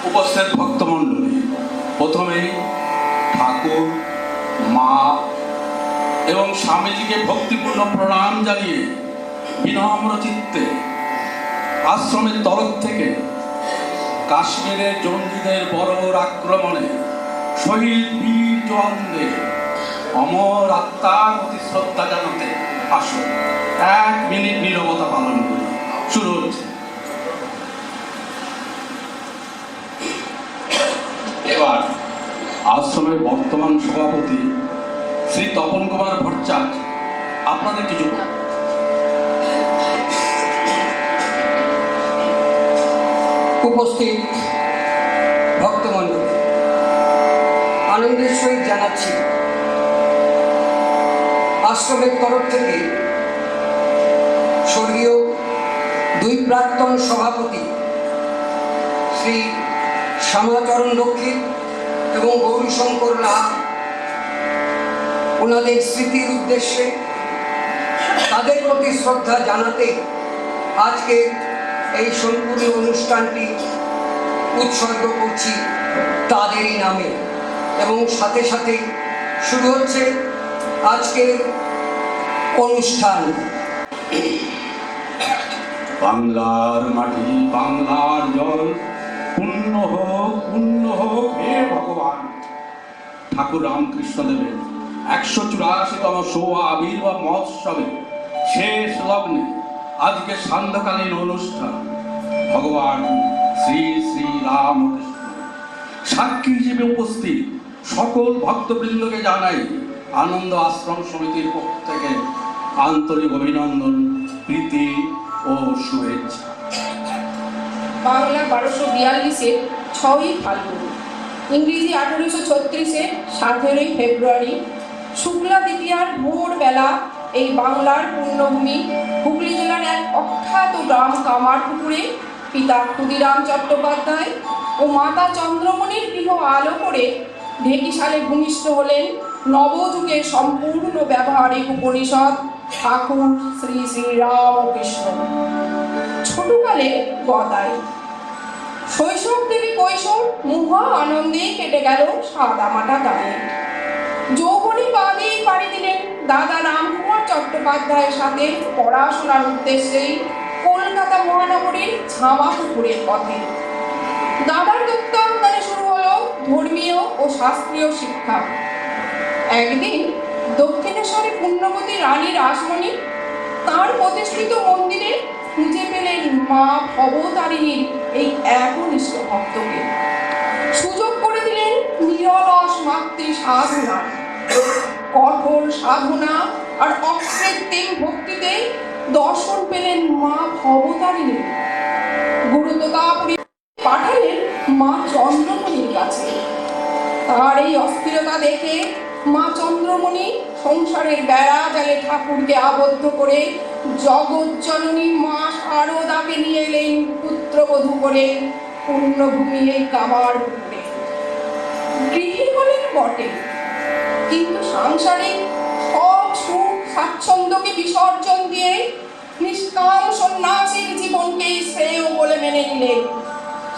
উপস্থিত ভক্তমণ্ডলী, প্রথমেই ঠাকুর, মা এবং স্বামীজিকে ভক্তিপূর্ণ প্রণাম জানিয়ে বিনম্র চিত্তে আশ্রমের তরফ থেকে কাশ্মীরের জঙ্গিদের বর্বর আক্রমণে শহীদ বীর জওয়ানদের অমর আত্মার প্রতি শ্রদ্ধা জানাতে আসুন। 1 মিনিট নীরবতা পালন করি। শুরু হচ্ছে। এবার আশ্রমের বর্তমান সভাপতি শ্রী তপন কুমার ভট্টাচার্য আপনাদের কিছু উপস্থিত ভক্তমণ্ডলী, আনন্দের সহিত জানাচ্ছি আশ্রমের তরফ থেকে স্বর্গীয় 2 প্রাক্তন সভাপতি শ্রী শ্যামাচরণ লক্ষ্মী এবং গৌরীশঙ্কর লাল, ওনাদের স্মৃতির উদ্দেশ্যে তাদের প্রতি শ্রদ্ধা জানাতে আজকে এই সম্পূর্ণ অনুষ্ঠানটি উৎসর্গ করছি তাদেরই নামে। এবং সাথে সাথে শুরু হচ্ছে আজকের অনুষ্ঠান। বাংলার মাটি, বাংলার জল পূর্ণ হোক হে ভগবান। ঠাকুর রামকৃষ্ণ দেবের 184তম আবির্ভাব মহোৎসবে শেষ লগ্নে আজকে সান্ধ্যকালীন অনুষ্ঠান ভগবান শ্রী শ্রী রামকৃষ্ণ সাক্ষী হিসেবে উপস্থিত সকল ভক্তবৃন্দকে জানাই আনন্দ আশ্রম সমিতির পক্ষ থেকে আন্তরিক অভিনন্দন, প্রীতি ও শুভেচ্ছা। বাংলা 1242-এর 6ই ফাল্গুন, ইংরেজি 1836-এর 17ই ফেব্রুয়ারি, শুক্লা দ্বিতীয়ার ভোরবেলা এই বাংলার পূর্ণভূমি হুগলি জেলার এক অখ্যাত গ্রাম কামারপুকুরে পিতা ক্ষুদিরাম চট্টোপাধ্যায় ও মাতা চন্দ্রমণির গৃহ আলো করে ঢেকিশালে ভূমিষ্ঠ হলেন নবযুগের সম্পূর্ণ ব্যবহারিক উপনিষদ ঠাকুর শ্রী শ্রী রামকৃষ্ণ। ছোটকালে গদাই, শৈশব থেকে কৈশোর মহা আনন্দে কেটে গেল সাদামাটা গায়ে। যৌবনী বাদেই পাড়ি দিলেন দাদা রামকুমার চট্টোপাধ্যায়ের সাথে পড়াশোনার উদ্দেশ্যেই কলকাতা মহানগরীর ঝামাপুকুরের পথে। দাদার তত্ত্বাবধানে শুরু হলো ধর্মীয় ও শাস্ত্রীয় শিক্ষা। একদিন দক্ষিণেশ্বরে পুণ্যবতী রানী রাসমণি তাঁর প্রতিষ্ঠিত মন্দিরে খুঁজে পেলেন মা ভবতারিণীর এই একনিষ্ঠ ভক্তকে। সুযোগ করে দিলেন নিরলস মাতৃ সাধনা। কঠোর সাধনা আর অকৃত্রিম ভক্তিতে দর্শন পেলেন মা ভবতারিণী। গুরুত্বতাপুরী পাঠালেন মা চন্দ্রমণির কাছে। তার এই অস্থিরতা দেখে মা চন্দ্রমণি সংসারের বেড়া জালে ঠাকুরকে আবদ্ধ করে জগৎজননী মা শারদাকে নিয়ে এলেন পুত্রবধূ করে পুণ্যভূমি এই কামারপুকুরে। গৃহী হলেন বটে, কিন্তু সাংসারিক সব সুখ স্বাচ্ছন্দ্যকে বিসর্জন দিয়ে নিষ্কাম সন্ন্যাসীর জীবনকে শ্রেয় বলে মেনে নিলেন।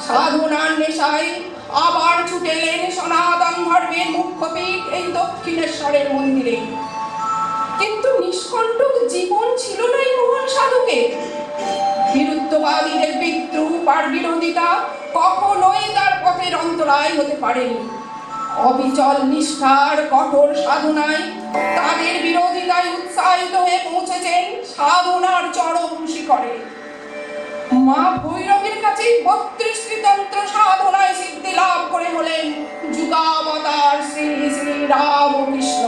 সাধনার নেশায় আবার ছুটে এলেন সনাতন ধর্মের মুখ্যপীঠ এই দক্ষিণেশ্বরের মন্দিরে। কিন্তু নিষ্কণ্টক জীবন ছিল না এই মহান সাধকে। বিরুদ্ধবাদীদের বিদ্রুপ আর বিরোধিতা কখনোই তার পথের অন্তরায় হতে পারেনি। অবিচল নিষ্ঠার কঠোর সাধনায় তাদের বিরোধিতায় উৎসাহিত হয়ে পৌঁছেছেন সাধনার চরম শিখরে। মা ভৈরবের কাছে 32টি তন্ত্র সাধনায় সিদ্ধি লাভ করে হলেন যুগাবতার শ্রী শ্রী রামকৃষ্ণ।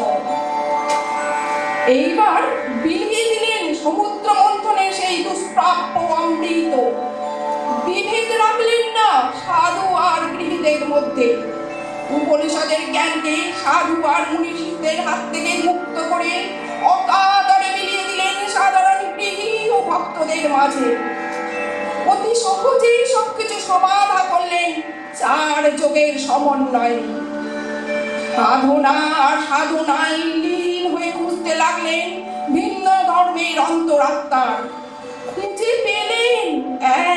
এইবার বিলিয়ে দিলেন সমুদ্র মন্থনের সেই দুষ্প্রাপ্য অমৃত। বিভেদ রাখলেন না সাধু আর গৃহীদের মধ্যে। উপনিষদের জ্ঞানকে সাধু আর মুনিষীদের হাত থেকে মুক্ত করে অকাতরে মিলিয়ে দিলেন সাধারণ গৃহী ও ভক্তদের মাঝে। অতি সহজেই সবকিছু সমাধা করলেন 4 যোগের সমন্বয়ে। সাধনা আর সাধনায় লীন হয়ে খুঁজতে লাগলেন ভিন্ন ধর্মের অন্তরাত্মার। খুঁজে পেলেন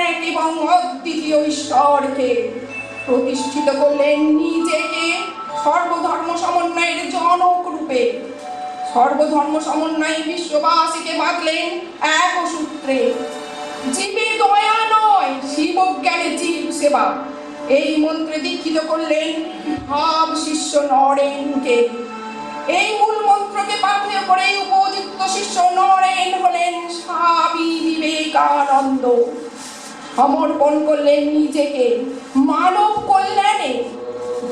এক এবং অদ্বিতীয় ঈশ্বরকে, প্রতিষ্ঠিত করলেন নিজেকে সর্বধর্ম সমন্বয়ের জনক রূপে। সর্বধর্ম সমন্বয়ে বিশ্ববাসীকে বাঁধলেন এক সূত্রে, জীবে দয়া নয় শিবজ্ঞানে জীব সেবা। এই মন্ত্রে দীক্ষিত করলেন ভাব শিষ্য নরেনকে। এই মূল মন্ত্রকে পাথেয় করে উপযুক্ত শিষ্য নরেন হলেন স্বামী বিবেকানন্দ। সমর্পণ করলেন নিজেকে মানব কল্যাণে।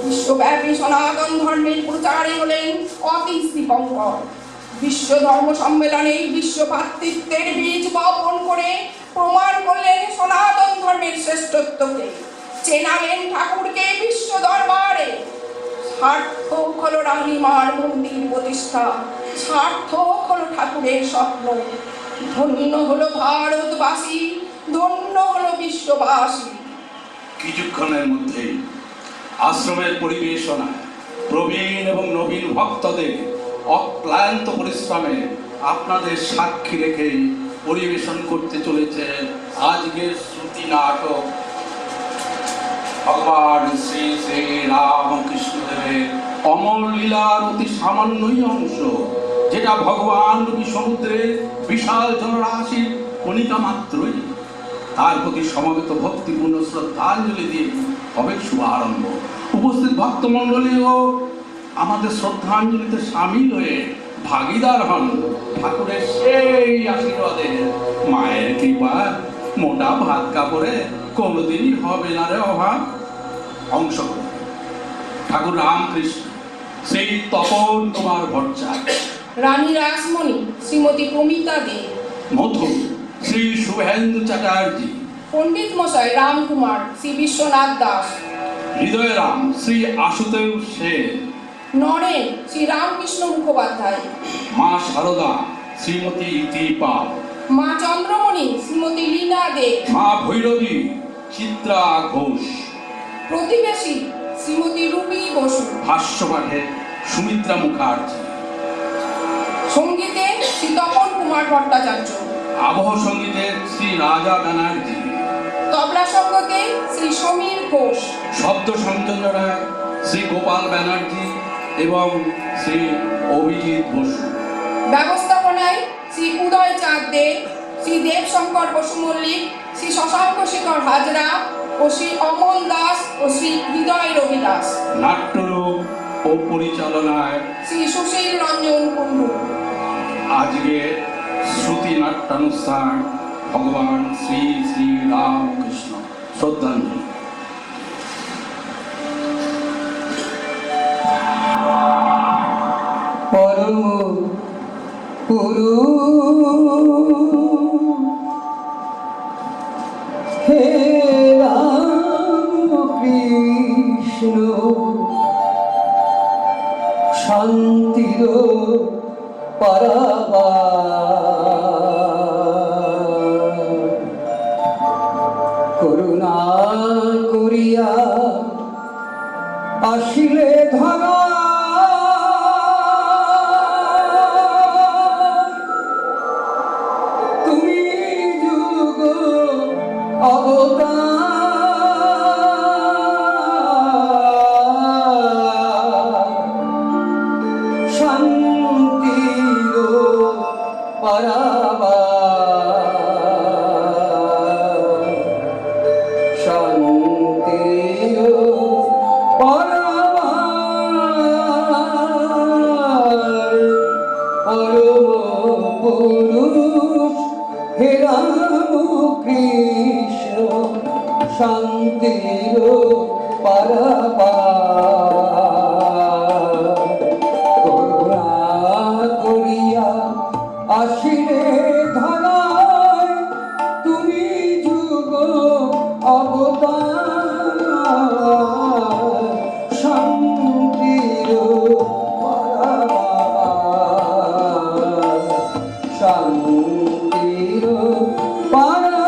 বিশ্বব্যাপী সনাতন ধর্মের প্রচারে হলেন অতি দীপঙ্কর। বিশ্ব ধর্ম সম্মেলনে বিশ্ব ভ্রাতৃত্বের বীজ বপন করে প্রমাণ করলেন সনাতন ধর্মের শ্রেষ্ঠত্বকে। চেনালেন ঠাকুরকে বিশ্ব দরবারে। সার্থক হলো রানীমার মন্দির প্রতিষ্ঠা, সার্থক হলো ঠাকুরের স্বপ্ন। ধন্য হলো ভারতবাসী, ধন্য হলো বিশ্ববাসী। কিছুক্ষণের মধ্যেই আশ্রমের পরিবেশনায় প্রবীণ এবং নবীন ভক্তদের অক্লান্ত পরিশ্রমে আপনাদের সাক্ষী রেখে পরিবেশন করতে চলেছে আজকের শ্রুতি নাটক ভগবান শ্রী শ্রী রামকৃষ্ণদেবের অমর লীলার অতি সামান্যই অংশ, যেটা ভগবান রূপী সমুদ্রের বিশাল জলরাশির কণিকা মাত্রই। তার প্রতি সমবেত ভক্তিপূর্ণ শ্রদ্ধাঞ্জলি দিয়ে হবে শুভারম্ভ। উপস্থিত ভক্তমণ্ডলীও আমাদের শ্রদ্ধাঞ্জলিতে সামিল হয়ে ভাগীদার হন ঠাকুরের সেই আশীর্বাদে। মায়ের কৃপা মোটা ভাত কাপড়ে কোনোদিনই হবে না রে অভাব। অংশ ঠাকুর রামকৃষ্ণ, সেই তপন তোমার ভট্টাচার্য, রানী রাসমণি শ্রীমতী প্রমিতা দে, মধু শ্রী শুভেন্দু চ্যাটার্জি, পণ্ডিত মশাই রামকুমার শ্রী বিশ্বনাথ দাস, হৃদয়রাম শ্রী আশুতোষ সেন, নরেন শ্রী রামকৃষ্ণ মুখোপাধ্যায়, মা শারদা শ্রীমতী ইতি পাল, মা চন্দ্রমণি শ্রীমতী লীনা দে, মা ভৈরবী চিত্রা ঘোষ, প্রতিবেশী শ্রীমতী রূপী বসু, ভাষ্যপাঠে সুমিত্রা মুখার্জি, সঙ্গীতে শ্রী তপন কুমার ভট্টাচার্য, আবহ সঙ্গীতে শ্রী রাজা ব্যানার্জি, তবলা সঙ্গতে শ্রী সমীর ঘোষ, শব্দ সংযোজনায় শ্রী গোপাল ব্যানার্জি এবং শ্রী অভিজিৎ বসু, ব্যবস্থাপনায় শ্রী উদয় চাঁদ দে, শ্রী দেবশঙ্কর বসু মল্লিক, শ্রী শশাঙ্ক শেখর হাজরা ও শ্রী অমল দাস ও শ্রী হৃদয় রবি দাস, নাট্যরূপ ও পরিচালনায় শ্রী সুশীল রঞ্জন কুণ্ডু। আজকে শ্রুতি নাট্যানুষ্ঠান ভগবান শ্রী শ্রী রামকৃষ্ণ। শ্রদ্ধাঞ্জলি। পরম পুরুষ হে রামকৃষ্ণ, শান্তির পারাবার, করুণা করিয়া আসিলে ধরা তুমি যুগ অবতার, শান্তির পারাবার, শান্তির পারাবার, পরম পুরুষ হে রামকৃষ্ণ, শান্তির পারাবার, করুণা করিয়া আসিলে ধরায় তুমি যুগ অবতার, শান্তির পারাবার, শান্তির পারাবার।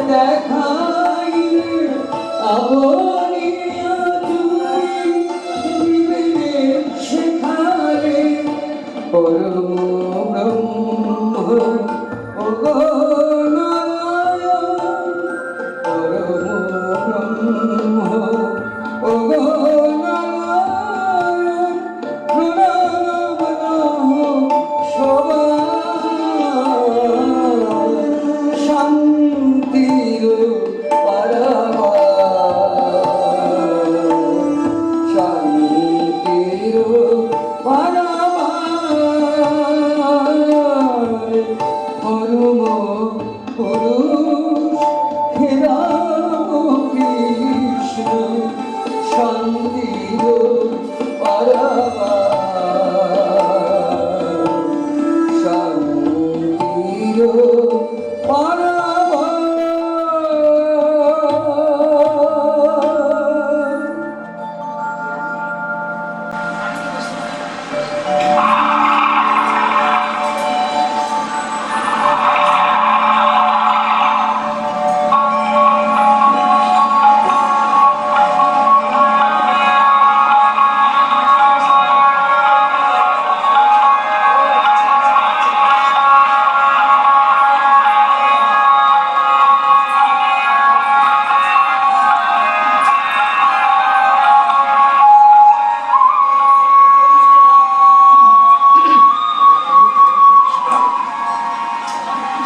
দেখাইলে আবনিয়া তুমি দিবে সেখানে পরম ব্রহ্ম ওগো নারায়ণ পরম ব্রহ্ম ওগো নারায়ণ প্রণাম সবাই শান্তির পারাবার শান্তির পারাবার পরম পুরুষ হে রাম কৃষ্ণ শান্তির পারাবার শান্তির পারাবার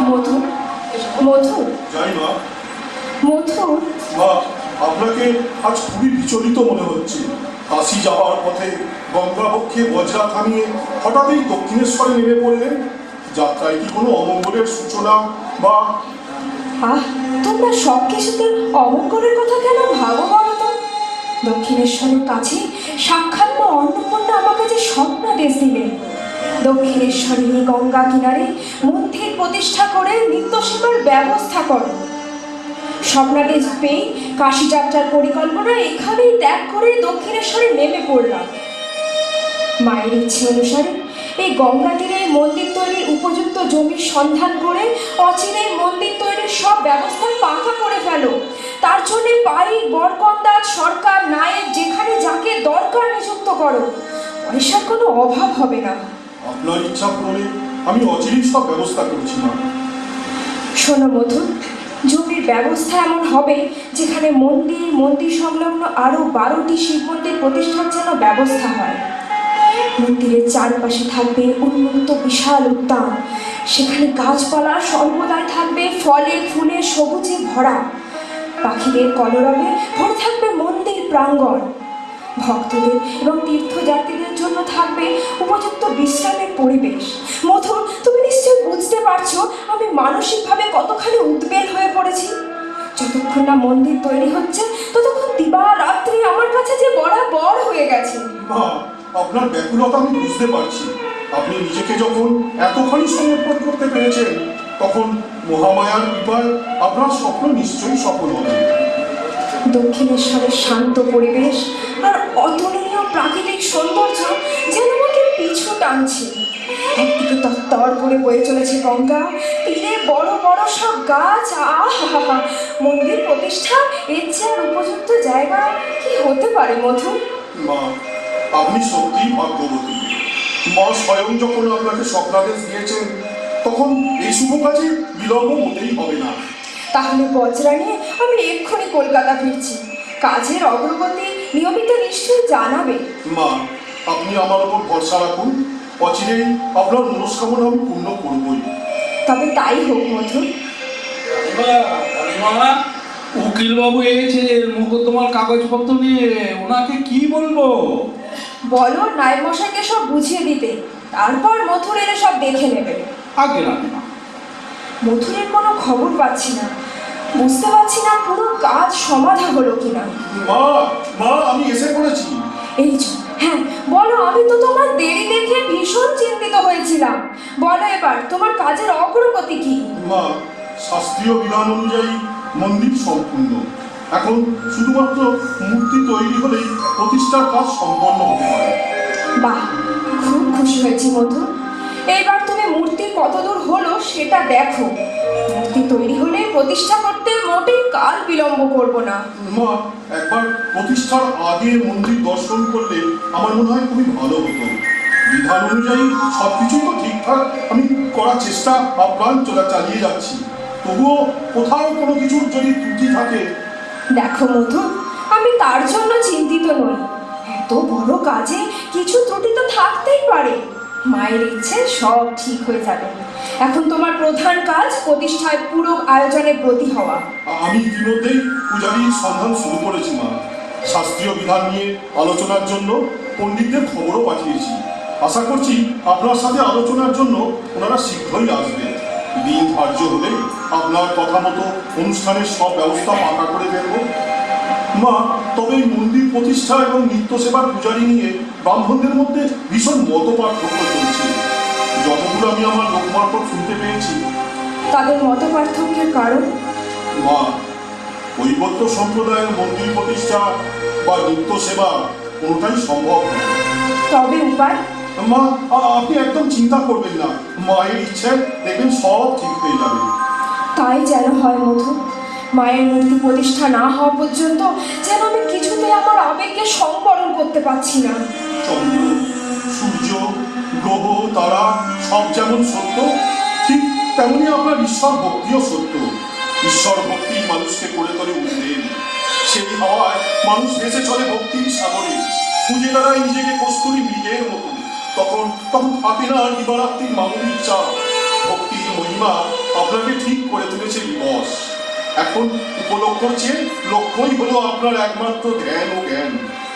মধু, মধু, জানি মা। মধু, মা, আপনাকে আজ খুবই বিচলিত মনে হচ্ছে। কাশি যাওয়ার পথে গঙ্গাবক্ষে বজরা থামিয়ে হঠাৎই দক্ষিণেশ্বরে নেমে পড়লেন। যাত্রায় কি কোনো অমঙ্গলের সূচনা বা? তোমরা সব কিছুতে অমঙ্গলের কথা কেন ভাবো বলো তো? দক্ষিণেশ্বরের কাছে সাক্ষাৎ অন্নপূর্ণা আমাকে যে স্বপ্নাদেশ দিলেন দক্ষিণেশ্বরের এই গঙ্গা কিনারে মন্দির প্রতিষ্ঠা করে নিত্য সেবার ব্যবস্থা করো। স্বপ্নাদেশ পেয়ে কাশী যাত্রার পরিকল্পনা এখানেই ত্যাগ করে দক্ষিণেশ্বরে নেমে পড়লাম। মায়ের ইচ্ছে অনুসারে এই গঙ্গা তীরে মন্দির তৈরির উপযুক্ত জমির সন্ধান করে অচিরেই মন্দির তৈরির সব ব্যবস্থা পাকা করে ফেলো। তার জন্য পাইক, বরকন্দাজ, সরকার, নায়েক যেখানে যাকে দরকার নিযুক্ত করো। পয়সার কোনো অভাব হবে না। আপনার ইচ্ছা পূরণে আমি অচিরেই সব ব্যবস্থা করছি না। শোনো মধু, জমির ব্যবস্থা এমন হবে যেখানে মন্দির, মন্দির সংলগ্ন আরও 12টি শিব মন্দির প্রতিষ্ঠার যেন ব্যবস্থা হয়। মন্দিরের চারপাশে থাকবে উন্মুক্ত বিশাল উদ্যান, সেখানে গাছপালা সর্বদাই থাকবে ফলে ফুলে সবুজে ভরা। পাখিদের কলরবে ভরে থাকবে মন্দির প্রাঙ্গণ। ভক্তদের এবং তীর্থযাত্রীদের জন্য থাকবে উপযুক্ত বিশ্রামের পরিবেশ। মধুর, তুমি নিশ্চয়ই বুঝতে পারছো আমি মানসিকভাবে কতখানি উদ্বেল হয়ে পড়েছি। যতক্ষণ না মন্দির তৈরি হচ্ছে ততক্ষণ দিবারাত্রি আমার কাছে যে বরাবর হয়ে গেছে। মা, আপনার ব্যাকুলতা আমি বুঝতে পারছি। আপনি নিজেকে যখন এতখানি সমর্পণ করতে পেরেছেন তখন মহামায়ার কৃপায় আপনার স্বপ্ন নিশ্চয়ই সফল হবে। দক্ষিণেশ্বরের শান্ত পরিবেশ আর অতুলনীয় প্রাকৃতিক সৌন্দর্য যেন আমাকে পিছু টানছে। একদিকে তত্তর করে বয়ে চলেছে গঙ্গা, তীরে বড় বড় সব গাছ। আহা, মন্দির প্রতিষ্ঠা এর চেয়ে আর উপযুক্ত জায়গা কি হতে পারে মধু? মা, আপনি সত্যিই ভাগ্যবতী। মা স্বয়ং যখন আপনাকে স্বপ্নাদেশ দিয়েছেন তখন এই শুভ কাজে বিলম্ব মোটেই হবে না। তাহলে বজরা নিয়ে আমি এক্ষুনি কলকাতা ফিরছি। কাজের অগ্রগতি নিয়মিত নিশ্চয়ই জানাবে। মা, আপনি আমার উপর ভরসা রাখুন। অচিরেই আপনার মনস্কামনা আমি পূর্ণ করবই। তবে তাই হোক মধু। উকিল বাবু এসেছে মোকদ্দমার কাগজপত্র নিয়ে, ওনাকে কি বলবো? বলো নায়েব মশাইকে সব বুঝিয়ে দিতে, তারপর মথুর এলে সব দেখে নেবে। আগে রাখে না। মথুরের কোনো খবর পাচ্ছি না, বুঝতে পারছি না পুরো কাজ সমাধা হলো কিনা। মা, মা, আমি এসে পড়েছি। এই যে, হ্যাঁ বলো, আমি তো তোমার দেরি দেখে ভীষণ চিন্তিত হয়েছিলাম। বলো এবার তোমার কাজের অগ্রগতি কি? মা, শাস্ত্রীয় বিধান অনুযায়ী মন্দির সম্পূর্ণ। এখন শুধুমাত্র মূর্তি তৈরি হলেই প্রতিষ্ঠার কাজ সম্পন্ন হতে পারে। বাহ, খুব খুশি হয়েছি মধু। এইবার তুমি মূর্তি কতদূর হলো সেটা দেখো। মূর্তি তৈরি হলে প্রতিষ্ঠা করতে মোট কাল বিলম্ব করব না। মা, একবার প্রতিষ্ঠার আগে মন্দির দর্শন করলে আমার মনে হয় খুবই ভালো হতো। বিধান অনুযায়ী সবকিছুই তো ঠিকঠাক আমি করার চেষ্টা আপ্রাণ চালিয়ে যাচ্ছি। তবুও কোথাও কোনো কিছুর যদি ত্রুটি থাকে। দেখো মধু, আমি তার জন্য চিন্তিত নই। এত বড় কাজে কিছু ত্রুটি তো থাকতেই পারে। মায়ের ইচ্ছে সব ঠিক হয়ে যাবে। এখন তোমার প্রধান কাজ প্রতিষ্ঠায় পুরো আয়োজনে ব্রতী হওয়া। আমি ইতিমধ্যেই পূজারীর সন্ধান শুরু করেছি মা। শাস্ত্রীয় বিধান নিয়ে আলোচনার জন্য পণ্ডিতদের খবরও পাঠিয়েছি। আশা করছি আপনার সাথে আলোচনার জন্য ওনারা শীঘ্রই আসবেন। দিন ধার্য হলে আপনার কথা মতো অনুষ্ঠানের সব ব্যবস্থা পাকা করে দেব মা। তবে এই মন্দির প্রতিষ্ঠা এবং নিত্য সেবার পূজারী নিয়ে ব্রাহ্মণদের মধ্যে ভীষণ মত পার্থক্য চলছে। যতদূর আমি আমার লোক মারফত শুনতে পেয়েছি। তাদের মত পার্থক্যের কারণ? মা, কৈবর্ত সম্প্রদায়ের মন্দির প্রতিষ্ঠা বা নিত্য সেবা কোনোটাই সম্ভব নয়। তবে উপায়? মা, আপনি একদম চিন্তা করবেন না। মায়ের ইচ্ছে দেখবেন সব ঠিক হয়ে যাবে। তাই যেন হয় মধু। মায়ের মূর্তি প্রতিষ্ঠা না হওয়া পর্যন্ত যেন আমি কিছুতে আমার আবেগকে সংবরণ করতে পারছি না। চন্দ্র, সূর্য, গ্রহ, তারা সব যেমন সত্য, ঠিক তেমনি আপনার ঈশ্বর ভক্তিও সত্য। ঈশ্বর ভক্তি মানুষকে করে তোলে উঠলেন। সেই হাওয়ায় মানুষ ভেসে চলে ভক্তির সাগরে, খুঁজে বেড়ায় নিজেকে কস্তুরী মৃগের মতো। তখন থাকে না আর দিবারাত্রির মামুলি ইচ্ছা। ভক্তির মহিমা আপনাকে ঠিক করে তুলেছে বিবশ। এখন উপলক্ষর চেয়ে লক্ষ্যই হলো আপনার একমাত্র ধ্যান ও জ্ঞান।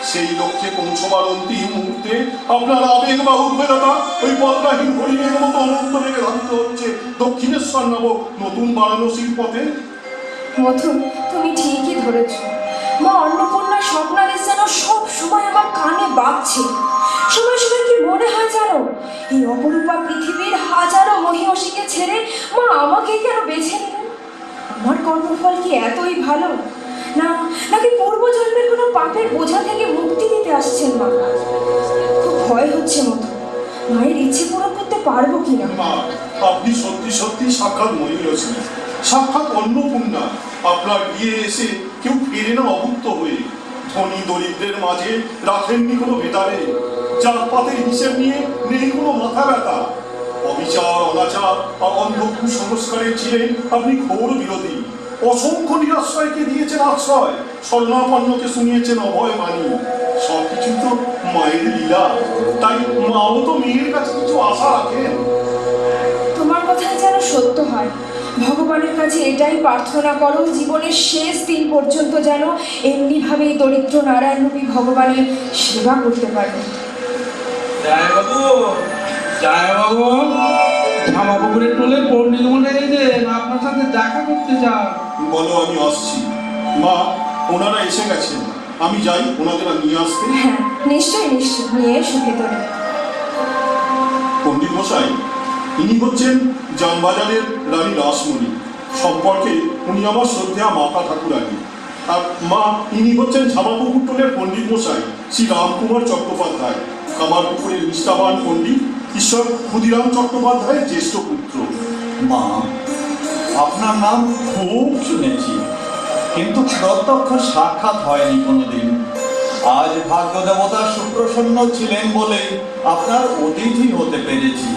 সেই লক্ষ্যে পৌঁছবার অন্তিম মুহূর্তে আপনার আবেগ বা উদ্বেলতা ওই পদ্মাহীন হরিণের মতো অনন্ত বেগে ধাবিত হচ্ছে দক্ষিণেশ্বর নামক নতুন বারাণসীর পথে। মধু, তুমি ঠিকই ধরেছ। মা অন্নপূর্ণার স্বপ্নাদেশ যেন সব সময় আমার কানে বাজছে। সময় সময় কি মনে হয় জানো, এই অপরূপা পৃথিবীর হাজারো মহিষীকে ছেড়ে মা আমাকে কেন বেছে নিলেন? আমার কর্মফল কি এতই ভালো, না নাকি পূর্বজন্মের কোনো পাপের বোঝা থেকে মুক্তি দিতে আসছেন মা? খুব ভয় হচ্ছে মধু, মায়ের ইচ্ছে পূরণ করতে পারবো কিনা। মা, আপনি সত্যি সত্যি সাক্ষাৎ মহিষী, সাক্ষাৎ অন্নপূর্ণা। আপনার বিয়ে এসে কেউ ফেরে না অভুক্ত হয়ে। ধনী দরিদ্রের মাঝে রাখেননি কোনো ভেদারে। জাতপাতের হিসেব নিয়ে নেই কোনো মাথা ব্যথা। অবিচার, অনাচার বা অন্ধ কুসংস্কারের ছিলেন আপনি ঘোর বিরোধী। অসংখ্য নিরাশ্রয়কে দিয়েছেন আশ্রয়, শরণাপন্নকে শুনিয়েছেন অভয় বাণী। সবকিছু তো মায়ের লীলা। তাই মাও তো মেয়ের কাছে কিছু আশা রাখেন। তোমার কথাই যেন সত্য হয়। ভগবানের কাছে এটাই প্রার্থনা করো, জীবনের শেষ দিন পর্যন্ত যেন এমনিভাবেই দরিদ্র নারায়ণরূপী ভগবানের সেবা করতে পারবে। জয় বাবু, জয় বাবু, জামাপুকুরের টোলে পণ্ডিত মশাই এলেন, আপনার সাথে দেখা করতে চান। বলো, আমি আসছি। মা, ওনারা এসে গেছেন, আমি যাই ওনাদের নিয়ে আসতে। হ্যাঁ, নিশ্চয়ই নিশ্চয়ই, নিয়ে এসো ভেতরে। পণ্ডিত মশাই, ইনি হচ্ছেন জামবাজারের রানী রাসমণি। সম্পর্কে উনি আমার শ্রদ্ধেয়া মাতা ঠাকুরানী। আর মা, ইনি হচ্ছেন জামাপুকুর টোলের পণ্ডিত মশাই শ্রী রামকুমার চট্টোপাধ্যায়, কামারপুকুরের নিষ্ঠাবান পণ্ডিত ঈশ্বর ক্ষুদিরাম চট্টোপাধ্যায়ের জ্যেষ্ঠ পুত্র। মা, আপনার নাম খুব শুনেছি, কিন্তু প্রত্যক্ষ সাক্ষাৎ হয়নি কোনোদিন। আজ ভাগ্য দেবতা সুপ্রসন্ন ছিলেন বলে আপনার অতিথি হতে পেরেছি।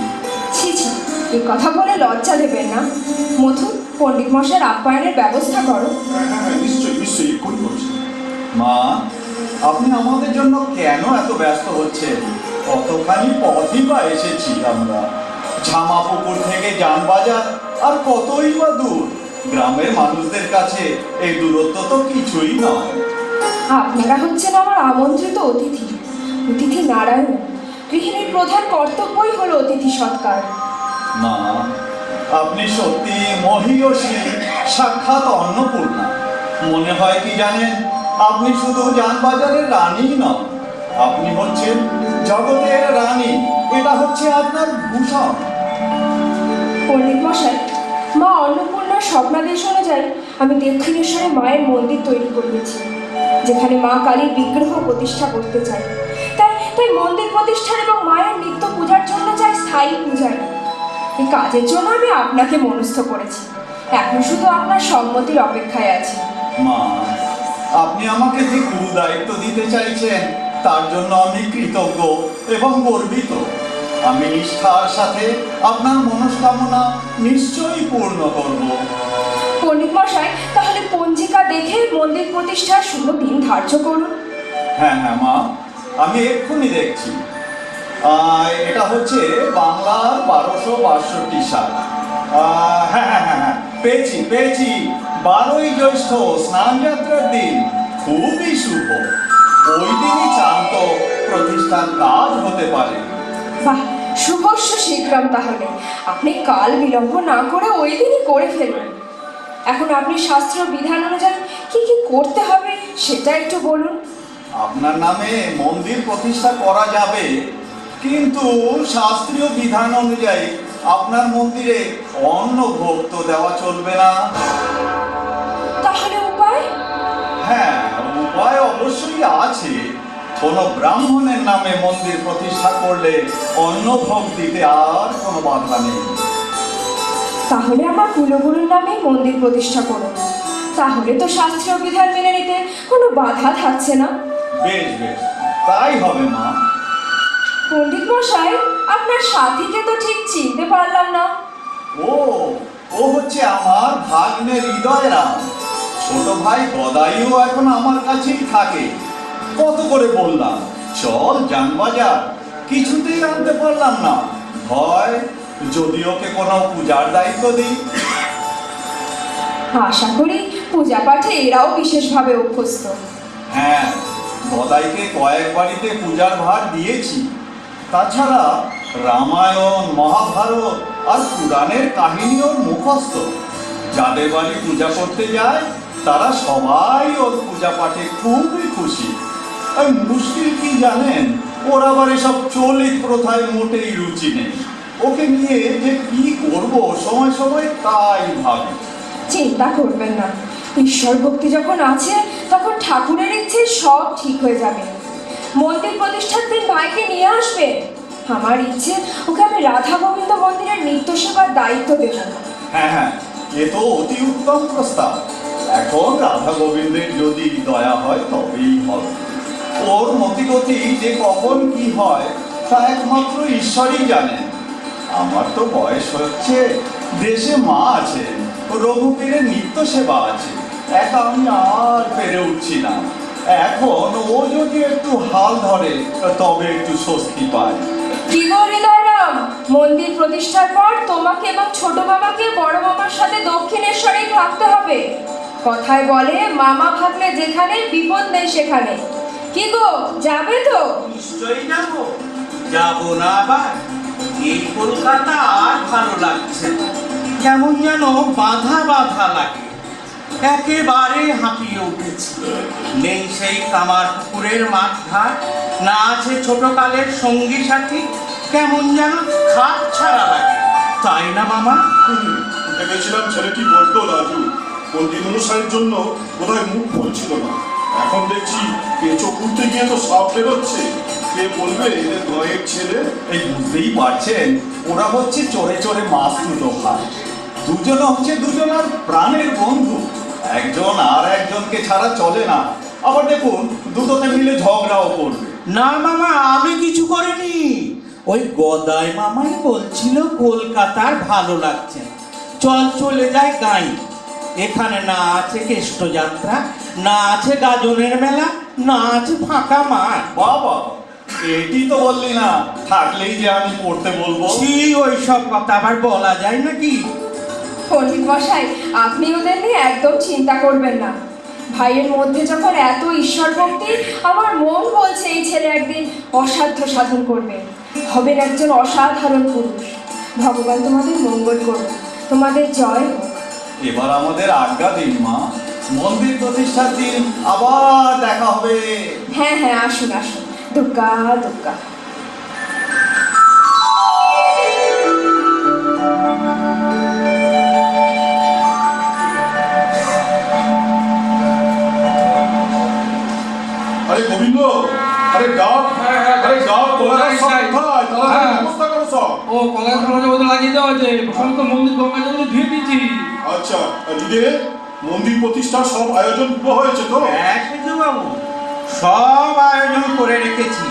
ছি ছি, এই কথা বলে লজ্জা দেবেন না। মধু, পণ্ডিত মশাইয়ের আপ্যায়নের ব্যবস্থা করো। হ্যাঁ, নিশ্চয়ই নিশ্চয়ই, এক্ষুনি করছি। মা, আপনি আমাদের জন্য কেন এত ব্যস্ত হচ্ছেন? কতখানি পথই বা এসেছি আমরা। ঝামাপুকুর থেকে জানবাজার আর কতই বা দূর। গ্রামের মানুষদের কাছে এই দূরত্ব তো কিছুই নয়। আপনারা হচ্ছেন আমার আমন্ত্রিত অতিথি, অতিথি নারায়ণ। গৃহিণীর প্রধান কর্তব্যই হলো অতিথি সৎকার। মা, আপনি সত্যি মহিয়সী, সাক্ষাৎ অন্নপূর্ণা। মনে হয় কি জানেন, আপনি শুধু জানবাজারের রানী নন, আপনি হচ্ছেন জগতের রানী। এটা হচ্ছে আপনার ভূষণ। পণ্ডিত মশাই, মা অন্নপূর্ণার স্বপ্নাদেশ অনুযায়ী আমি দক্ষিণেশ্বরে মায়ের মন্দির তৈরি করিয়েছি, যেখানে মা কালীর বিগ্রহ প্রতিষ্ঠা করতে চাই। তাই তাই মন্দির প্রতিষ্ঠান এবং মায়ের নিত্য পূজার জন্য চাই স্থায়ী পূজারী। এই কাজের জন্য আমি আপনাকে মনস্থ করেছি। এখন শুধু আপনার সম্মতির অপেক্ষায় আছি। মা, আপনি আমাকে যে দায়িত্ব দিতে চাইছেন তার জন্য আমি কৃতজ্ঞ এবং গর্বিত। আমি নিষ্ঠার সাথে আপনার মনস্কামনা নিশ্চয়ই পূর্ণ করব। পণ্ডিত মশাই, তাহলে পঞ্জিকা দেখে মন্দির প্রতিষ্ঠার শুভ দিন ধার্য করুন। হ্যাঁ হ্যাঁ মা, আমি এক্ষুনি দেখছি। এটা হচ্ছে বাংলার 1262 সাল। হ্যাঁ হ্যাঁ হ্যাঁ হ্যাঁ, পেয়েছি পেয়েছি। 12ই জ্যৈষ্ঠ, স্নান যাত্রার দিন। খুবই শুভ। ওই দিনই চান্ত প্রতিষ্ঠান কাজ হতে পারে। বাহ, শুভস্য শীঘ্রম। তাহলে আপনি কাল বিলম্ব না করে ওই দিনই করে ফেলুন। এখন আপনি শাস্ত্র বিধান অনুযায়ী কি কি করতে হবে সেটা একটু বলুন। আপনার নামে মন্দির প্রতিষ্ঠা করা যাবে, কিন্তু শাস্ত্রীয় বিধান অনুযায়ী আপনার মন্দিরে অন্ন ভোগ তো দেওয়া চলবে না। তাহলে উপায়? হ্যাঁ, উপায় অবশ্যই আছে। কোনো ব্রাহ্মণের নামে মন্দির প্রতিষ্ঠা করলে অন্ন ভোগ দিতে আর কোনো বাধা নেই। তাহলে আমার কুলগুরুর নামে মন্দির প্রতিষ্ঠা করুন। তাহলে তো শাস্ত্রীয় বিধান মেনে নিতে কোনো বাধা থাকছে না। বেশ বেশ, তাই হবে মা। পণ্ডিত মশাই, আপনার সাথীকে তো ঠিক চিনতে পারলাম না। ও ও হচ্ছে আমার ভাগ্নে হৃদয়রাম। ছোট ভাই গদাইও এখন আমার কাছেই থাকে। কত করে বললাম চল যানবাজার, কিছুতেই আনতে পারলাম না। ভয় যদি ওকে কোনো পূজার দায়িত্ব দিই। আশা করি পূজা পাঠে এরাও বিশেষভাবে অভ্যস্ত। হ্যাঁ, গদাইকে কয়েক বাড়িতে পূজার ভার দিয়েছি। তাছাড়া রামায়ণ, মহাভারত আর পুরাণের কাহিনীও মুখস্থ। যাদের বাড়ি পূজা করতে যায় তারা সবাই ওর পূজা পাঠে খুবই খুশি। আর মুশকিল কি জানেন, ওর আবার এসব চলিত প্রথায় মোটেই রুচি নেই। ওকে নিয়ে যে কি করব সময় সময় তাই ভাবি। চিন্তা করবেন না, ঈশ্বর ভক্তি যখন আছে তখন ঠাকুরের ইচ্ছে সব ঠিক হয়ে যাবে। মন্দির প্রতিষ্ঠার দিন ভাইকে নিয়ে আসবে। আমার ইচ্ছে ওকে আমি রাধা গোবিন্দ মন্দিরের নিত্য সেবার দায়িত্ব দেব। হ্যাঁ হ্যাঁ, এ তো অতি উত্তম প্রস্তাব। এখন রাধা গোবিন্দের যদি দয়া হয় তবেই হবে। ওর মতিগতি যে কখন কি হয় তা একমাত্র ঈশ্বরই জানেন। আমার তো বয়স হচ্ছে, দেশে মা আছে, রঘুবীরের নিত্য সেবা আছে। একা আমি আর পেরে উঠছি না। এখন ও যদি একটু হাল ধরে তবে একটু স্বস্তি পায়। কি গো হৃদয়রাম, মন্দির প্রতিষ্ঠার পর তোমাকে এবং ছোট মামাকে বড় মামার সাথে দক্ষিণেশ্বরেই থাকতে হবে। কথায় বলে মামা থাকলে যেখানে বিপদ নেই সেখানে। কি গো, যাবে তো? নিশ্চয়ই যাবো। যাবো না আবার? এই কলকাতা আর ভালো লাগছে না। কেমন যেন বাধা বাধা লাগে। একেবারে হাঁপিয়ে উঠেছি। নেই সেই কামার পুকুরের মাঠ ঘাট, না আছে ছোটকালের সঙ্গী সাথী। কেমন যেন খাট ছাড়া লাগে, তাই না মামা? ভেবেছিলাম ছেলেটি বড্ড লাজু, পণ্ডিত মশাইয়ের জন্য বোধহয় মুখ খুলছিল না। এখন দেখছি কেঁচো খুলতে গিয়ে তো সাপ বেরোচ্ছে। কে বলবে এদের ভয়ের ছেলে? এই বুঝতেই পারছেন, ওরা হচ্ছে চোরে চোরে মাছ দুটো ভাই। দুজন হচ্ছে দুজনার প্রাণের বন্ধু। একজন আর একজনকে ছাড়া চলে না। আবার দেখুন দুটোতে মিলে ঝগড়াও করবে। না মামা, আমি কিছু করিনি। ওই গদাই মামাই বলছিল কলকাতার ভালো লাগছে, চল চলে যাই গাঁই। এখানে না আছে কেষ্টযাত্রা, না আছে গাজনের মেলা, না আছে ফাঁকা মাঠ। বাবা, এটি তো বললি না, থাকলেই যে আমি পড়তে বলবো। ছি, ওই সব কথা আবার বলা যায় নাকি? পণ্ডিত মশাই, আপনি ওদের নিয়ে একদম চিন্তা করবেন না। ভাইয়ের মধ্যে যখন এত ঈশ্বর ভক্তি, আমার মন বলছে এই ছেলে একদিন অসাধ্য সাধন করবে, হবেন একজন অসাধারণ পুরুষ। ভগবান তোমাদের মঙ্গল করুন, তোমাদের জয় হোক। এবার আমাদের আজ্ঞা দিন মা, মন্দির প্রতিষ্ঠার দিন আবার দেখা হবে। হ্যাঁ হ্যাঁ, আসুন আসুন। দুর্গা দুর্গা। আরে গোবিন্দ, আরে ডাক, আরে ডাক, তোরা সব কোথায়? তারা হ্যাঁ। ব্যবস্থা করো সব। ও কলেজ ফলেজ ওদের লাগিয়ে দেওয়া আছে। সমস্ত মন্দির গঙ্গা জল ধুয়ে দিয়েছি। আচ্ছা, আর ঈদে মন্দির প্রতিষ্ঠার সব আয়োজন পুরো হয়েছে তো? হ্যাঁ বাবু, সব আয়োজন করে রেখেছি।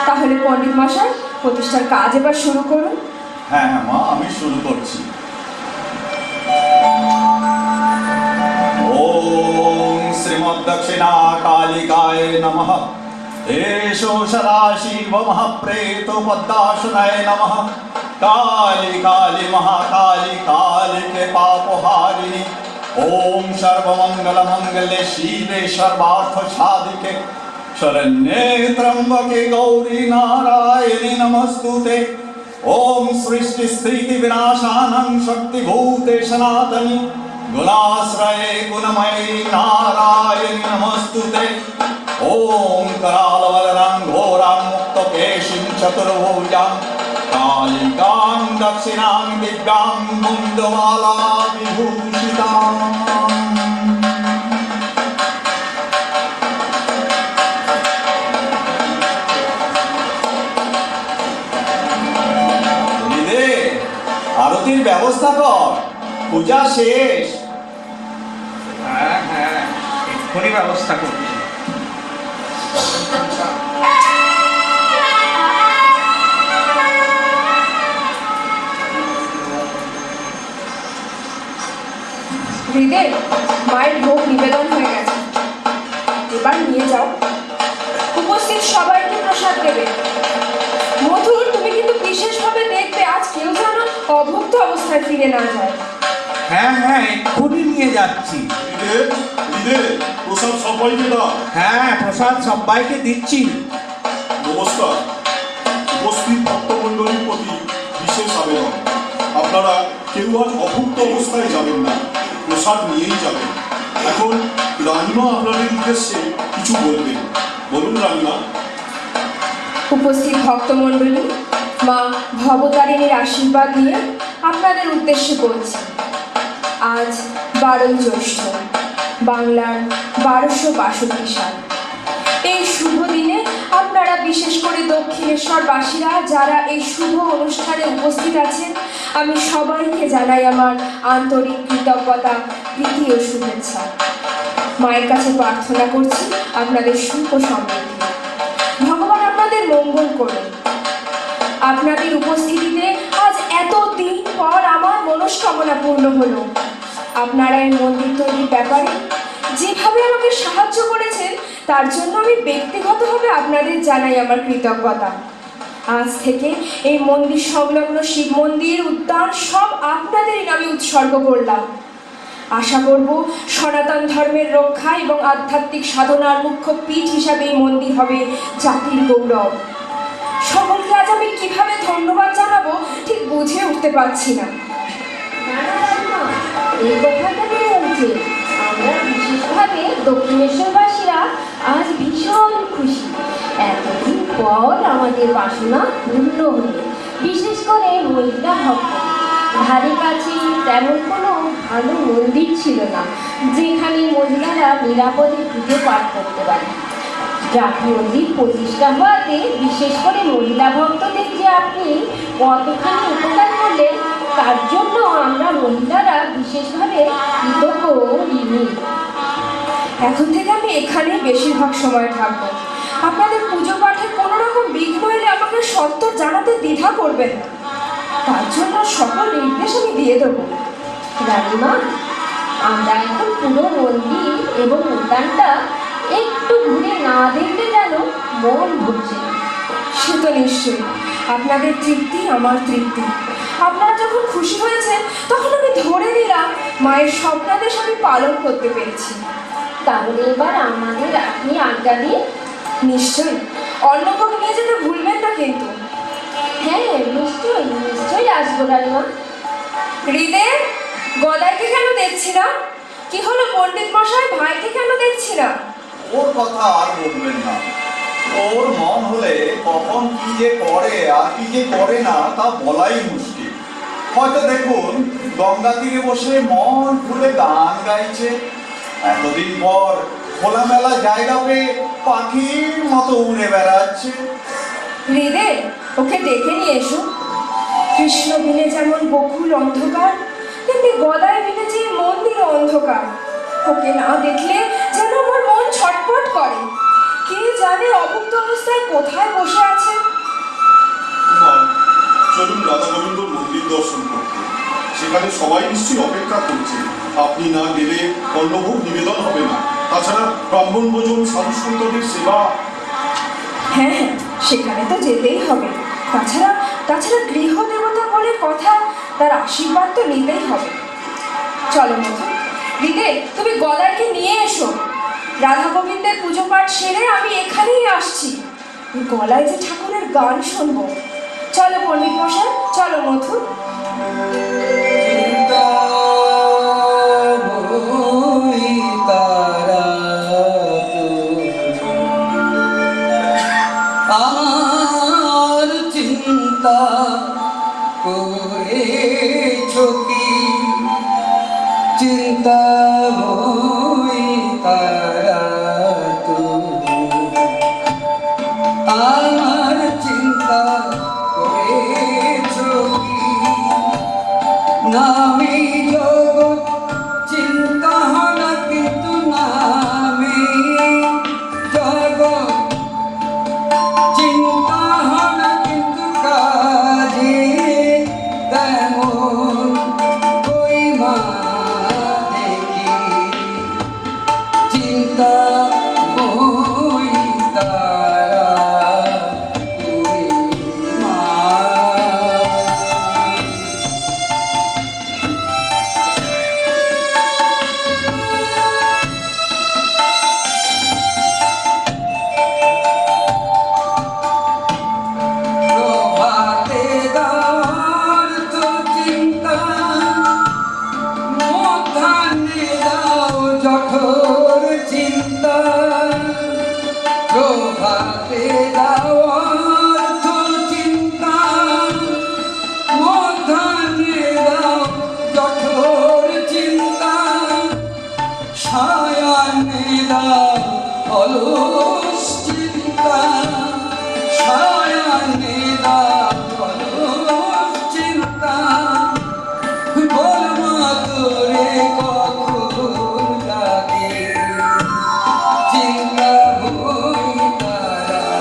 তাহলে পণ্ডিত মশাই প্রতিষ্ঠার কাজ এবার শুরু করুন। হ্যাঁ হ্যাঁ মা, আমি শুরু করছি। ওম শ্রীমদ্দক্ষিণা কালিকায় নমঃ। এষো সদাশিব মহাপ্রেত পদ্মাসনায় নমঃ। কালী কালী মহাকালী কালিকে পাপহারিণী। ওম সর্বমঙ্গল মঙ্গলে শিবে সর্বার্থ সাধিকে শরণ্যে ত্র্যম্বকে গৌরী নারায়ণী নমস্তুতে। ओम सृष्टि स्थिति विनाशानं शक्तिभूते सनातनी गुणाश्रये गुणमयी नारायणी नमस्तुते। ओम करालवदनं घोरं मुक्तकेशिं चतुर्भुजां कालिकां दक्षिणां दिव्यां मुण्डमाला विभूषिताम्। আরতির ব্যবস্থা কর, পূজা শেষ। হ্যাঁ হ্যাঁ, এক্ষুনি ব্যবস্থা করছি। হৃদয়, মায়ের ভোগ নিবেদন হয়ে গেছে, এবার নিয়ে যাও। উপস্থিত সবাইকে প্রসাদ দেবে। মধুর, তুমি কিন্তু বিশেষভাবে দেখবে আজ কেউ যেন অভুক্ত অবস্থায় ফিরে না যায়। হ্যাঁ হ্যাঁ, এক্ষুনি নিয়ে যাচ্ছি। প্রসাদ সবাইকে দাও। হ্যাঁ, প্রসাদ সবাইকে দিচ্ছি। নমস্কার। উপস্থিত ভক্তমণ্ডলীর প্রতি বিশেষ আবেদন, আপনারা কেউ আজ অভুক্ত অবস্থায় যাবেন না, প্রসাদ নিয়েই যাবেন। এখন রানীমা আপনাদের উদ্দেশ্যে কিছু বলবেন। বলুন রানীমা। উপস্থিত ভক্তমণ্ডলী, মা ভবতারিণীর আশীর্বাদ নিয়ে আপনাদের উদ্দেশ্যে বলছি। আজ 12 জ্যৈষ্ঠ, বাংলার 1262 সাল। এই শুভ দিনে আপনারা, বিশেষ করে দক্ষিণেশ্বরবাসীরা যারা এই শুভ অনুষ্ঠানে উপস্থিত আছেন, আমি সবাইকে জানাই আমার আন্তরিক কৃতজ্ঞতা, প্রীতি ও শুভেচ্ছা। মায়ের কাছে প্রার্থনা করছি আপনাদের সুখ ও সমৃদ্ধি। ভগবান আপনাদের মঙ্গল করুন। আপনাদের উপস্থিতিতে আজ এত দিন পর আমার মনস্কামনা পূর্ণ হলো। আপনারা এই মন্দির তৈরির ব্যাপারে যেভাবে আমাকে সাহায্য করেছেন তার জন্য আমি ব্যক্তিগতভাবে আপনাদের জানাই আমার কৃতজ্ঞতা। আজ থেকে এই মন্দির সংলগ্ন শিব মন্দির, উদ্যান সব আপনাদেরই নামে উৎসর্গ করলাম। আশা করব সনাতন ধর্মের রক্ষা এবং আধ্যাত্মিক সাধনার মুখ্য পীঠ হিসাবে এই মন্দির হবে জাতির গৌরব। সকলকে আজ আমি কিভাবে ধন্যবাদ জানাবো ঠিক বুঝে উঠতে পারছি না। এই কথাটা বলছে, আমরা বিশেষভাবে দক্ষিণেশ্বরবাসীরা আজ ভীষণ খুশি। এতদিন পর আমাদের বাসনা পূর্ণ হলো। বিশেষ করে মহিলা ভক্ত, ধারে কাছে তেমন কোনো ভালো মন্দির ছিল না যেখানে মহিলারা নিরাপদে পুজো পাঠ করতে পারে। জাত মন্দির প্রতিষ্ঠা হওয়াতে বিশেষ করে মহিলা ভক্তদের যে আপনি কতখানি উপকার করলেন তার জন্য আমরা মহিলারা বিশেষভাবে কৃতজ্ঞ ও ঋণী। এখন থেকে আমি এখানে বেশিরভাগ সময় থাকবো। আপনাদের পুজো পাঠে কোনো রকম বিঘ্ন এলে আমাকে সত্তর জানাতে দ্বিধা করবেন না। তার জন্য সকল নির্দেশ আমি দিয়ে দেবো। রানীমা, আমরা এখন পুরো মন্দির এবং উদ্যানটা একটু ঘুরে না দেখলে যেন মন ভরছে না। সে তো নিশ্চয়ই, আপনাদের তৃপ্তি আমার তৃপ্তি। আপনারা যখন খুশি হয়েছেন তখন আমি ধরে নিলাম মায়ের স্বপ্নাদেশ আমি পালন করতে পেরেছি। তাহলে এবার আমাদের আপনি আজ্ঞা দিন। নিশ্চয়ই, অন্য কাউকে নিয়ে যেতে ভুলবেন না কিন্তু। হ্যাঁ, নিশ্চয়ই নিশ্চয়ই আসবো রানীমা। হৃদয়, গদাইকে কেন দেখছি না? কি হলো পণ্ডিত মশাই, ভাইকে কেন দেখছি না? ওর কথা আর বলবেন না। ওর মন হলে কখন কি যে করে আর কি যে করে না তা বলাই মুশকিল। হয়তো দেখুন গঙ্গা তীরে বসে মন খুলে গান গাইছে। এতদিন পর খোলামেলা জায়গা পেয়ে পাখির মতো উড়ে বেড়াচ্ছে। হৃদয়, ওকে ডেকে নিয়ে এসো। কৃষ্ণ বিনে যেমন বকুল অন্ধকার, তেমনি গদাই বিনে যে মন্দির অন্ধকার। ওকে না দেখলে যেন আমার মন ছটফট করে। কে জানে অভুক্ত অবস্থায় কোথায় বসে আছে। মা, চলুন রাধা গোবিন্দর মন্দির দর্শন করতে। সেখানে সবাই নিশ্চয়ই অপেক্ষা করছে। আপনি না গেলে অন্নভোগ নিবেদন হবে না। তাছাড়া ব্রাহ্মণ ভোজন, সাধু সন্তদের সেবা। হ্যাঁ হ্যাঁ, সেখানে তো যেতেই হবে। তাছাড়া তাছাড়া গৃহ দেবতা বলে কথা, তার আশীর্বাদ তো নিতেই হবে। চলো মধু, দিদে তুমি গদাইকে নিয়ে এসো। রাধা গোবিন্দের পুজো পাঠ সেরে আমি এখানেই আসছি। গলায় যে ঠাকুরের গান শুনবো। চলো পণ্ডিত মশাই, চলো মধু। চিন্তা বই তারা আমার চিন্তা করেছ কি? চিন্তা বই তারা আমার চিন্তা করেছ কি? নামে জগৎ চিন্তা না, কিন্তু নামে জগৎ চিন্তা না, কিন্তু কাজে তেমন কই মা দেখি। চিন্তা বই তারা তুই মা। প্রভাতে দাও তো চিন্তা, মধ্যাহ্নে দাও জঠর চিন্তা। প্রভাতে দাও তো চিন্তা, মধ্যাহ্নে দাও জঠর চিন্তা। সায়াহ্নে দাও অলস চিন্তা, সায়াহ্নে দাও অলস চিন্তা। বল মা তোরে কখন লাগে, চিন্তা বই তারা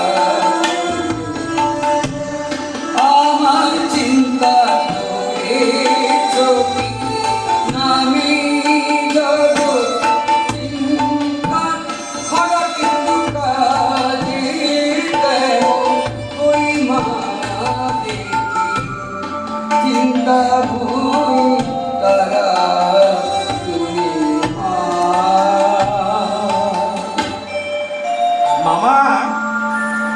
আমার চিন্তা করেছ কি? নামে জগৎ চিন্তা খরা, কিন্তু কাজে তেমন ওই মা দেখি। চিন্তা বই তারা তুমি মা। মামা,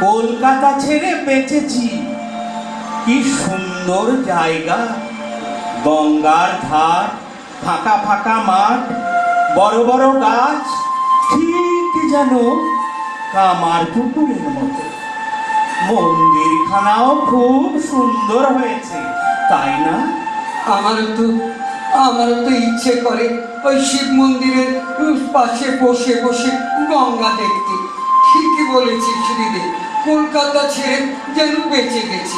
কলকাতা ছেড়ে বেঁচেছি। কি সুন্দর জায়গা, গঙ্গার ধার, ফাঁকা ফাঁকা মাঠ, বড় বড় গাছ, ঠিক যেন কামার পুকুরের মতো। মন্দিরখানাও খুব সুন্দর হয়েছে, তাই না? আমারও তো ইচ্ছে করে ওই শিব মন্দিরের পাশে বসে বসে গঙ্গা দেখতে। ঠিকই বলেছিস হৃদে, কলকাতা ছেড়ে যেন বেঁচে গেছি।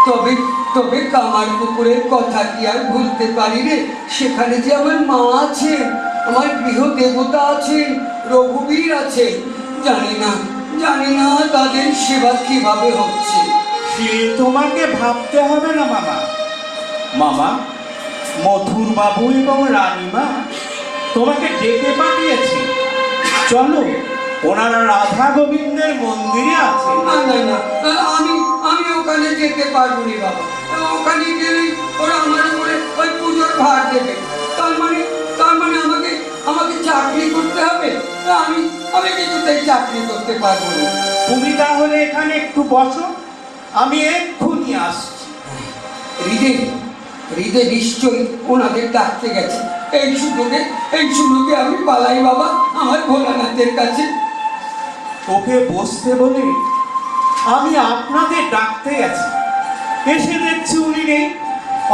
তবে তবে কামার পুকুরের কথা কি আর ভুলতে পারি রে? সেখানে যে আমার মা আছেন, আমার গৃহ দেবতা আছেন, রঘুবীর আছেন। জানি না তাদের সেবা কিভাবে হচ্ছে। সে তোমাকে ভাবতে হবে না মামা। মামা, মধুর বাবু এবং রানীমা তোমাকে ডেকে পাঠিয়েছে। চলো, ওনারা রাধা গোবিন্দের মন্দিরে আছে। না, আমি ওখানে যেতে পারবো না বাবা। ওখানে গেলেই ওরা আমার উপরে ওই পুজোর ভার দেবে। তার মানে আমাকে চাকরি করতে হবে। আমি কিছুতেই চাকরি করতে পারবো না। তুমি তাহলে এখানে একটু বসো, আমি এক্ষুনি আসছি। হৃদে নিশ্চয়ই ওনাদের ডাকতে গেছে। এই সুযোগে আমি পালাই বাবা আমার ভোলানাথের কাছে। ওকে বসতে বলে আমি আপনাদের ডাকতে গেছি, এসে দেখছি উনি নেই।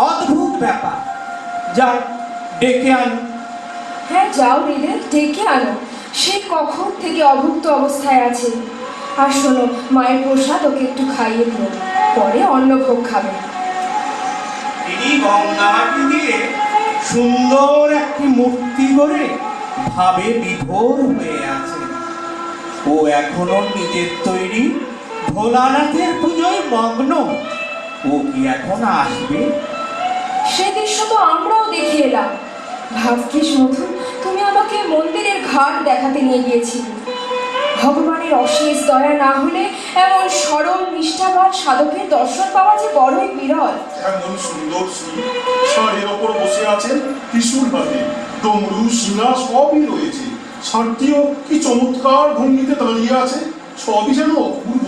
অদ্ভুত ব্যাপার। যাই, ডেকে আনি। হ্যাঁ যাও দিদে, ডেকে আনো। সে কখন থেকে অভুক্ত অবস্থায় আছে। আর শোনো, মায়ের প্রসাদ ওকে একটু খাইয়ে দিও, পরে অন্নভোগ খাবে। তিনি গঙ্গা মাটি দিয়ে সুন্দর একটি মূর্তি করে ভাবে বিভোর হয়ে আছে। ও এখনো নিজের তৈরি ভোলানাথের পুজোয় মগ্ন। ও কি এখন আসবে? সে দৃশ্য তো আমরাও দেখে এলাম। ভাগ্যিস মধু, তুমি আমাকে মন্দিরের ঘাট দেখাতে নিয়ে গিয়েছিলে। ভগবানের অশেষ দয়া না হলে এমন সরল নিষ্ঠাবান সাধকের দর্শন পাওয়া যে বড়ই বিরল। এমন সুন্দর শ্রী ষাঁড়ের ওপর বসে আছেন ত্রিশূল হাতে, ডমরু শিঙা সবই রয়েছে। ষাঁড়টিও কি চমৎকার ভঙ্গিতে দাঁড়িয়ে আছে, সবই যেন অপূর্ব।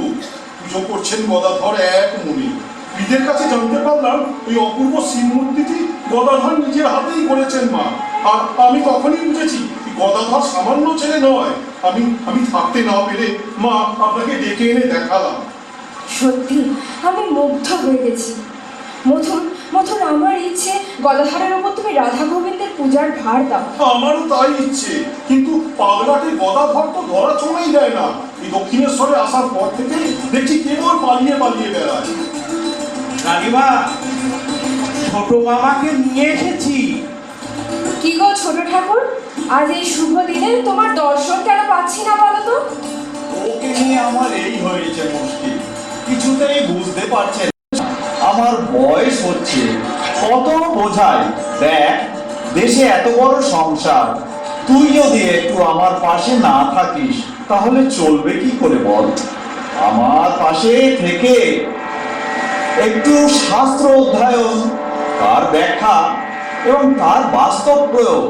পুজো করছেন গদাধর এক মনে। বিদের কাছে জানতে পারলাম ওই অপূর্ব শ্রীমূর্তিটি গদাধর নিজের হাতেই করেছেন মা। আর আমি তখনই বুঝেছি গদাধর সামান্য ছেলে নয়। আমি থাকতে না পেরে মা আপনাকে ডেকে এনে দেখালাম। সত্যি আমি মুগ্ধ হয়ে গেছি। মথুর মথুর, আমার ইচ্ছে গদাধরের ওপর তুমি রাধা গোবিন্দের পূজার ভার দাও। আমারও তাই ইচ্ছে, কিন্তু পাগলাটে গদাধর তো ধরা ছোঁয়াই দেয় না। এই দক্ষিণেশ্বরে আসার পর থেকে দেখছি কেবল পালিয়ে পালিয়ে বেড়ায়। রানীমা, ছোট মামাকে নিয়ে এসেছি। কি গো ছোট ঠাকুর, আজ এই শুভ দিনে তোমার দর্শন কেন পাচ্ছি না বলো তো? ওকে নিয়ে আমার এই হয়েছে মুশকিল, কিছুতেই বুঝতে পারছে না। আমার বয়স হচ্ছে, কত বোঝাই। দেখ, দেশে এত বড় সংসার, তুই যদি একটু আমার পাশে না থাকিস তাহলে চলবে কি করে বল? আমার পাশে থেকে একটু শাস্ত্র অধ্যয়ন, তার ব্যাখ্যা এবং তার বাস্তব প্রয়োগ,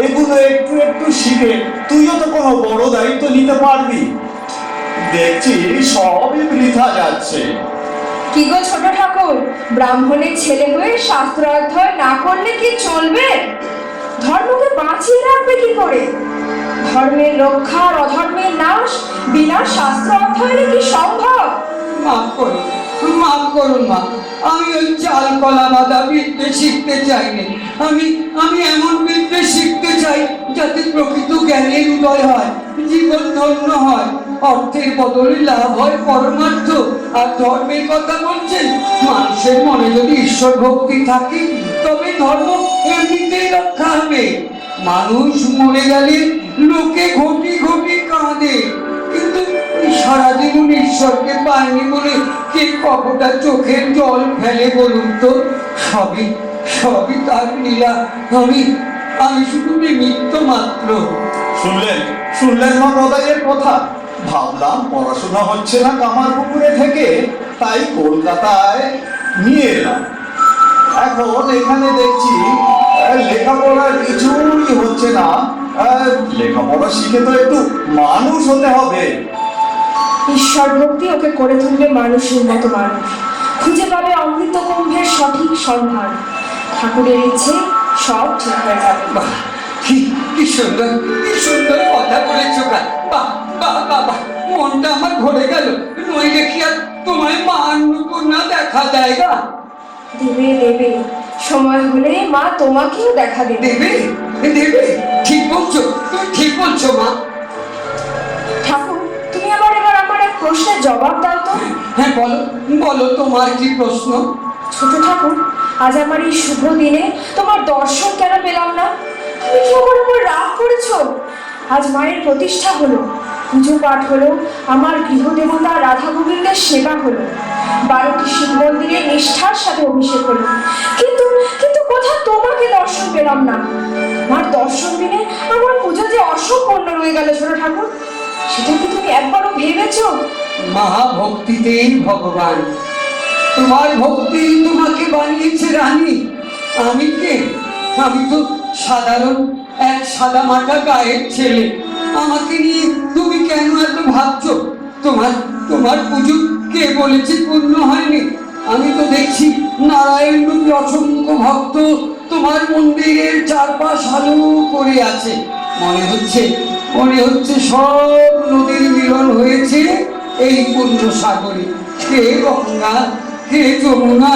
এগুলো একটু একটু শিখে তুইও তো কোনো বড় দায়িত্ব নিতে পারবি। দেখছি সবই বৃথা যাচ্ছে। কি গো ছোট ঠাকুর, ব্রাহ্মণের ছেলে হয়ে শাস্ত্র অধ্যয়ন না করলে কি চলবে? ধর্মকে বাঁচিয়ে রাখবে কি করে? ধর্মের রক্ষা আর অধর্মের নাশ বিনা শাস্ত্র অধ্যয়নে কি সম্ভব? মাফ করুন, মাফ করুন মা। আমি ওই চাল কলা বাঁধা বিদ্যে শিখতে চাইনি। আমি এমন বিদ্যে শিখতে চাই যাতে প্রকৃত জ্ঞানের উদয় হয়, জীবন ধন্য হয়, অর্থের বদলে লাভ হয় পরমার্থ। আর ধর্মের কথা বলছেন, মানুষের মনে যদি ঈশ্বর ভক্তি থাকে তবে ধর্ম এমনিতেই রক্ষা হবে। মানুষ মরে গেলে লোকে ঘটি ঘটি কাঁদে, কিন্তু সারা জীবন ঈশ্বরকে পায়নি বলে কে কতটা চোখের জল ফেলে বলুন তো? সবই সবই তার লীলা। আমি শুধু নিমিত্ত মাত্র। শুনলেন মা গদাইয়ের কথা? ভাবলাম পড়াশোনা হচ্ছে না কামারপুকুরে থেকে, তাই কলকাতায় নিয়ে এলাম। এখন এখানে দেখছি লেখাপড়ার কিছুই হচ্ছে না। লেখাপড়া শিখে তো একটু মানুষ হতে হবে। ঈশ্বর ভক্তি ওকে করে তুলবে মানুষের মতো মানুষ, খুঁজে পাবে অমৃত কুম্ভের সঠিক সন্ধান। ঠাকুরের ইচ্ছে সব ঠিক হয়ে যাবে। বাহ, কি সুন্দর কথা বলেছো গা। বাহ বাহ বাহ বাহ, মনটা আমার ভরে গেল। নইলে কি আর তোমায় মা অন্নপূর্ণা দেখা দেয় গা? দেবে, সময় হলে মা তোমাকেও দেখা দেবে। দেবে, ঠিক বলছো, তুমি ঠিক বলছো মা। ঠাকুর, তুমি এবার আমার এক প্রশ্নের জবাব দাও তো। হ্যাঁ বলো তোমার কি প্রশ্ন? ছোট ঠাকুর, আজ আমার এই শুভ দিনে তোমার দর্শন কেন পেলাম না? তুমি কি আমার উপর রাগ করেছো? আজ মায়ের প্রতিষ্ঠা হলো, পুজো পাঠ হলো, আমার গৃহদেবতা রাধা গোবিন্দের সেবা হলো, 12টি শিব মন্দিরে নিষ্ঠার সাথে অভিষেক হলো, কিন্তু কোথাও তোমাকে দর্শন পেলাম না। আমার দর্শন দিনে আমার পুজো যে অসম্পূর্ণ রয়ে গেল ছোট ঠাকুর, সেটা কি তুমি একবারও ভেবেছো? মহাভক্তিতেই ভগবান। তোমার ভক্তি তোমাকে বানিয়েছে রানী। আমি কে? আমি তো সাধারণ এক সাদা মাটা গায়ের ছেলে। আমাকে নিয়ে তুমি কেন এত ভাবছো? তোমার পুজো কে বলেছে পূর্ণ হয়নি? আমি তো দেখছি নারায়ণ রূপী অসংখ্য ভক্ত তোমার মন্দিরের চারপাশ আলো করে আছে। মনে হচ্ছে সব নদীর মিলন হয়েছে এই পূর্ণ সাগরে। কে গঙ্গা, কে যমুনা,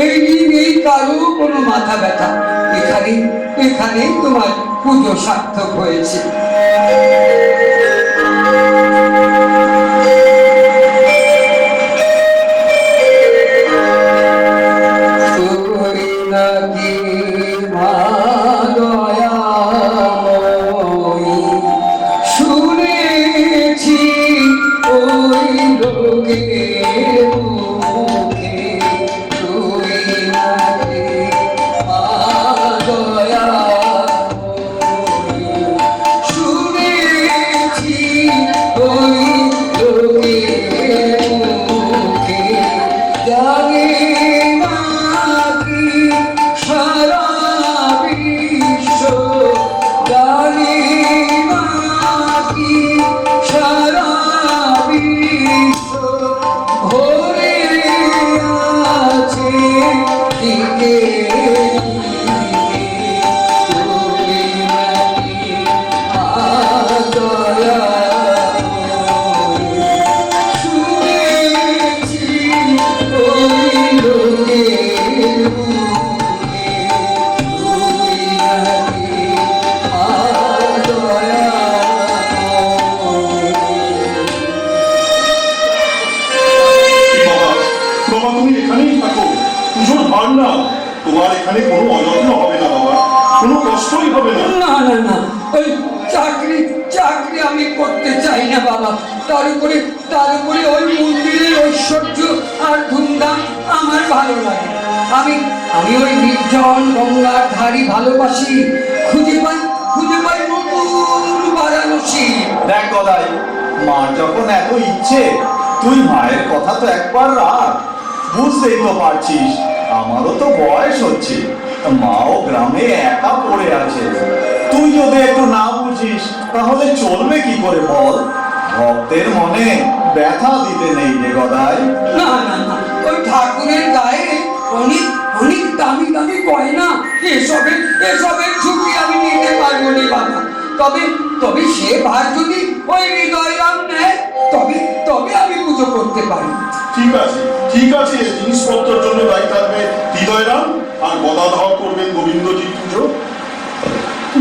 এই নিয়ে নেই কারো কোনো মাথা ব্যথা। এখানেই তোমার পুজো সার্থক হয়েছে। নাকি মা না না, ওই চাকরি চাকরি আমি করতে চাই না বাবা। তার উপরে ওই মন্দিরের ঐশ্বর্য আর ধুমধাম আমার ভালো লাগে। আমি আমি ওই নির্জন গঙ্গার ধারী ভালোবাসি। খুঁজে পাই নতুন বারাণসী। দেখ গদাই, মার যখন এত ইচ্ছে, তুই মায়ের কথা তো একবার রাখ। বুঝতেই তো পারছিস, আমারও তো বয়স হচ্ছে, মাও গ্রামে একা পড়ে আছে। তুই যদি একটু না বুঝিস তাহলে চলবে কি করে বল? ভক্তের মনে ব্যথা দিতে নেই রে গদাই। না না না, ওই ঠাকুরের গায়ে অনেক দামি দামি গয়না, এসবের ঝুঁকি আমি নিতে পারবো না বাবা। তবে সে ভার যদি ওই হৃদয়রাম নেয়, তবে আমি পুজো করতে পারি। ঠিক আছে, জিনিসপত্রের জন্য দায়ী থাকবে হৃদয়রাম, আর গদাধর করবেন গোবিন্দজির পুজো।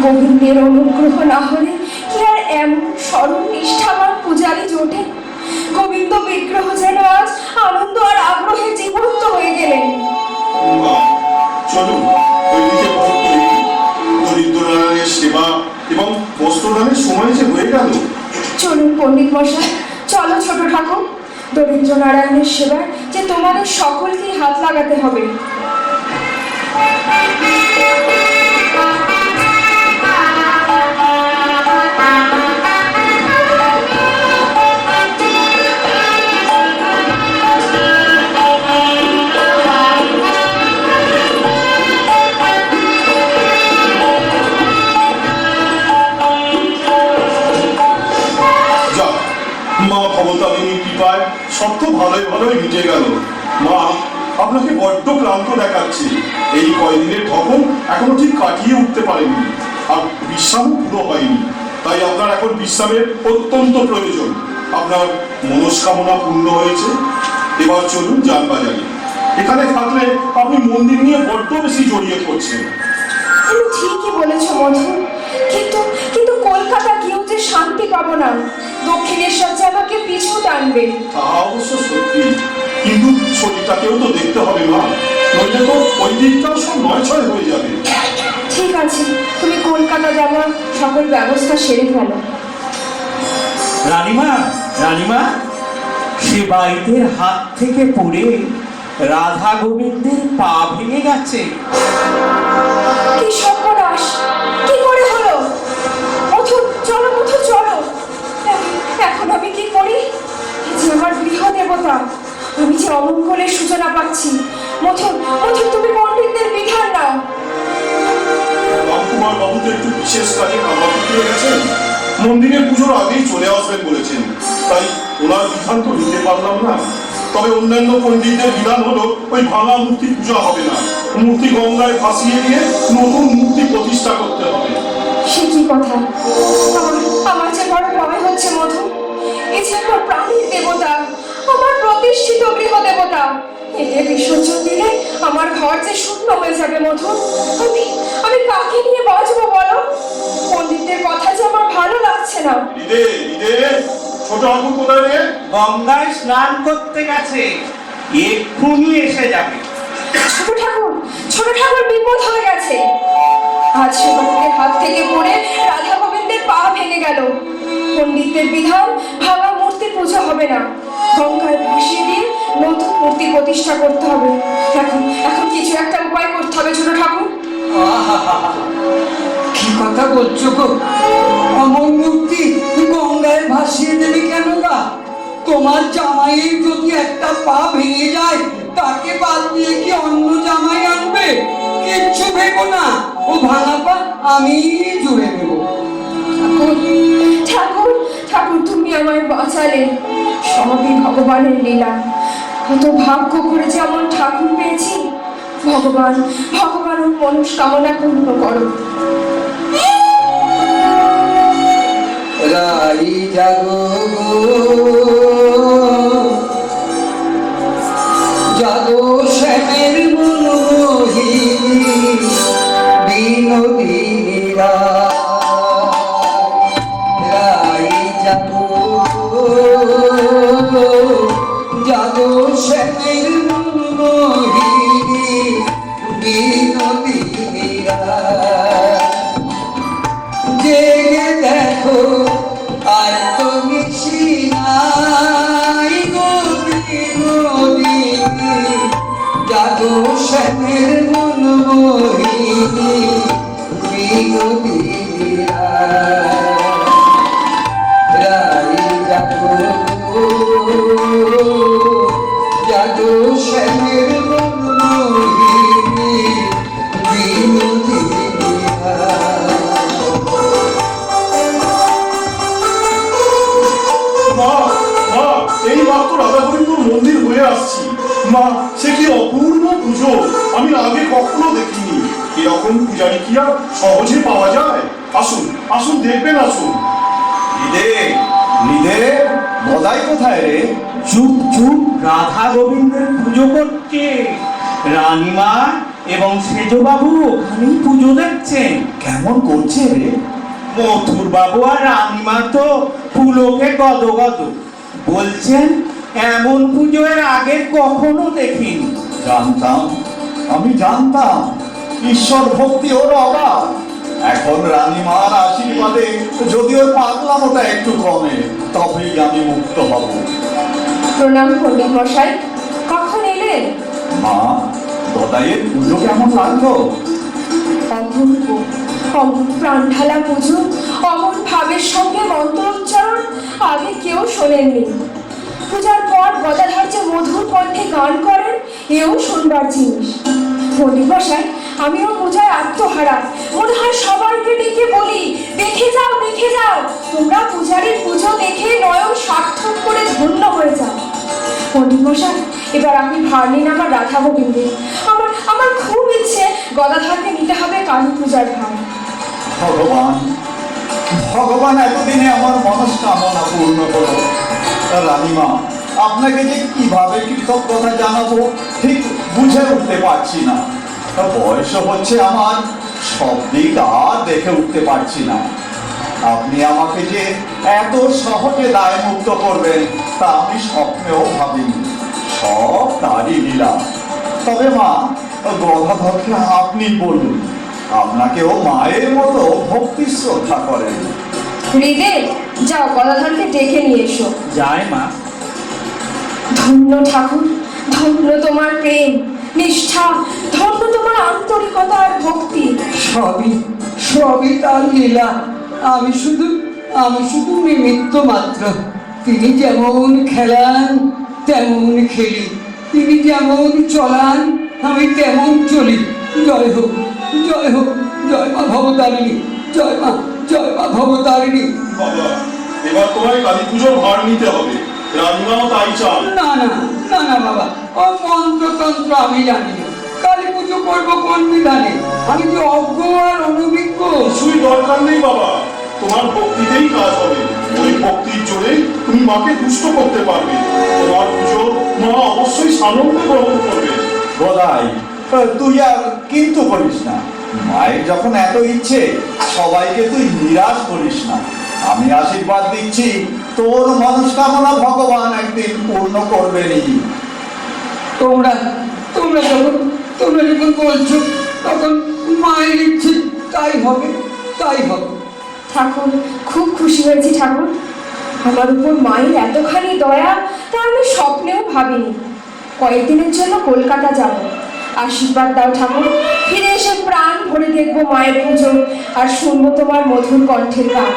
গোবিন্দের অনুগ্রহ না হলে কি আর এমন স্মরণ নিষ্ঠাবান পূজারি জোটে? গোবিন্দ বিগ্রহ যেন আজ আনন্দ আর আগ্রহে জীবন্ত হয়ে গেলেন। চলুন ওইদিকে ভোগ করি। দরিদ্র নারায়ণের সেবা এবং বস্ত্রদানের সময় যে হয়ে গেল। চলুন পণ্ডিত মশাই, চলো ছোট ঠাকুর। দরিদ্র নারায়ণের সেবায় যে তোমাদের সকলকেই হাত লাগাতে হবে। মা ভবতারিণীর কৃপায় সব তো ভালোই মিটে গেল। মা, আপনাকে বড্ড ক্লান্ত দেখাচ্ছে। এই কয়দিনের ধকল এখনো ঠিক কাটিয়ে উঠতে পারেননি, আর বিশ্রামও পুরো হয়নি। তাই আপনার এখন বিশ্রামের অত্যন্ত প্রয়োজন। আপনার মনস্কামনা পূর্ণ হয়েছে। এবার চলুন যানবাজারে। এখানে থাকলে আপনি মন্দির নিয়ে বড্ড বেশি জড়িয়ে পড়ছেন। তুমি ঠিকই বলেছ মধু, কিন্তু কলকাতা গিয়েও যে শান্তি পাবো না। দক্ষিণেশ্বর যে আমাকে পিছু টানবে। তা অবশ্য সত্যি, কিন্তু শরীরটাকেও তো দেখতে হবে মা, নইলে তো ওই দিকটাও সব নয়ছয় হয়ে যাবে। ঠিক আছে, তুমি কলকাতা যাওয়ার সকল ব্যবস্থা সেরে ফেলো। রানীমা, সেবাইতের হাত থেকে পড়ে রাধা গোবিন্দের পা ভেঙে গেছে। কি সর্বনাশ! কি করে হলো? মধু চলো। এখন আমি কি করি? যে আমার গৃহ দেবতা, আমি যে অমঙ্গলের সূচনা পাচ্ছি। মধু, তুমি পণ্ডিতদের বিধান নাও। রামকুমার বাবু তো একটু বিশেষ কাজে কামারপুকুরে গেছেন, মন্দিরের পুজোর আগেই চলে আসবেন বলেছেন, তাই ওনার বিধান তো নিতে পারলাম না। তবে অন্যান্য পণ্ডিতদের বিধান হলো ওই ভাঙা মূর্তি পূজা হবে না, মূর্তি গঙ্গায় ভাসিয়ে দিয়ে নতুন মূর্তি প্রতিষ্ঠা করতে হবে। সে কি কথা? আমার যে বড় ভয় হচ্ছে মধু। এ যে আমার প্রাণীর দেবতা, আমার প্রতিষ্ঠিত গৃহ দেবতা। একে বিসর্জন দিলে আমার ঘর যে শূন্য হয়ে যাবে মধু। আমি কাকে নিয়ে বাঁচবো বলো? পণ্ডিতদের কথা যে আমার ভালো লাগছে না। ছোট ঠাকুর কোথায় রে? গঙ্গায় স্নান করতে গেছে, এক্ষুনি এসে যাবে। ছোট ঠাকুর বিপদ হয়ে গেছে। আজ সেবকের হাত থেকে পড়ে রাধা গোবিন্দের পা ভেঙে গেল। পণ্ডিতদের বিধান ভাঙা মূর্তি পূজা হবে না, গঙ্গায় ভাসিয়ে দিয়ে নতুন মূর্তি প্রতিষ্ঠা করতে হবে। এখন কিছু একটা উপায় করতে হবে ছোট ঠাকুর। কি কথা বলছো গো? অমর মূর্তি গঙ্গায় ভাসিয়ে দেবে কেন গা? তোমার জামাইয়ের যদি একটা পা ভেঙে যায়, তাকে বাদ দিয়ে কি অন্য জামাই আনবে? কিচ্ছু ভেবো না, ও ভাঙা পা আমি জুড়ে দেবো। ঠাকুর তুমি আমায় বাঁচালে। সবই ভগবানের লীলা। কত ভাগ্য করে যেমন ঠাকুর পেয়েছি। ভগবান ওর মনস্কামনা পূর্ণ করো। রাই জাগো জাগো শ্যামের মনোহিনী বিনোদিনী রাই জাগো জাগো শ্যামের মনোহিনী বিনোদিনী শ্যামের মন মোহিনী বিনোদিনী রায় জাগো জাগো শ্যামের মন মোহিনী বিনোদিনী মা মা এই মাত্র রাধাগোবিন্দর মন্দির হয়ে আসছি। মা, সে কি অপূর্ব পুজো, আমি আগে কখনো দেখিনি। এরকম পূজারি কি আর সহজে পাওয়া যায়? আসুন আসুন, দেখবেন, আসুন। নিদে গদাই কোথায় রে? চুপ চুপ, রাধা গোবিন্দের পুজো করছে। রানীমা এবং সেজবাবু ওখানেই পুজো দেখছেন। কেমন করছে রে? মথুর বাবু আর রানীমা তো পুলকে গদগদ বলছেন, এমন পুজো এর আগে কখনো দেখিনি। জানতাম, আমি জানতাম ঈশ্বর ভক্তি ওর অগাধ। এখন রানীমার আশীর্বাদে যদি ওর পাগলামোটা একটু কমে, তবেই আমি মুক্ত হব। প্রণাম পণ্ডিত মশাই, কখন এলেন? মা, গদাইয়ের পুজো কেমন লাগলো? অপূর্ব, অমন প্রাণ ঢালা পুজো, অমন ভাবের সঙ্গে মন্ত্রোচ্চারণ আগে কেউ শোনেননি। পূজার পর গদাধর যে মধুর কণ্ঠে গান করেন, এও শুনবার জিনিস। পণ্ডিত মশাই, আমিও পূজায় আত্মহারা। মনে হয় সবাইকে ডেকে বলি, দেখে যাও দেখে যাও, তোমরা পূজারীর পুজো দেখে নয়ন সার্থক করে ধন্য হয়ে যাও। পণ্ডিত মশাই, এবার আপনি ভার নিন আমার রাধা গোবিন্দে। আমার আমার খুব ইচ্ছে গদাধরকে নিতে হবে কালী পূজার ভার। ভগবান, ভগবান এতদিনে আমার মনস্কামনা পূর্ণ করো। রানীমা, আপনাকে যে কিভাবে কৃতজ্ঞতা জানাবো ঠিক বুঝে উঠতে পারছি না। বয়স হচ্ছে আমার, সব দিক আর দেখে উঠতে পারছি না। আপনি আমাকে যে এত সহজে দায় মুক্ত করবেন তা আমি স্বপ্নেও ভাবিনি। সব তারই লীলা। তবে মা, গদাধরকে আপনি বলুন, আপনাকেও মায়ের মতো ভক্তি শ্রদ্ধা করেন। হৃদে, যাও গদাধরকে ডেকে নিয়ে এসো। যায় মা। ধন্য ঠাকুর, ধন্য তোমার প্রেম নিষ্ঠা, ধন্য তোমার আন্তরিকতা আর ভক্তি। সবই সবই তার লীলা। আমি শুধু নিমিত্ত মাত্র। তিনি যেমন খেলান তেমন খেলি, তিনি যেমন চলান আমি তেমন চলি। জয় হোক, জয় হোক, জয় মা ভবতারিণী, জয় মা ভবতারিণী। বাবা, এবার তোমায় কালী পুজোর ভার নিতে হবে। রানীমাও তাই চান। না না না না বাবা, ও মন্ত্রতন্ত্র আমি জানি না। কালী পুজো করবো কোন বিধানে? আমি যে অজ্ঞ আর অনভিজ্ঞ। কিছুই দরকার নেই বাবা, তোমার ভক্তিতেই কাজ হবে। ওই ভক্তির জোরে তুমি মাকে তুষ্ট করতে পারবে। তোমার পুজো মা অবশ্যই সানন্দে গ্রহণ করবে। গদাই, তুই আর কিন্তু করিস না। মায়ের যখন এত ইচ্ছে, সবাইকে তুই নিরাশ করিস না। আমি আশীর্বাদ দিচ্ছি, তোর মনস্কামনা ভগবান একদিন পূর্ণ করবেনই। তোমরা তোমরা যখন বলছো, তখন মায়ের ইচ্ছে তাই হবে, তাই হবে। ঠাকুর, খুব খুশি হয়েছি ঠাকুর। আমার উপর মায়ের এতখানি দয়া তা আমি স্বপ্নেও ভাবিনি। কয়েকদিনের জন্য কলকাতা যাব। আশীর্বাদ দাও ঠাকুর, ফিরে এসে প্রাণ ভরে দেখবো মায়ের পুজো আর শুনবো তোমার মধুর কণ্ঠের গান।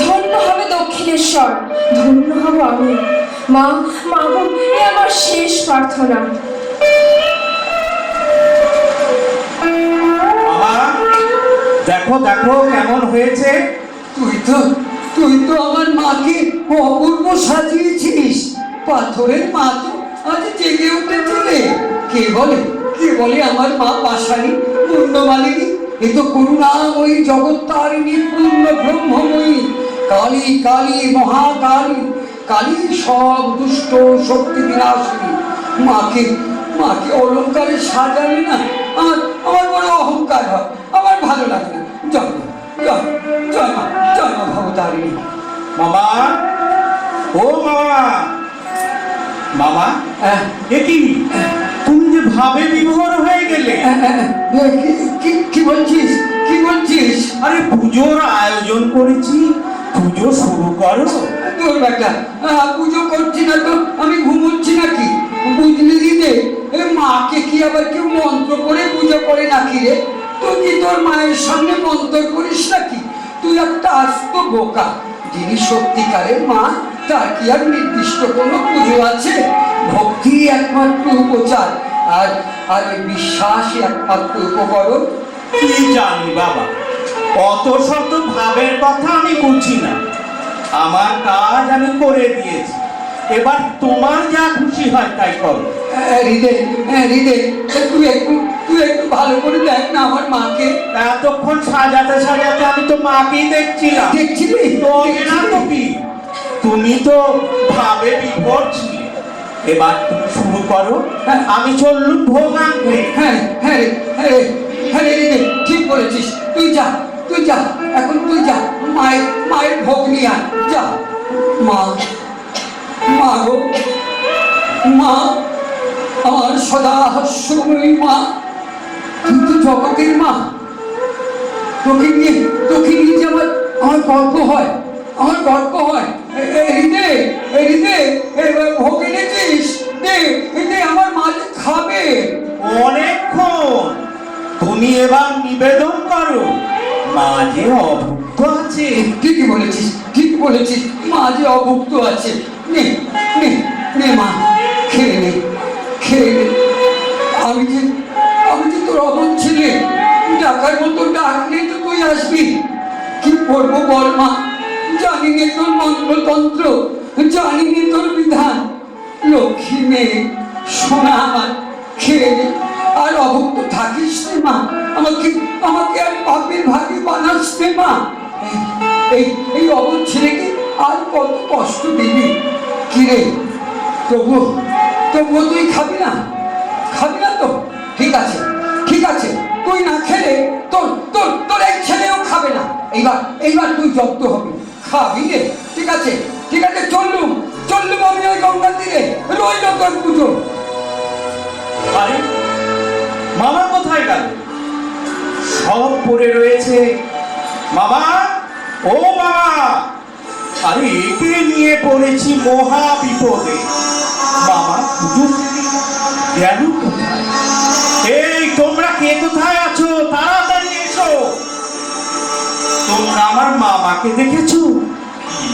ধন্য হবে দক্ষিণেশ্বর, ধন্য হব আমি। মা, মা গো, এ আমার শেষ প্রার্থনা। মামা, দেখো দেখো কেমন হয়েছে। তুই তো আমার মাকে অপূর্ব সাজিয়েছিস। পাথরের মা তো আজ জেগে উঠেছিলে। কে বলে আমার মা পাশানি পূর্ণমালিনী? এ তো করুণাময়ী, জগত্তারিণী, পূর্ণ ব্রহ্মময়ী, কালী কালী মহাকালী, কালী সব দুষ্ট শক্তি বিনাশিনী। মাকে অলঙ্কারে সাজালে না আমার বড় অহংকার হয়, আমার ভালো লাগে না। জয় জয় জয় মা, জয় মা ভবতারিণী। মামা, ও মামা, মামা, এ কি তুমি যে ভাবে বিভোর হয়ে গেলে? কি বলছিস? আরে পুজোর আয়োজন করেছি, পুজো শুরু করো। তোর বেটা পুজো করছি না তো আমি ঘুমোচ্ছি নাকি? বুঝলি দিদে, মাকে কি আবার কেউ মন্ত্র করে পুজো করে নাকি রে? তুই কি তোর মায়ের সামনে মন্ত্র করিস নাকি? তুই একটা আস্ত বোকা। যিনি সত্যিকারের মা তার কি আর নির্দিষ্ট কোনো পুজো আছে? ভক্তি একমাত্র উপচার, আর আর ওই বিশ্বাসই একমাত্র উপকরণ। কি জানি বাবা, অত শত ভাবের কথা আমি বুঝি না। আমার কাজ আমি করে দিয়েছি, এবার তোমার যা খুশি হয় তাই করো। হৃদয়, হৃদয়, তুই একটু ভালো করে দেখ না আমার মাকে। এতক্ষণ সাজাতে সাজাতে আমি তো মাকেই দেখছিলাম। দেখছিলি? তোকে না তো কি, তুমি তো ভাবে বিপদ ছিলে। এবার তুমি শুরু করো, আমি চললুম ভোগ আনতে। হ্যাঁ হ্যাঁ রে, হ্যাঁ রে, হ্যাঁ রে হৃদয়, ঠিক বলেছিস। তুই যা, তুই যা, এখন তুই যা, মায়ের ভোগ নিয়ে আয়, যা। মা, মা গো, মা, আমার সদা হাস্যময়ী মা, তুই তো জগতের মা। তোকে নিয়ে যে আমার গর্ব হয়, আমার গর্ব হয়। হৃদয়, হৃদয়, ভোগ এনেছিস? দে, আমার মা যে খাবে। অনেকক্ষণ, তুমি এবার নিবেদন করো। মা যে অভুক্ত আছে। ঠিকই বলেছিস, ঠিক বলেছিস, মা যে অভুক্ত আছে। নে নে নে মা, খেয়ে নে, খেয়ে নে। আমি যে তোর অমন ছেলে, ডাকার মতো ডাকলে তো তুই আসবি। কি করবো বল মা, জানি নে তোর মন্ত্রতন্ত্র, জানি নে তোর বিধান। লক্ষ্মী মেয়ে, সোনা আমার, খেয়ে নে। আর অভুক্ত থাকিস নে মা, আমাকে আর পাপের ভাগে বানাস নে মা। এই অবধ ছেলেকে আর কত কষ্ট দিবি? কিরে, তবুও তুই খাবি না? খাবি না তো? ঠিক আছে, ঠিক আছে, তুই না খেলে তোর এক ছেলেও খাবে না। এইবার তুই জব্দ হবি, খাবি রে। ঠিক আছে, ঠিক আছে, চললুম আমি ওই গঙ্গার তীরে, রইল তোর পুজো। আরে মামা কোথায় গেল? সব পড়ে রয়েছে। মামা, ও মামা, আরে একে নিয়ে পড়েছি মহা বিপদে। মামা পুজো গেল কোথায়? এই তোমরা কে কোথায় আছো? তাড়াতাড়ি এসো। তোমরা আমার মামাকে দেখেছো?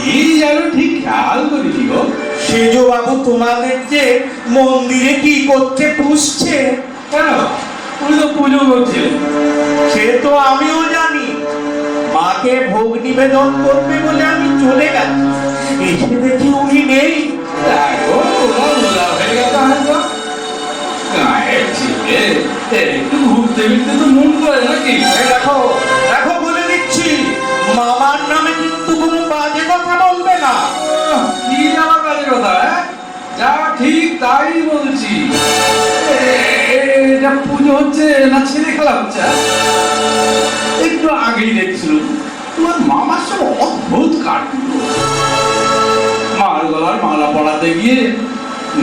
কি যেন ঠিক খেয়াল করিনি গো। সেজ বাবু তোমাদের যে মন্দিরে কি করতে পুষছে। কেন? উনি তো পুজো করছিলেন। সে তো আমিও জানি। মাকে ভোগ নিবেদন করবে বলে আমি চলে গেছি, এসে দেখি উনি নেই। দেখো, তোমার ভোলা হয়ে গেছে হয়তো। গায়ের ছেলে, একটু ঘুরতে ফিরতে তো মন করে নাকি? এই দেখো, দেখো বলে দিচ্ছি, মামার নামে কিন্তু কোনো বাজে কথা বলবে না। কি আমার কাজের কথা? যা ঠিক তাই বলছি। এটা পুজো হচ্ছে না ছেলে খেলা হচ্ছে? একটু আগেই দেখছিল তোমার মামার সব অদ্ভুত কাটল। মার গলার মালা পড়াতে গিয়ে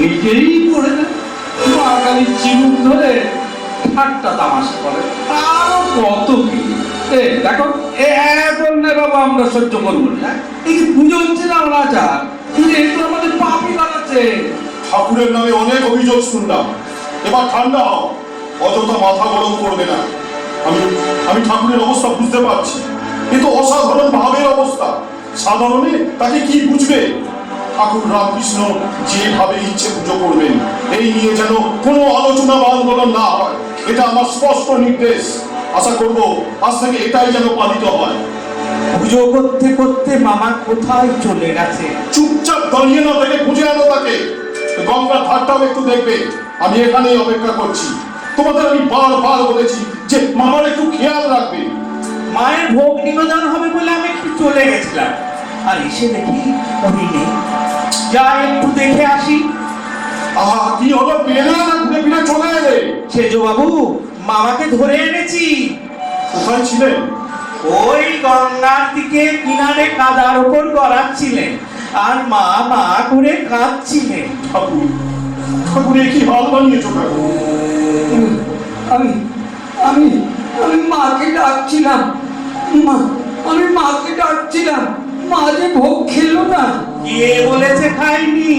নিজেই পড়ে দেয়। মা খালি চিবুক ধরে ঠাট্টা তামাশা করে। আরো কত কি। দেখো, এখন না বাবা আমরা সহ্য করবো না। এই যে পুজো হচ্ছে না অনাচার, একটু আমাদের পাপই বানাচ্ছে। ঠাকুরের নামে অনেক অভিযোগ শুনলাম, এবার ঠান্ডা হও, অযথা মাথা গরম করবে না। আমি ঠাকুরের অবস্থা বুঝতে পারছি, কিন্তু অসাধারণ ভাবের অবস্থা। সাধারণে তাকে কি বুঝবে? ঠাকুর রামকৃষ্ণ যেভাবে ইচ্ছে পুজো করবেন, এই নিয়ে যেন কোনো আলোচনা বা আন্দোলন না হয়, এটা আমার স্পষ্ট নির্দেশ। আশা করব আজ থেকে এটাই যেন পালিত হয়। পুজো করতে করতে মামা কোথায় চলে গেছে? চুপচাপ দাঁড়িয়ে না থেকে খুঁজে আনো তাকে। গঙ্গার ধারটাও একটু দেখবে, আমি এখানেই অপেক্ষা করছি। তোমাদের আমি বারবার বলেছি যে মামার একটু খেয়াল রাখবে। মায়ের ভোগ নিবেদন হবে বলে আমি একটু চলে গেছিলাম, আর এসে দেখি উনি নেই। যা একটু দেখে আসি। আহা, কি হলো? পেলে না ঘুরে ফিরে চলে এলে? সেজ বাবু, মামাকে ধরে এনেছি। কোথায় ছিলেন? ওই গঙ্গার দিকে কিনারে কাদার উপর গড়াচ্ছিলেন, আর মা মা করে কাঁদছিলেন। ঠাকুরের কি হাল বানিয়েছো ঠাকুর? আমি মাকে ডাকছিলাম, আমি মাকে ডাকছিলাম। মা যে ভোগ খেলো না। কে বলেছে খাইনি?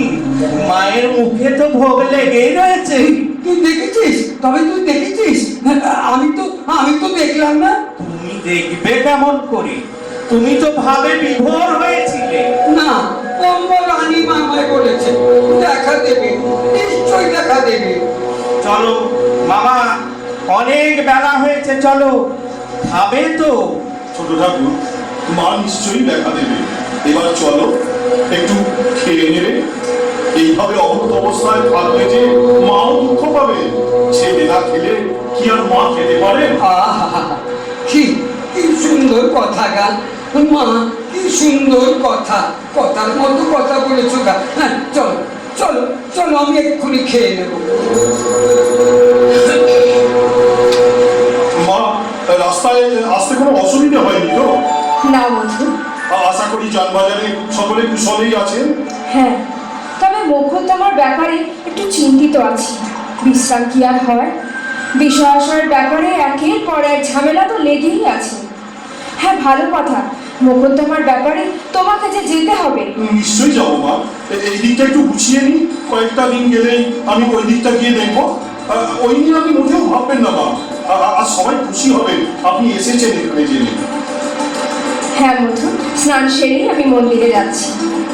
মায়ের মুখে তো ভোগ লেগেই রয়েছে। তুই দেখেছিস? তবে তুই দেখেছিস? আমি তো দেখলাম না। তুমি দেখবে কেমন করে? তুমি তো ভাবে বিভোর হয়েছিলে। না, আমার রানী মা আমায় বলেছে দেখা দেবে, নিশ্চয়ই দেখা দেবে। চলো মামা, অনেক বেলা হয়েছে, চলো। খাবে তো? ছোট ঠাকুর, মা নিশ্চয়ই দেখা দেবে। এবার চলো, একটু খেয়ে নেবে। এইভাবে অবরুদ্ধ অবস্থায় থাকলে যে মাও দুঃখ পাবে। ছেলে না খেলে কি আর মা খেতে পারে? আহা, কি কি সুন্দর কথা গা মা, কি সুন্দর কথা, কথার মতো কথা বলেছো গা। হ্যাঁ, চলো চলো চলো, আমি এক্ষুনি খেয়ে নেবো। মা, রাস্তায় আসতে কোনো অসুবিধা হয়নি তো? না বন্ধু। আশা করি যানবাজারে সকলে কুশলেই আছেন। হ্যাঁ, তবে মোক্ষমার ব্যাপারে একটু চিন্তিত আছি। বিশ্রাম কি আর হয়? বিষয় আশয়ের ব্যাপারে একের পর এক ঝামেলা তো লেগেই আছে। হ্যাঁ, ভালো কথা, মোক্ষমার ব্যাপারে তোমাকে যে যেতে হবে। নিশ্চয়ই যাবো মা। এই দিকটা একটু গুছিয়ে নিই, কয়েকটা দিন গেলেই আমি ওই দিকটা গিয়ে দেখবো। ওই নিয়ে আপনি মোটেও ভাববেন না মা। আর সবাই খুশি হবে আপনি এসেছেন এখানে জেনে। হ্যাঁ মধু, স্নান সেরেই আমি মন্দিরে যাচ্ছি।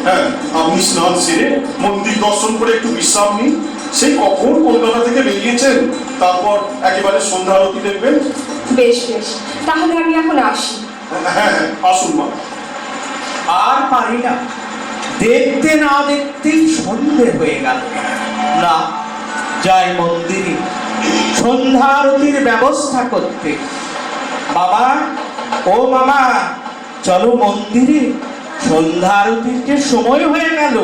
হ্যাঁ, আপনি স্নান সেরে মন্দির দর্শন করে একটু বিশ্রাম নিন। সেই কখন কলকাতা থেকে বেরিয়েছেন, তারপর একেবারে সন্ধ্যা আরতি দেখবেন। বেশ বেশ, তাহলে আমি এখন আসি। হ্যাঁ হ্যাঁ, আসুন মা। আর পারি না, দেখতে না দেখতেই সন্ধে হয়ে গেল। না, যাই মন্দিরে সন্ধ্যা আরতির ব্যবস্থা করতে। বাবা, ও মামা, চলো মন্দিরে, সন্ধ্যা আরতির যে সময় হয়ে গেল।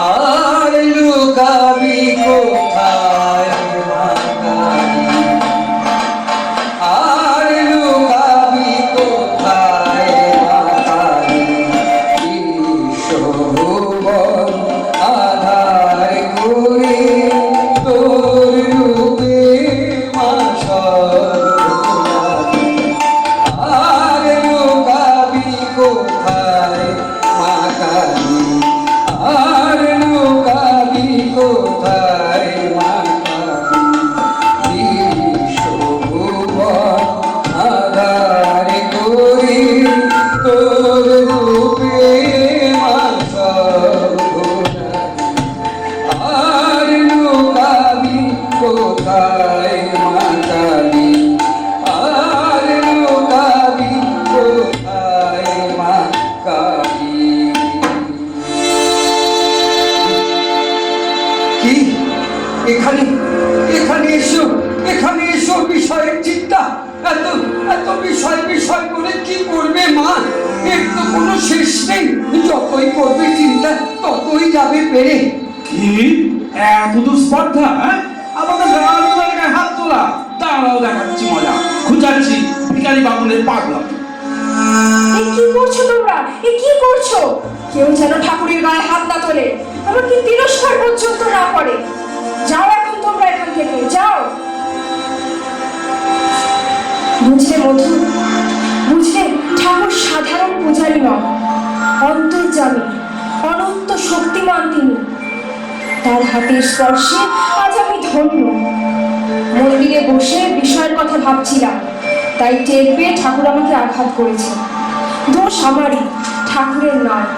আর লুকাবি কোথায় মা কালী? আর লুকাবি কোথায় মা কালী? বিশ্বভুবন আধার করে তোর রূপে মা সর্বনারী। আর লুকাবি কোথায় মা কালী? আর লুকাবি কোথায় মা কালী? বিশ্বভুবন আধার করে তোর রূপে মা সর্বনারী। আর লুকাবি কোথায় মা কালী? আর লুকাবি কোথায় মা কালী? কি এখানে এখানে এসো, এখানে এসো, বিষয়ের চিন্তা। এত এত বিষয় বিষয় করে কি করবে মা? এর তো কোনো শেষ নেই। যতই করবে চিন্তা, ততই যাবে পেরে। কি এত দুস্পর্ধা? হ্যাঁ, আমাদের রানীর গায়ে হাত তোলা, তারাও দেখাচ্ছি মজা, খুঁজাচ্ছি ভিখারি বাবুনের পাগলা। এ কি করছো তোমরা? এ কি করছো? কেউ যেন ঠাকুরের গায়ে হাত না তোলে, এমনকি তিরস্কার পর্যন্ত না করে। যাও এখন তোমরা এখান থেকে, যাও। বুঝলে মধু, বুঝলে ঠাকুর সাধারণ পূজারী নন, অন্তর্যামী, অনন্ত শক্তিমান তিনি। তার হাতের স্পর্শে আজ আমি ধন্য। মন্দিরে বসে বিষয়ের কথা ভাবছিলাম, তাই টের পেয়ে ঠাকুর আমাকে আঘাত করেছে। দোষ আমারই, ঠাকুরের নয়।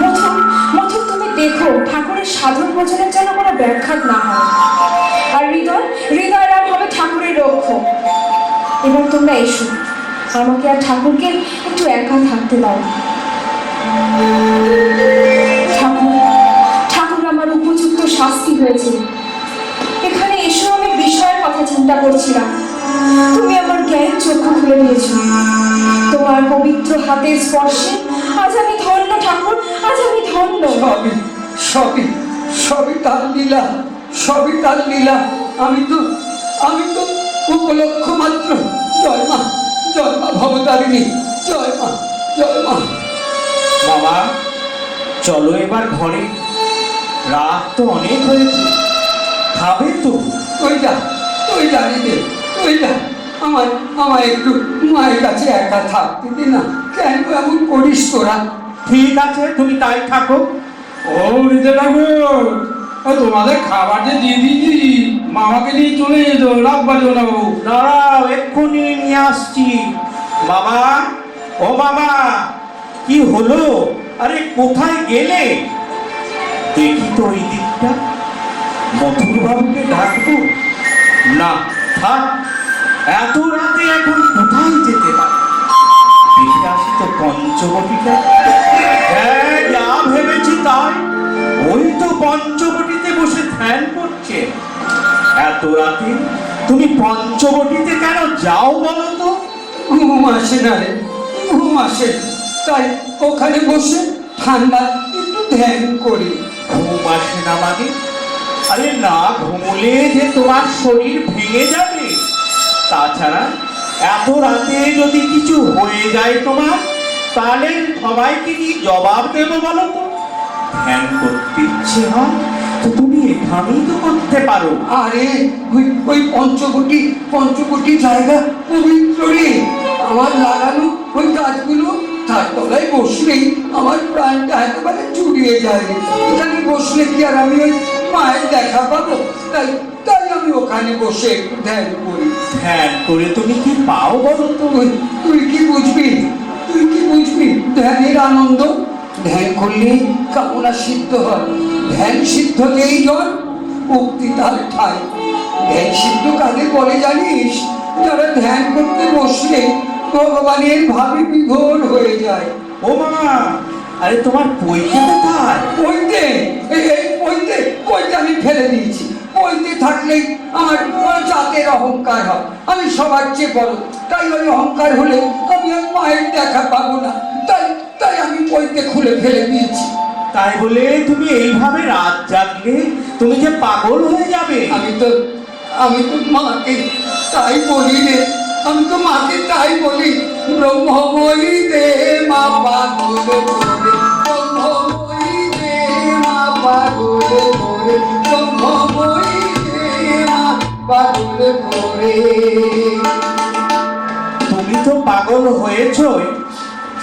মধু, মধু, তুমি দেখো ঠাকুরের সাধন ভোজনের যেন কোনো ব্যাঘাত না হয়। আর হৃদয়, হৃদয়ের আর হবে ঠাকুরের রক্ষক। এবার তোমরা এসো, আমাকে আর ঠাকুরকে একটু একা থাকতে দাও। ঠাকুর, ঠাকুর আমার উপযুক্ত শাস্তি হয়েছে। এখানে এসো আমি বিষয়ের কথা চিন্তা করছিলাম, তুমি আমার জ্ঞান চক্ষু খুলে দিয়েছো। তোমার পবিত্র হাতের স্পর্শে আজ আমি ধন্য ঠাকুর, আজ আমি ধন্য। সবই সবই সবই তার লীলা, সবই তার লীলা। আমি তো উপলক্ষ মাত্র। জয় মা ভবতারিণী, জয় মা। বাবা, চলো এবার ঘরে, রাত তো অনেক হয়েছে, খাবে তো? তুই যা রে, তুই যা। আমার একটু মায়ের কাছে একা থাকতে দে না। কেন এমন করিস তোরা? ঠিক আছে, তুমি তাই থাকো। ও রিতে ঠাকুর, তোমাদের খাবার যে দিয়ে দিয়েছি, মামাকে নিয়ে চলে যেত, রাখবার জন্য বাবু। দাঁড়াও, এক্ষুনি নিয়ে আসছি। বাবা, ও বাবা, কি হলো? আরে কোথায় গেলে? দেখি তো ওই দিকটা, মথুর বাবুকে ডাকবো? না, থাক, এত রাতে এখন কোথায় যেতে পারে? দেখে আসি তো পঞ্চবটিটা। হ্যাঁ, যা ভেবেছি তাই, ওই তো পঞ্চবটিতে বসে ধ্যান করছে। এত রাতে তুমি পঞ্চবটিতে কেন যাও বলো তো? ঘুম আসে না রে, ঘুম আসে। তাই ওখানে বসে ঠান্ডা একটু ধ্যান করি। ঘুম আসে না মানে? আরে না ঘুমলে যে তোমার শরীর ভেঙে যাবে। তাছাড়া এত রাতে যদি কিছু হয়ে যায় তোমার, তাহলে সবাইকে কি জবাব দেবো বলো তো? ধ্যান করতে ইচ্ছে হয় তো তুমি এখানেই তো করতে পারো। আরে ওই পঞ্চবটি জায়গা পবিত্র রে। আমার লাগানো ওই গাছগুলো, তার তলায় বসলেই আমার প্রাণটা একেবারে জুড়িয়ে যায় রে। এখানে বসলে কি আর আমি ওই মায়ের দেখা পাবো? তাই আমি ওখানে বসে একটু ধ্যান করি। ধ্যান করে তুমি কি পাও বলো তো? তুই কি বুঝবি ধ্যানের আনন্দ? ধ্যান করলে কামনা সিদ্ধ হয়। ধ্যান সিদ্ধ যেই জন, মুক্তি তার ঠাই। ধ্যান সিদ্ধ কাদের বলে জানিস? যারা ধ্যান করতে বসলে ভগবানের ভাবে বিভোর হয়ে যায়। ও মামা, আরে তোমার পৈতে কোথায়? পইতে আমি ফেলে দিয়েছি। পইতে থাকলেই আমার জাতের অহংকার হয়। আমি সবার চেয়ে বড়, তাই ওই অহংকার হলে আমি আর মায়ের দেখা পাবো না। তাই আমি পইতে খুলে ফেলে দিয়েছি। তাই বলে তুমি এইভাবে রাত জাগলে তুমি যে পাগল হয়ে যাবে। আমি তো মাকে তাই বলি রে, আমি তো মাকে তাই বলি, ব্রহ্মময়ী দে মা পাগল করে, ব্রহ্মময়ী দে মা পাগল করে, ব্রহ্মময়ী দে মা পাগল করে। তুমি তো পাগল হয়েছই,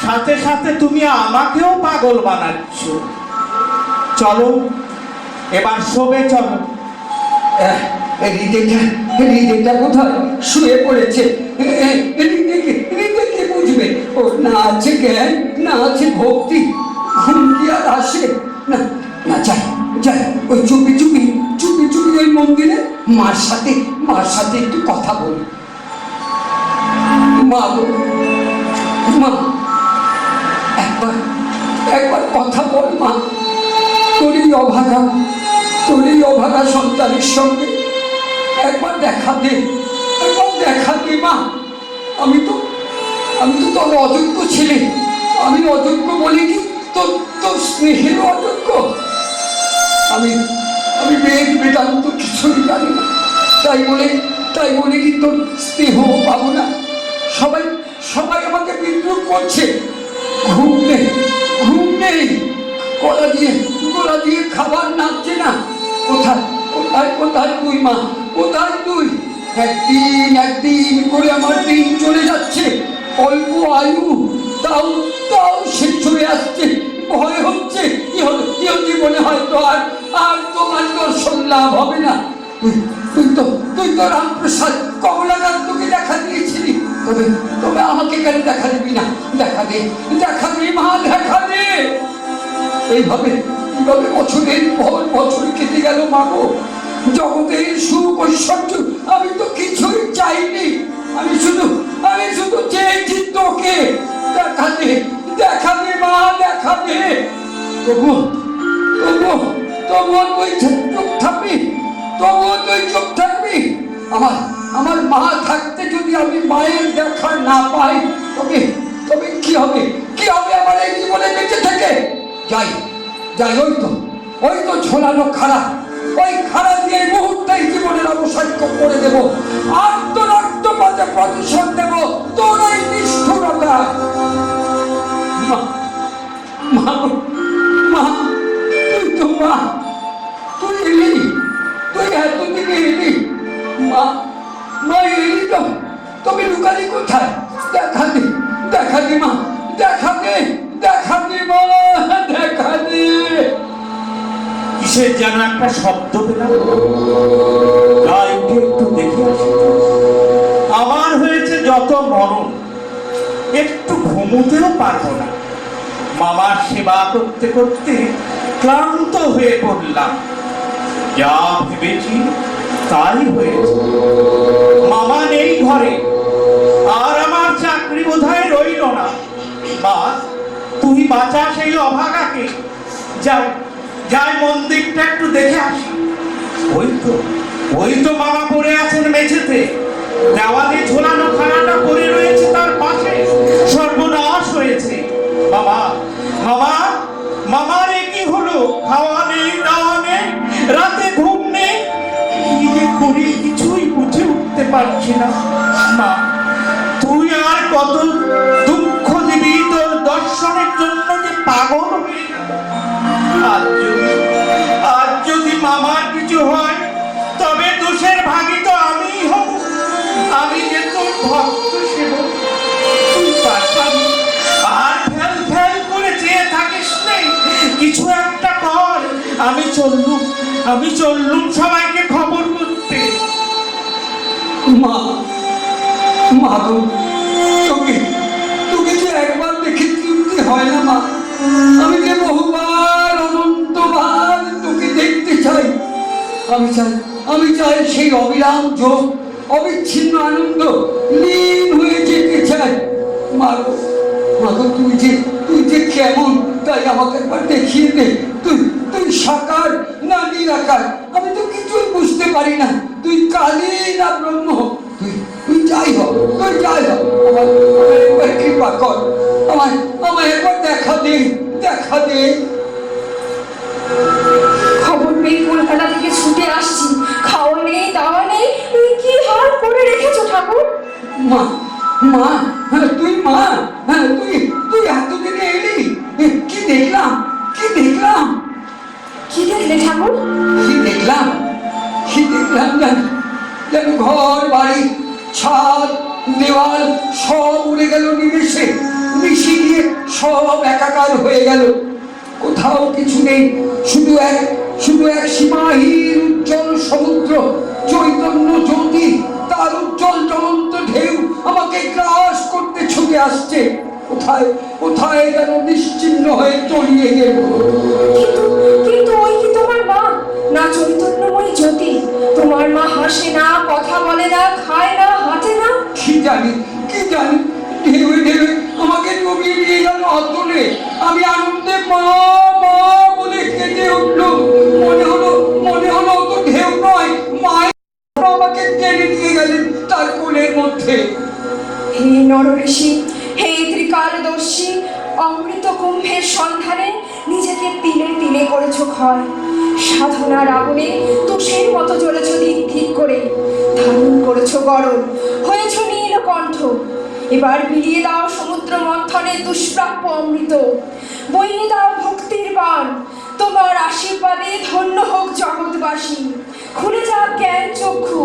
সাথে সাথে তুমি আমাকেও পাগল বানাচ্ছ। চলো এবার শোবে, চলো। হৃদয়টা কোথায় শুয়ে পড়েছে? হৃদয়কে বুঝবে? ও না আছে জ্ঞান, না আছে ভক্তি, ঘুম কি আর আসে? না যাই ওই চুপি ওই মন্দিরে মার সাথে একটু কথা বলি। মা একবার কথা বল মা। তোর এই অভাগা সন্তানের সঙ্গে একবার দেখা দে মা। আমি তো তোর অযোগ্য ছেলে। আমি অযোগ্য বলি কি তোর স্নেহের অযোগ্য? আমি বেদ বেদান্ত কিছুই জানি না, তাই বলে কি তোর স্নেহ পাবো না? সবাই আমাকে বিদ্রুপ করছে। ঘুম নেই, গলা দিয়ে খাবার নামছে না। কোথায় তুই মা? কোথায় তুই? একদিন করে আমার দিন চলে যাচ্ছে। অল্প আয়ু, তাও সে চলে আসছে। ভয় হচ্ছে জীবনে হয়তো আর তোমার দর্শন লাভ হবে না। তুই তো রামপ্রসাদ কমলাকান্তকে দেখা দিয়েছিলি, তবে আমাকে কেন দেখা দিবি না? দেখা দে মা, দেখা দে। এইভাবে বছরের পর বছর কেটে গেল মা গো। জগতের সুখ ঐশ্বর্য আমি তো কিছুই চাইনি। আমি শুধু চেয়েছি তোকে। দেখা দে মা, দেখা দে। তবুও তুই চুপ থাকবি। আমার মা থাকতে যদি আমি মায়ের দেখা না পাই, তবে কি হবে আমার এই জীবনে বেঁচে থেকে? যাই ওই তো ঝোলানো খারাপ ওই খাড়া দিয়ে এই মুহূর্তেই জীবনের অবসান করে দেব, আত্মরক্তপাতে প্রতিশোধ দেব তোর এই নিষ্ঠুরতা। মা, মা, মা, তুই তো মা, তুই এলি, তুই এতদিনে এলি। মা, মা এলি তো, তুমি লুকালি কোথায়? দেখা দে, দেখা দে মা, দেখা দে, দেখা দে মা, দেখা দে। কিসের যেন একটা শব্দ পেলাম, গায়ে উঠে একটু দেখে আসি। আমার হয়েছে যত মরণ, একটু ঘুমোতেও পারবো না। মামার সেবা করতে করতে ক্লান্ত হয়ে পড়লাম। যা ভেবেছি তাই হয়েছে। মামা নেই ঘরে, আর আমার চাকরি বোধহয় রইল না। মা, তুই বাঁচা সেই অভাগাকে। যাই যাই, মন্দিরটা একটু দেখে আসি। ওই তো মামা পড়ে আছেন মেঝেতে, দেওয়ালে ঝোলানো খানাটা পড়ে রয়েছে তার পাশে। সর্বনাশ হয়েছে। বাবা, মামা, মামার এ কি হলো? খাওয়া নেই, দাওয়া নেই, রাতে ঘুম নেই। কি যে করি কিছুই বুঝে উঠতে পারছি না। মা, তুই আর কত দুঃখ দিবি তোর দর্শনের জন্য যে পাগল হয়ে গেল। আজ যদি মামার কিছু হয়, তবে দোষের ভাগী তো আমিই হব। আমি যে তোর ভক্ত সেবক, তুই পাঠাবি। আর ফেল ফেল করে চেয়ে থাকিস নেই, কিছু একটা কর। আমি চললুম সবাইকে খবর করতে। মা, মা গো, তোকে তোকে যে একবার দেখে তৃপ্তি হয় না মা। আমি যে বহুবার অনন্তবার তোকে দেখতে চাই। আমি চাই সেই অবিরাম যোগ, অবিচ্ছিন্ন আনন্দ লীন হয়ে যেতে চাই। মা গো, মা গো, তুই যে কেমন তাই আমাকে একবার দেখিয়ে দে। তুই সাকার না নিরাকার আমি তো কিছুই বুঝতে পারি না। তুই কালী না ব্রহ্ম, তুই যাই হোক, আমার একবার কৃপা কর। আমায় একবার দেখা দে। খবর পেয়ে কলকাতা থেকে ছুটে আসছি। খাওয়া নেই, দাওয়া নেই, এই কি হাল করে রেখেছো ঠাকুর? মা, হ্যাঁ তুই মা, হ্যাঁ তুই এতদিনে এলি। কি দেখলাম কি দেখলে ঠাকুর? কি দেখলাম যেন ঘর বাড়ি ছাদ দেওয়াল সব উড়ে গেল নিমেষে। মিশিয়ে দিয়ে সব একাকার হয়ে গেল। কোথাও কিছু নেই, শুধু এক সীমাহীন উজ্জ্বল সমুদ্র, চৈতন্য জ্যোতি, তার উজ্জ্বল জ্বলন্ত ঢেউ আমাকে গ্রাস করতে ছুটে আসছে। কোথায় যেন নিশ্চিহ্ন হয়ে তলিয়ে গেল। কিন্তু ওই কি তোমার মা না? চৈতন্যময়ী জ্যোতি। তোমার মা হাসে না, কথা বলে না, খায় না, হাঁটে না। কি জানি ঢেউয়ে আমাকে ডুবিয়ে নিয়ে গেল অতলে। আমি আনন্দে মা বলে কেঁদে উঠলো। মনে হলো তো ঢেউ নয়, মায়ের আমাকে টেনে নিয়ে গেলেন তার কোলের মধ্যে। হে নরঋষি, হে ত্রিকালদর্শী, অমৃত কুম্ভের সন্ধানে নিজেকে তিলে তিলে করেছ ক্ষয়। সাধনার আগুনে তুষের মতো জ্বলেছ দিক করে। ধারণ করেছ গরম, হয়েছ নীলকণ্ঠ। এবার বিলিয়ে দাও সমুদ্র মন্থনে দুষ্প্রাপ্য অমৃত। বইয়ে দাও ভক্তির বাণ, তোমার আশীর্বাদে ধন্য হোক জগৎবাসী। খুলে যাক জ্ঞান চক্ষু,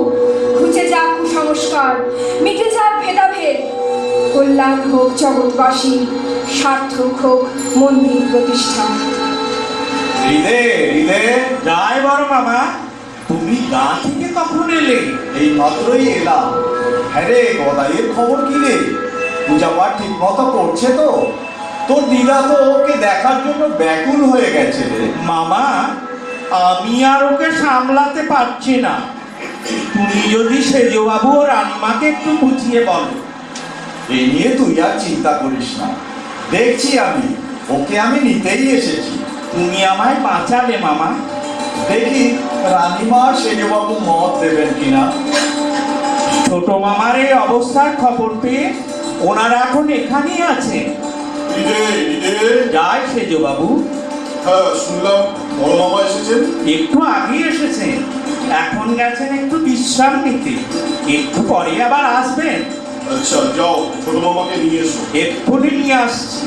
ঘুচে যাক কুসংস্কার, মিটে যাক ভেদাভেদ। কল্যাণ হোক জগৎবাসী, সার্থক হোক মন্দির প্রতিষ্ঠা। যাই বড় মামা, তুমি গা থেকে কখন এলে? এই মাত্রই এলাম। হ্যাঁ রে গদাইয়ের খবর কি রে? পূজা পাঠ ঠিক মতো করছে তো? তোর দিদা তো ওকে দেখার জন্য ব্যাকুল হয়ে গেছে রে। মামা, আমি আর ওকে সামলাতে পারছি না। তুমি যদি সেজবাবু ও রানীমাকে একটু বুঝিয়ে বলো। এই নিয়ে তুই আর চিন্তা করিস না, দেখছি ওকে আমি নিতেই এসেছি। তুমি আমায় বাঁচালে মামা। দেখি রানীমা আর সেজবাবু মত দেবেন কিনা। ছোট মামার এই অবস্থার খবর পেয়ে ওনারা এখন এখানেই আছে। ইদে যাই সেজবাবু। হ্যাঁ শুনলাম বড় মামা এসেছেন? একটু আগে এসেছেন, এখন গেছেন একটু বিশ্রাম নিতে, একটু পরে আবার আসবেন। আচ্ছা, যাও ছোট মামাকে নিয়ে এসো। এক্ষুনি নিয়ে আসছি।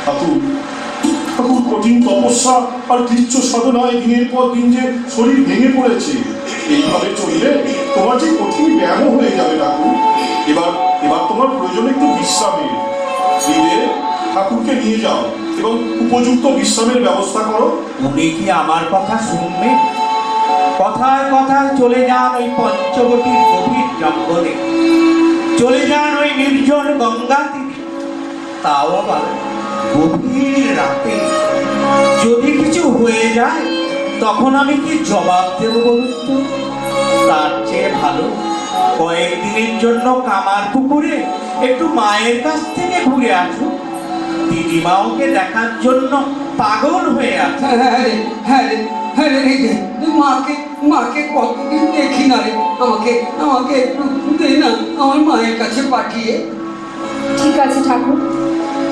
ঠাকুর, ঠাকুর কঠিন তপস্যা আর কৃচ্ছ সাধনায় দিনের পর দিন যে শরীর ভেঙে পড়েছে। এইভাবে চললে তোমার যে কঠিন ব্যায়াম হয়ে যাবে ঠাকুর। এবার এবার তোমার প্রয়োজন একটু বিশ্রামের। দিলে ঠাকুরকে নিয়ে যাও এবং উপযুক্ত বিশ্রামের ব্যবস্থা করো। উনি কি আমার কথা শুনবেন? কথায় কথায় চলে যান ওই পঞ্চবটির গভীর জঙ্গলে, চলে যান ওই নির্জন গঙ্গা তীরে, তাও আবার গভীর রাতে। যদি কিছু হয়ে যায় তখন আমি কি জবাব দেব বলুন তো? তার চেয়ে ভালো কয়েকদিনের জন্য কামার পুকুরে একটু মায়ের কাছ থেকে ঘুরে আসুন। দিদিমা ওকে দেখার জন্য পাগল হয়ে আছে। হ্যাঁ রে রে, মাকে কতদিন দেখি না রে। আমাকে একটু দে না আমার মায়ের কাছে পাঠিয়ে। ঠিক আছে ঠাকুর,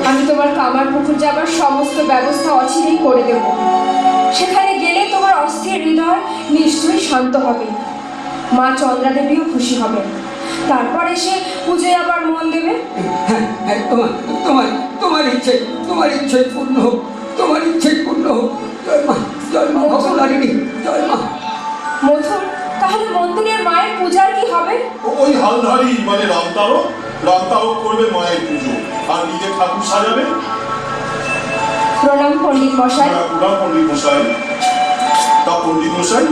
আমি তোমার কামার পুকুর যাবার সমস্ত ব্যবস্থা অচিরেই করে দেব। সেখানে গেলে তোমার অস্থির হৃদয় নিশ্চয়ই শান্ত হবে, মা চন্দ্রা দেবীও খুশি হবেন। তারপর এসে পুজোয় আবার মন দেবে। হ্যাঁ, তোমার ইচ্ছে পূর্ণ হোক, তোমার ইচ্ছে পূর্ণ হোক। জয় মা ভগবারিণী, জয় মা। মথুর, তাহলে মন্দিরের মায়ের পূজার কি হবে? ওই হালধারী মানে রামতারক করবে মায়ের পুজো, আর নিজে ঠাকুর সাজাবে। প্রণাম পণ্ডিত মশাই। প্রণাম পণ্ডিত মশাই। তা পণ্ডিত মশাই,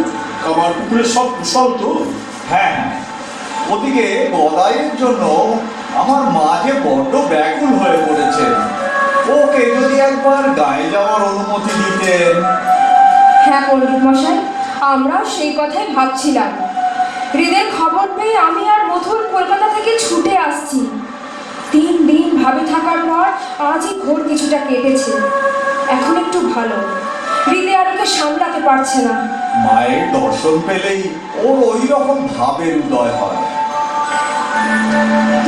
কামার পুকুরের সব কুশল তো? হ্যাঁ, ওদিকে গদাইয়ের জন্য আমার মা যে বড্ড ব্যাকুল হয়ে পড়েছে। ওকে যদি একবার গায়ে যাওয়ার অনুমতি দিতেন। হ্যাঁ পণ্ডিত মশাই, আমরাও সেই কথাই ভাবছিলাম। হৃদের খবর পেয়ে আমি আর মথুর কলকাতা থেকে ছুটে আসছি। 3 দিন ভাবে থাকার পর আজই ঘোর কিছুটা কেটেছে। এখন একটু ভালো। হৃদে আর ওকে সামলাতে পারছে না। মায়ের দর্শন পেলেই ওর ওই রকম ভাবের উদয় হয়।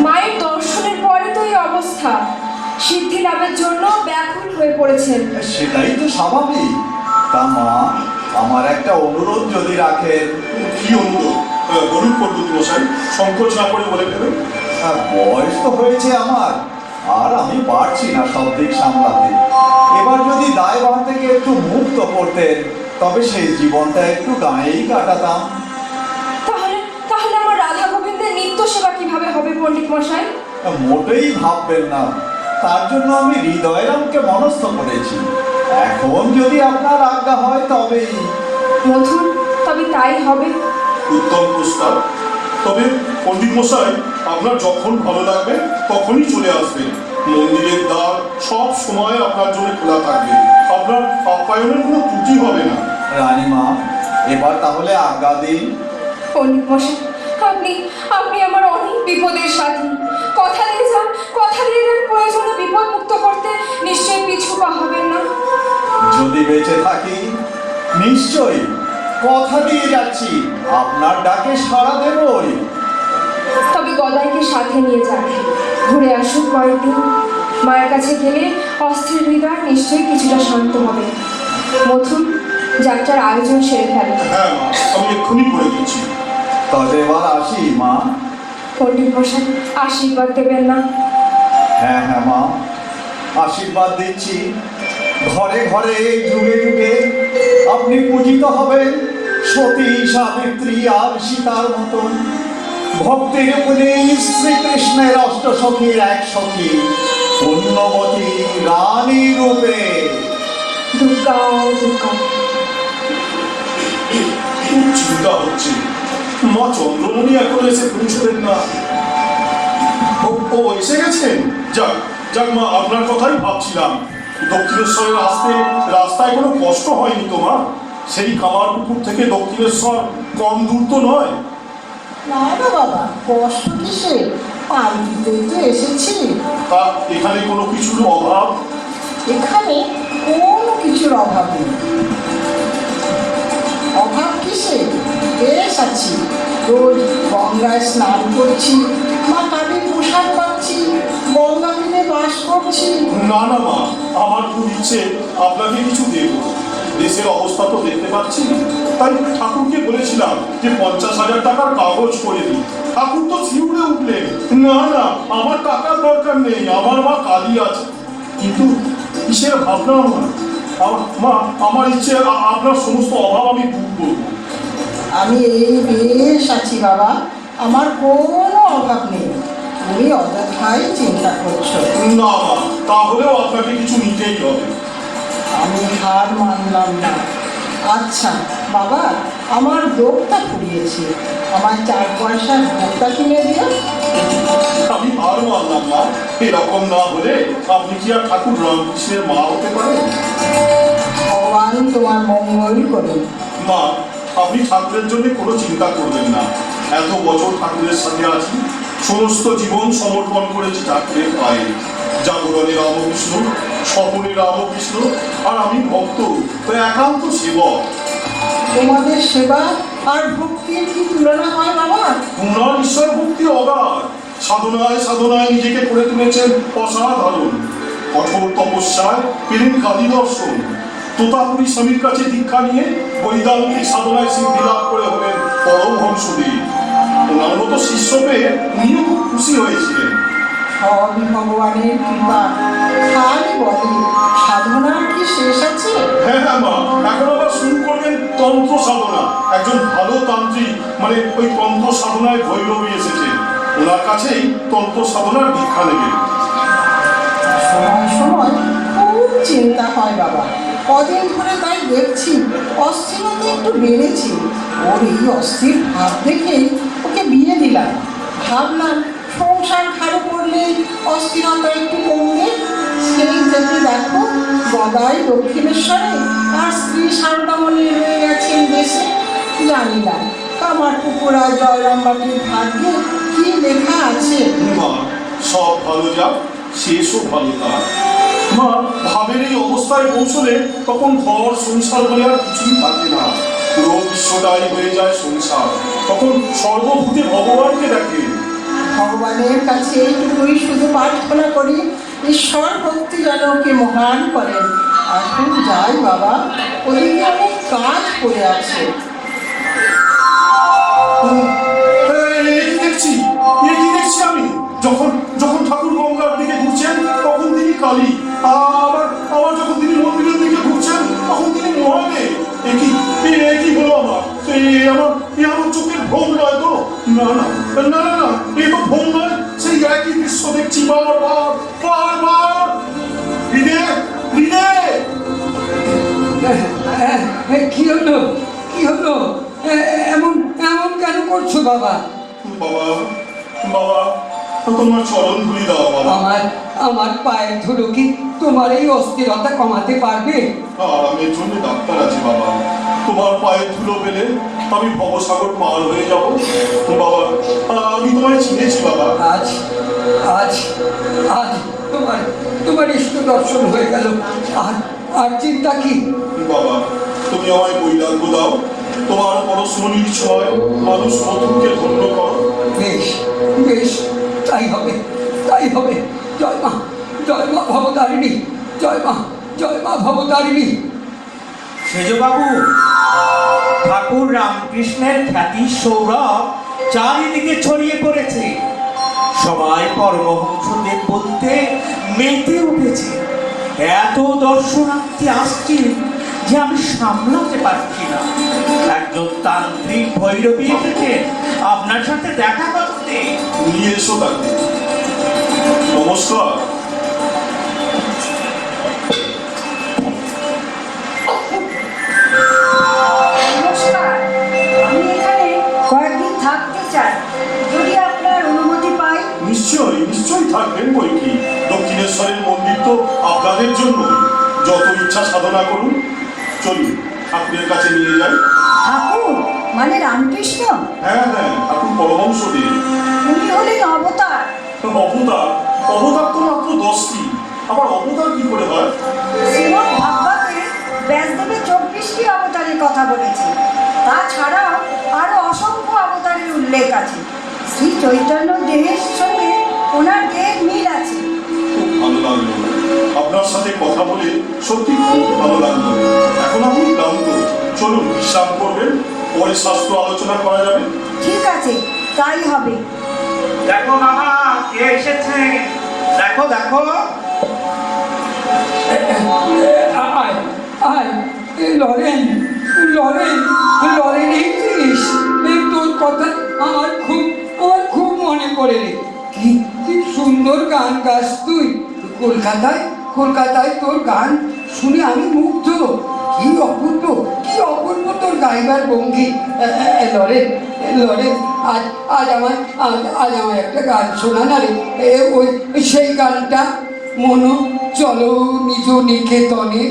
মায়ের দর্শনের পরে তো এই অবস্থা। সিদ্ধি লাভের জন্য ব্যাকুল হয়ে পড়েছেন। সেটাই তো স্বাভাবিক। তা মা, আমার একটা অনুরোধ যদি রাখেন। কি অনুরোধ? বলুন পণ্ডিত মশাই, সংকোচ না করে বলে ফেলেন। বয়স তো হয়েছে আমার, আর আমি পারছি না সব দিক সামলাতে। এবার যদি দায়ভার থেকে একটু মুক্ত করতেন, তবে সেই জীবনটা একটু গাঁয়েই কাটাতাম। তাহলে আমার রাধা গোবিন্দের নিত্য সেবা কিভাবে হবে পণ্ডিত মশাই? মোটেই ভাববেন না, তার জন্য আমি হৃদয়রামকে মনস্থ করেছি। এখন যদি আপনার আজ্ঞা হয় তবেই। মথুর, তবে তাই হবে। উত্তম প্রস্তাব। তবে পণ্ডিত মশাই, আপনার যখন ভালো লাগবে তখনই চলে আসবেন। মন্দিরের দ্বার সব সময় আপনার জন্য খোলা থাকবে। আপনার আপ্যায়নের কোনো ত্রুটি হবে না। রানীমা, এবার তাহলে আজ্ঞা দিন। পণ্ডিত মশাই, আপনি আমার অনেক বিপদের সাথী। কথা দিয়ে যান প্রয়োজনে বিপদ মুক্ত করতে নিশ্চয়ই পিছু পা হবেন না। যদি বেঁচে থাকি নিশ্চয়ই, কথা দিয়ে যাচ্ছি, আপনার ডাকে সাড়া দেবই। তবে গদাইকে সাথে নিয়ে যান, ঘুরে আসুক কয়েকদিন। মায়ের কাছে গেলে অস্থির হৃদয় নিশ্চয়ই কিছুটা শান্ত হবে। মথুর, যাত্রার আয়োজন সেরে ফেলে। হ্যাঁ মা, আমি এক্ষুনি করে দিচ্ছি। তবে এবার আসি মা। পণ্ডিত মশাই, আশীর্বাদ দেবেন না? হ্যাঁ মা, আশীর্বাদ দিচ্ছি। ঘরে ঘরে যুগে যুগে আপনি পূজিত হবেন সতী, সাবিত্রী আর সীতার মতন। ভক্তির পুনী শ্রীকৃষ্ণের অষ্টসখীর এক সখী পুণ্যবতী রানী রূপে। দুর্গা দুর্গা। খুব চিন্তা হচ্ছে, মা চন্দ্রমণি এখন এসে পৌঁছবেন না। ও এসে গেছেন? যাক মা, আপনার কথাই ভাবছিলাম। দক্ষিণেশ্বরের আসতে রাস্তায় কোনো কষ্ট হয়নি তো মা? সেই কামার পুকুর থেকে দক্ষিণেশ্বর কম দূর তো নয়। না বাবা, কষ্ট কিসে? পাল্টিতেই তো এসেছি। তা এখানে কোনো কিছুর অভাব? এখানে কোনো কিছুর অভাব নেই। অভাব কিসে? বেশ আছি, রোজ গঙ্গায় স্নান করছি, মা কালী পোশাক পাচ্ছি, গঙ্গা কিনে বাস করছি। না না মা, আমার খুব ইচ্ছে আপনাকে কিছু দেব। দেশের অবস্থা তো দেখতে পাচ্ছি, তাই ঠাকুরকে বলেছিলাম যে 50,000 টাকার কাগজ করে দিই। ঠাকুর তো শিউরে উঠলেন, না না আমার টাকার দরকার নেই, আমার মা কালী আছে। কিন্তু কিসের ভাবনা মা, আমার ইচ্ছে আপনার সমস্ত অভাব আমি দূর করবো। আমি এই বেশ আছি বাবা, আমার কোনো অভাব নেই। তুমি অযথাই চিন্তা করছো। না মা, তাহলেও আপনাকে কিছু নিতেই হবে। আমি হার মানলাম না। আচ্ছা বাবা, আমার দোকটা ফুরিয়েছে, আমার 4 পয়সার দোকটা কিনে দিও। আমি হার মানলাম না। এরকম না হলে আপনি কি আর ঠাকুর রামকৃষ্ণের মা হতে পারেন? ভগবান তোমার মঙ্গল করুন। মা, আপনি ঠাকুরের জন্য কোনো চিন্তা করবেন না। এত বছর ঠাকুরের সাথে আছি, সমস্ত জীবন সমর্পণ করেছি ঠাকুরের পায়ে। জাগরণে রামকৃষ্ণ, স্বপনে রামকৃষ্ণ, আর আমি ভক্ত, তো একান্ত সেবক। তোমাদের সেবা আর ভক্তির কি তুলনা হয় বাবা? ওনার ঈশ্বর ভক্তি অগাধ। সাধনায় সাধনায় নিজেকে করে তুলেছেন অসাধারণ। কঠোর তপস্যায় পেলেন কালী দর্শন। তোতাপুরী স্বামীর কাছে দীক্ষা নিয়ে বৈদান্তিক সাধনায় সিদ্ধি লাভ করে হলেন পরমহংসদেব। ওনার মতো শিষ্য পেয়ে উনিও খুব খুশি হয়েছিলেন। সব ভগবানের কৃপা। খালি বলে সাধনার কি শেষ আছে? হ্যাঁ হ্যাঁ মা, এখন আবার শুরু করবেন তন্ত্র সাধনা। একজন ভালো তান্ত্রিক, মানে ওই তন্ত্র সাধনায় ভৈরবী এসেছে, ওনার কাছেই তন্ত্র সাধনার দীক্ষা নেবেন। সময় সময় খুব চিন্তা হয় বাবা। কদিন ধরে তাই দেখছি অস্থিরতা একটু বেড়েছে। ওর এই অস্থির ভাব দেখেই ওকে বিয়ে দিলাম। ভাবলাম সংসার ঘাড়ে পড়লে অস্থিরতা একটু কমবে। সেই থেকে দেখো গদাই দক্ষিণেশ্বরে আর স্ত্রী সারদামণি রয়ে গেছেন দেশে। জানি না কামারপুকুরা জয়রামবাটির ভাগ্যে কি লেখা আছে। মা, সব ভালো যাক, শেষও ভালো তার। মা, ভাবের এই অবস্থায় পৌঁছলে তখন ঘর সংসার বলে আর কিছুই থাকে না। পুরো বিশ্বটাই হয়ে যায় সংসার। তখন সর্বভূতে ভগবানকে দেখে। ভগবানের কাছে এইটুকুই শুধু প্রার্থনা করি, ঈশ্বর ভক্তি যেন ওকে মহান করেন। এখন যাই বাবা, ওদিকে অনেক কাজ পড়ে আছে। দেখছি আমি, যখন যখন ঠাকুর গঙ্গার দিকে ঘুরছেন তখন তিনি কালী, আবার যখন তিনি মন্দিরের দিকে ঘুরছেন তখন তিনি মহাদেব। একই হলো আমার। আমার চোখের ভ্রম নয় তো? না না না না না, এ তো ভ্রম নয়। সেই একই দৃশ্য দেখছি বারবার বারবার। কি হলো, কি হলো? এমন এমন কেন করছো বাবা? বাবা বাবা, তোমার চরণ ধুলি দাও বাবা। আমার পায়ের ধুলো কি তোমার এই অস্থিরতা কমাতে পারবে? আরামের জন্য ডাক্তার আছে বাবা। তোমার পায়ের ধুলো পেলে আমি ভবসাগর পার হয়ে যাব। বাবা, আমি তোমায় চিনেছি বাবা। আজ আজ আজ তোমার ইষ্ট দর্শন হয়ে গেল। আর চিন্তা কি? বাবা, তুমি আমায় বৈরাগ্য দাও। তোমার পরশমণির ছয় মানুষ মধুকে ধন্য করো। বেশ বেশ, তাই হবে, তাই হবে। জয় মা ভবতারিণী, জয় মা ভবতারিণী। সেজবাবু, ঠাকুর রামকৃষ্ণের খ্যাতি সৌরভ চারিদিকে ছড়িয়ে পড়েছে। সবাই পরমহংসদেব বলতে মেতে উঠেছে। এত দর্শনার্থী আসছে যে আমি সামলাতে পারছি না। একজন তান্ত্রিক ভৈরবী এসেছে আপনার সাথে দেখা করতে। নিয়ে এসো তাকে। নমস্কার। নমস্কার, আমি এখানে কয়েকদিন থাকতে চাই, যদি আপনার অনুমতি পাই। নিশ্চয়ই থাকবেন বই কি। দক্ষিণেশ্বরের মন্দির তো আপনাদের জন্য। যত ইচ্ছা সাধনা করুন। চলুন ঠাকুরের কাছে নিয়ে যাই। ঠাকুর মানে রামকৃষ্ণ? হ্যাঁ হ্যাঁ, ঠাকুর পরমহংসদেব। উনি হলেন অবতার। অবতার তো মাত্র 10টি। আবার অবতার কি করে হয়? শ্রীমদ্ ভাগবতে ব্যাসদেবের 24টি অবতারের কথা বলেছে। তাছাড়াও আরো অসংখ্য অবতারের উল্লেখ আছে। শ্রী চৈতন্য দেহের সঙ্গে ওনার দেহের মিল আছে। খুব ভালো লাগলো আপনার সাথে কথা বলে, সত্যি খুব ভালো লাগলো। এখন আপনি ক্লান্ত, চলুন বিশ্রাম করবেন, পরে স্বাস্থ্য আলোচনা করা যাবে। ঠিক আছে, তাই হবে। দেখো মামা, কে এসেছে? দেখো দেখো। আয় আয় লরেন লরেন লরেন, এই জিনিস তোর কথা আমার খুব মনে পড়ে রে। কি কি সুন্দর গান গাস তুই। কলকাতায় তোর গান শুনে আমি মুগ্ধ। কি অপূর্ব তোর গাইবার ভঙ্গি। লরেন লরেন, আজ আমার একটা গান শোনা না রে। ওই সেই গানটা, মনো চলো নিজ নিকেতনে।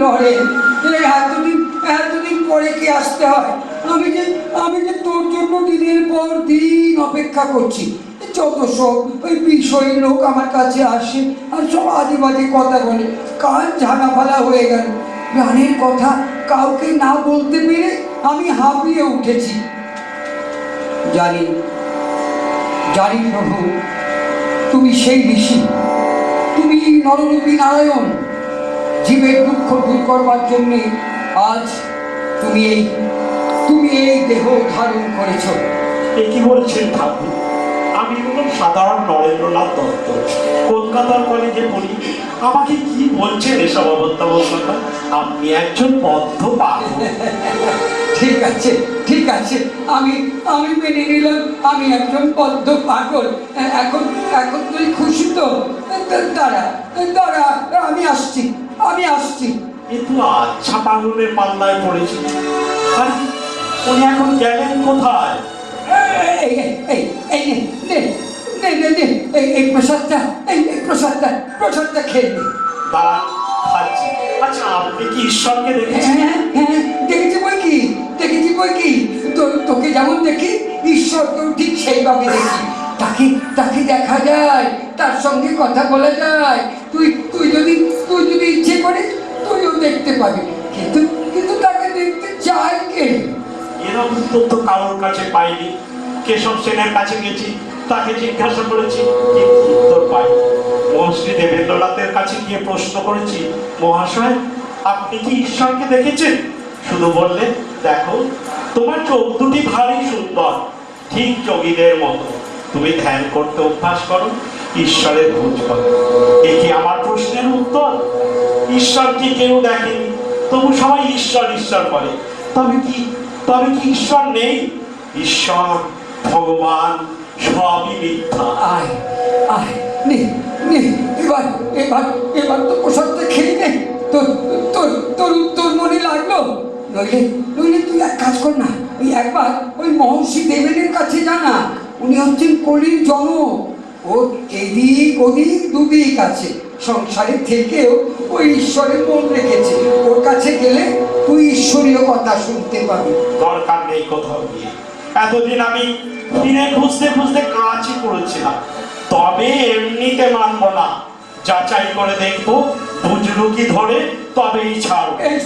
লরেন, এতদিন পরে কি আসতে হয়? আমি যে তোর জন্য দিনের পর দিন অপেক্ষা করছি। যত সব ওই বিষয় লোক আমার কাছে আসে আর সব আজে বাজে কথা বলে। কান ঝানাফালা হয়ে গেল। প্রাণের কথা কাউকে না বলতে পেরে আমি হাঁপিয়ে উঠেছি। জানি প্রভু, তুমি সেই ঋষি, তুমি নররূপী নারায়ণ। জীবের দুঃখ দূর করবার জন্যে আজ তুমি এই দেহ ধারণ করেছ। এ কি বলছেন ঠাকুর? আমি হলাম সাধারণ নরেন্দ্রনাথ দত্ত, কলকাতার কলেজে পড়ি। আমাকে কি বলছেন এসব অবস্থাবস্থা? আপনি একজন বদ্ধ পাগল। ঠিক আছে, আমি মেনে নিলাম আমি একজন বদ্ধ পাগল। এখন তুই খুশি তো? দাঁড়া, আমি আসছি। এ তো আচ্ছা পাগলের পাল্লায় পড়েছি। আর উনি এখন গেলেন কোথায়? এই প্রসাদটা খেয়ে নে। দাঁড়ান, খাচ্ছি। আচ্ছা, আপনি কি ঈশ্বরকে দেখেছেন? হ্যাঁ, দেখেছি বই কি। তোকে যেমন দেখি, ঈশ্বরকেও ঠিক সেইভাবে দেখি। তাকে দেখা যায়, তার সঙ্গে কথা বলা যায়। তুই যদি ইচ্ছে করে তুইও দেখতে পাবি, কিন্তু তাকে দেখতে চায় কে? এরকম উত্তর তো কারোর কাছে পাইনি। কেশব সেনের কাছে গেছি, তাকে জিজ্ঞাসা করেছি, কিন্তু উত্তর পাইনি। মহর্ষি দেবেন্দ্রনাথের কাছে গিয়ে প্রশ্ন করেছি, মহাশয় আপনি কি ঈশ্বরকে দেখেছেন? শুধু বললেন, দেখো তোমার চোখ দুটি ভারী সুন্দর, ঠিক যোগীদের মতো। তুমি ধ্যান করতে অভ্যাস করো, ঈশ্বরের খোঁজ করো। এ কি আমার প্রশ্নের উত্তর? ঈশ্বর কি কেউ দেখেনি, তবু সবাই ঈশ্বর করে। তবে কি ঈশ্বর নেই? ঈশ্বর, ভগবান সবই মিথ্যা। আয় নে, এবার তো প্রসাদটা খেয়ে নে। তোর উত্তর মনে লাগলো? নইলে তুই এক কাজ কর না, একবার ওই মহর্ষি দেবেনের কাছে জানা। উনি হচ্ছেন কলির জনক। ওর এদিক ওদিক দুদিক আছে। সংসারের থেকেও ওই ঈশ্বরের মন রেখেছে। ওর কাছে গেলে তুই ঈশ্বরীয় কথা শুনতে পাবি। দরকার নেই কোথাও গিয়ে। এতদিন আমি ফিরে খুঁজতে কাঁচি করেছিলাম। তবে এমনিতে মানব না, যাচাই করে দেখবো, বুঝলু কি ধরে, তবেই ছাড়। বেশ,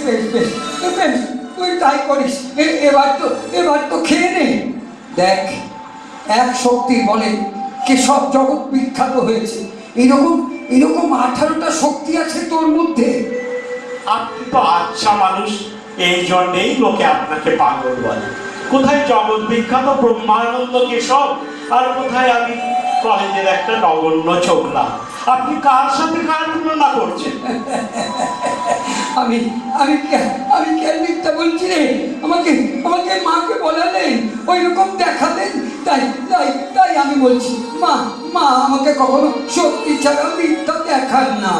তুই তাই করিস। এবার তো খেয়ে নে। দেখ, এক শক্তির বলে কেশব জগৎ বিখ্যাত হয়েছে। এরকম 18টা শক্তি আছে তোর মধ্যে। আপনি তো আচ্ছা মানুষ, এই জন্যেই লোকে আপনাকে পাগল বলে। কোথায় জগৎ বিখ্যাত ব্রহ্মানন্দ কেশব, আর কোথায় আমি কলেজের একটা নগণ্য ছোকরা। আপনি কার সাথে কার তুলনা করছেন? আমি আমি আমি কেন মিথ্যা বলছি রে? আমাকে আমাকে মাকে বলালেন, ওই রকম দেখালেন, তাই তাই তাই আমি বলছি। মা মা আমাকে কখনো সত্যি ছাড়া মিথ্যা দেখান না।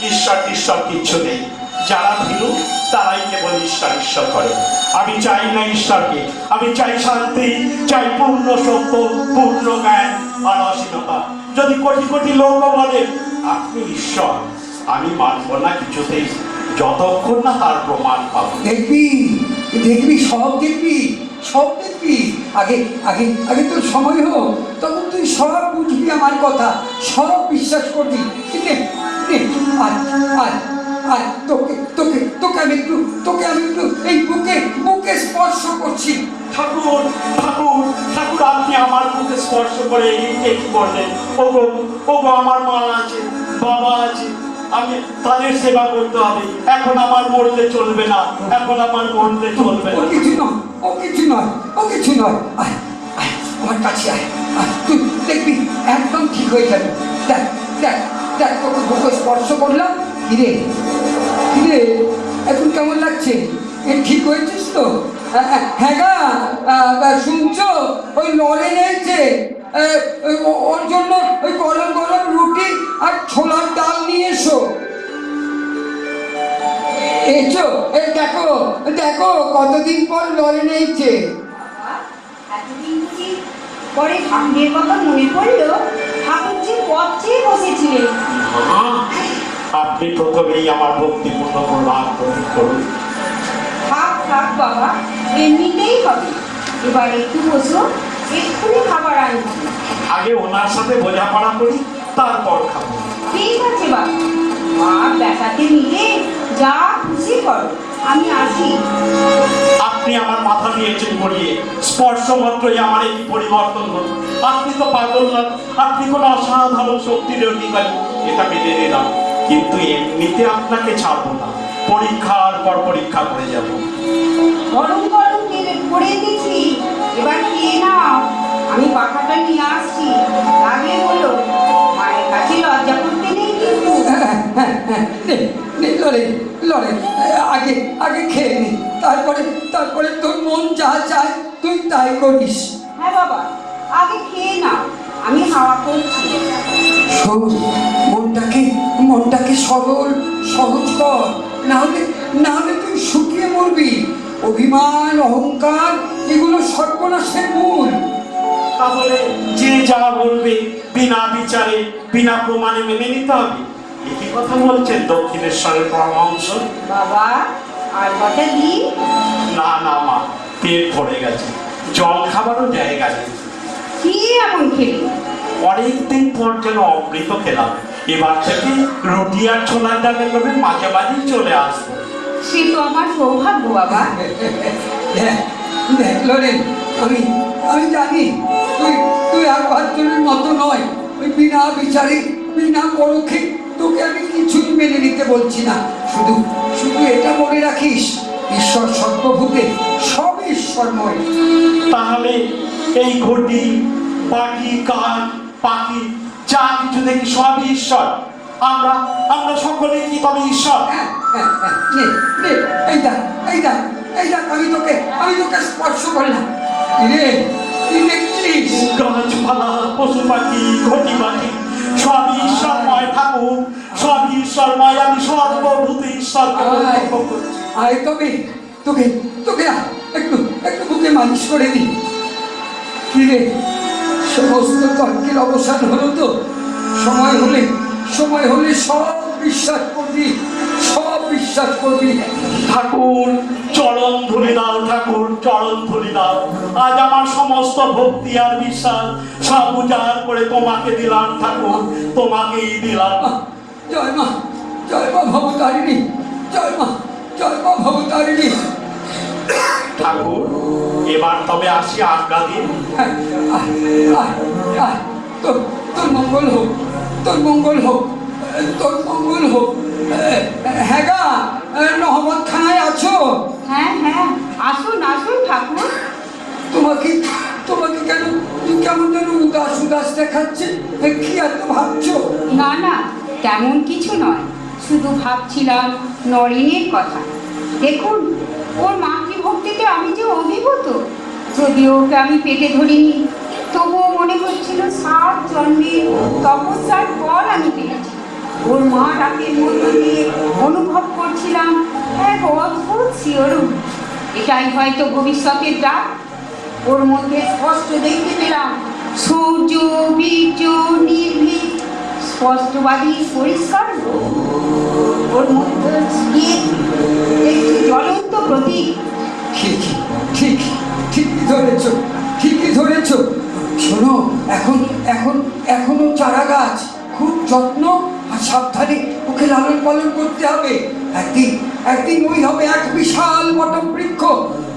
ঈশ্বর টিশ্বর কিচ্ছু নেই, যারা ভীরু তারাই কেবল ঈশ্বর ঈশ্বর করে। আমি চাই না ঈশ্বরকে, আমি চাই শান্তি, চাই পূর্ণ সত্য, পূর্ণ জ্ঞান আর অসীমতা। যদি কোটি কোটি লোক বলে আপনি ঈশ্বর, আমি মানব না কিছুতেই, যতক্ষণ না তার প্রমাণ পাবো। দেখবি দেখবি সব দেখবি, সব দেখবি। আগে আগে আগে তোর সময় হোক, তখন তুই সব বুঝবি, আমার কথা সব বিশ্বাস করবি। নে, নে, আয় আয় আয়, তোকে তোকে তোকে আমি একটু এই বুকে বুকে স্পর্শ করছি। ঠাকুর ঠাকুর ঠাকুর, আপনি আমার বুকে স্পর্শ করে এই কি করলেন? ওগো ওগো, আমার মা আছে, বাবা আছে, আমি তাদের সেবা করতে হবে। এখন আমার মরলে চলবে না, এখন আমার মরলে চলবে ও না। কিছু নয়, ও কিছু নয়, ও কিছু নয়। আয় আয়, আমার কাছে আয় আয়, তুই দেখবি একদম ঠিক হয়ে যাবে। দেখ দেখ দেখ, তোকে বুকে স্পর্শ করলাম। কিরে কিরে, এখন কেমন লাগছে? ঠিক হয়েছিস তো? হ্যাঁ গা, শুনছো? ওই লড়ে নেইছে, ওর জন্য ওই গরম গরম রুটি আর ছোলার ডাল নিয়ে এসো। এসো, দেখো দেখো কতদিন পর লড়ে নেইছে। এতদিন কি পরে ঠাকুরের কথা মনে পড়লো? ঠাকুর যে পথ চেয়ে বসেছিলেন। মা, আপনি প্রথমেই আমার ভক্তিপূর্ণ প্রণাম গ্রহণ করুন। থাক থাক বাবা, এমনিতেই হবে। এবার একটু বসো, এক্ষুনি খাবার আনছি। আগে ওনার সাথে বোঝাপড়া করি, তারপর খাবো। ঠিক আছে বাবা, মা বেটাকে নিয়ে যা খুশি করো, আমি আসি। আপনি আমার মাথা নিয়েছেন গড়িয়ে, স্পর্শ মাত্রই আমার এই পরিবর্তন হল। আপনি তো পাগল নন, আপনি কোনো অসাধারণ শক্তির অধিকারী, এটা মেনে নিলাম। কিন্তু এমনিতে আপনাকে ছাড়বো না, পরীক্ষার পর পরীক্ষা করে যাব। গরম গরম করে দিচ্ছি, এবার খেয়ে নাও। আমি পাখাটা নিয়ে আসছি, লাগে বলো। মায়ের কাছে লজ্জা করতে নেই কিন্তু। লড়ে লড়ে, আগে আগে খেয়ে নি, তারপরে তারপরে তোর মন যা চায় তুই তাই করিস। হ্যাঁ বাবা, আগে খেয়ে নাও, আমি হাওয়া করছি। শোন, মনটাকে সরল সহজ কর, না হলে তুই শুকিয়ে মরবি। অভিমান অহংকার এগুলো সর্বনাশের মূল। তাহলে যে যা বলবে বিনা বিচারে বিনা প্রমাণে মেনে নিতে হবে, একই কথা বলছেন দক্ষিণেশ্বরের পরমাংশ। বাবা, আর কটা দিন? না না মা, পেট ভরে গেছে, জল খাবারও জায়গা নেই। কি এমন খেলি? অনেকদিন পর যেন অমৃত খেলাম। এবার থেকে রুটি আর ছোলার ডালের লোভে মাঝে মাঝেই চলে আসবো। সে তো আমার সৌভাগ্য বাবা। দেখ লড়ে, আমি আমি জানি তুই তুই আর পাঁচজনের মতো নয়। ওই বিনা বিচারে বিনা পরোক্ষে তোকে আমি কিছুই মেনে নিতে বলছি না। শুধু শুধু এটা মনে রাখিস, ঈশ্বর সর্বভূতে, সব ঈশ্বরময়। তাহলে এই ঘটি বাটি কাঠ পাখি যা কিছু দেখি সবই ঈশ্বর। আমরা আমরা সকলেই কি তবে ঈশ্বর? নে নে, এই দেখ এই দেখ এই দেখ, আমি তোকে স্পর্শ করলাম। রে, তুই দেখছিস? গাছপালা পশু পাখি ঘটি বাটি সবই ঈশ্বরময় ঠাকুর, সবই ঈশ্বরময়। আমি সর্বভূতে ঈশ্বরকে প্রত্যক্ষ করছি। আয় তবে তোকে তোকে একটু একটু বুকে মালিশ করে দি। কি রে, সমস্ত তর্কের অবসান হলো তো? সময় হলে সব বিশ্বাস করবি, সব বিশ্বাস করবি। ঠাকুর চরণ ধরে দাও, ঠাকুর চরণ ধরে দাও। আজ আমার সমস্ত ভক্তি আর বিশ্বাস সব উজাড় করে তোমাকে দিলাম ঠাকুর, তোমাকেই দিলাম। জয় মা ভবতারিণী, জয় মা ভবতারিণী। ঠাকুর এবার তবে আসি আজ্ঞা দিন। তোর মঙ্গল হোক, তোর মঙ্গল হোক, তোর মঙ্গল হোক। হ্যাঁ গা, নহমত খানায় আছো? হ্যাঁ হ্যাঁ, আসুন আসুন ঠাকুর। তোমাকে কেন কেমন যেন উদাস উদাস দেখাচ্ছে। কি এত ভাবছো? না না, তেমন কিছু নয়, শুধু ভাবছিলাম নরেনের কথা। দেখুন, ওর মাতৃভক্তিতে আমি যে অভিভূত। যদিও ওকে আমি পেটে ধরিনি, তবুও মনে হচ্ছিল 7 জন্মের তপস্যার পর আমি পেয়েছি। ওর মা ডাকের মধ্য দিয়ে অনুভব করছিলাম এক অদ্ভুত শিহরণ। এটাই হয়তো ভবিষ্যতের ডাক। ওর মধ্যে স্পষ্ট দেখতে পেলাম সূর্য, বীর্য, নির্ভীক, স্পষ্টবাদী, পরিষ্কার। ওর মধ্যে একটি জ্বলন্ত প্রতীক। ঠিক ঠিক ঠিকই ধরেছ, ঠিকই ধরেছ। শোনো, এখনো চারা গাছ, খুব যত্ন আর সাবধানে ওকে লালন পালন করতে হবে। একদিন ওই হবে এক বিশাল বটবৃক্ষ,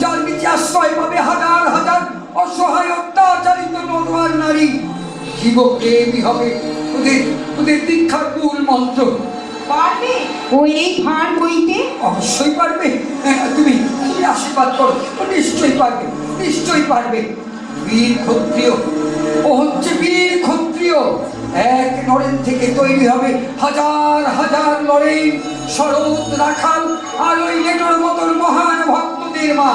যার নিচে আশ্রয় পাবে হাজার হাজার অসহায় অত্যাচারিত নরওয়ার নারী। জীবপ্রেমী হবে ওদের দীক্ষার মূল মন্ত্র। পারবে ও এই ভার বইতে? অবশ্যই পারবে। তুমি আশীর্বাদ করো, ও নিশ্চয়ই পারবে, নিশ্চয়ই পারবে। বীর ক্ষত্রিয়, ও হচ্ছে বীর ক্ষত্রিয়। এক নরেন থেকে তৈরি হবে হাজার হাজার লড়াই, শরৎ, রাখাল আর ওই নেটোর মতন মহান ভক্তদের মা।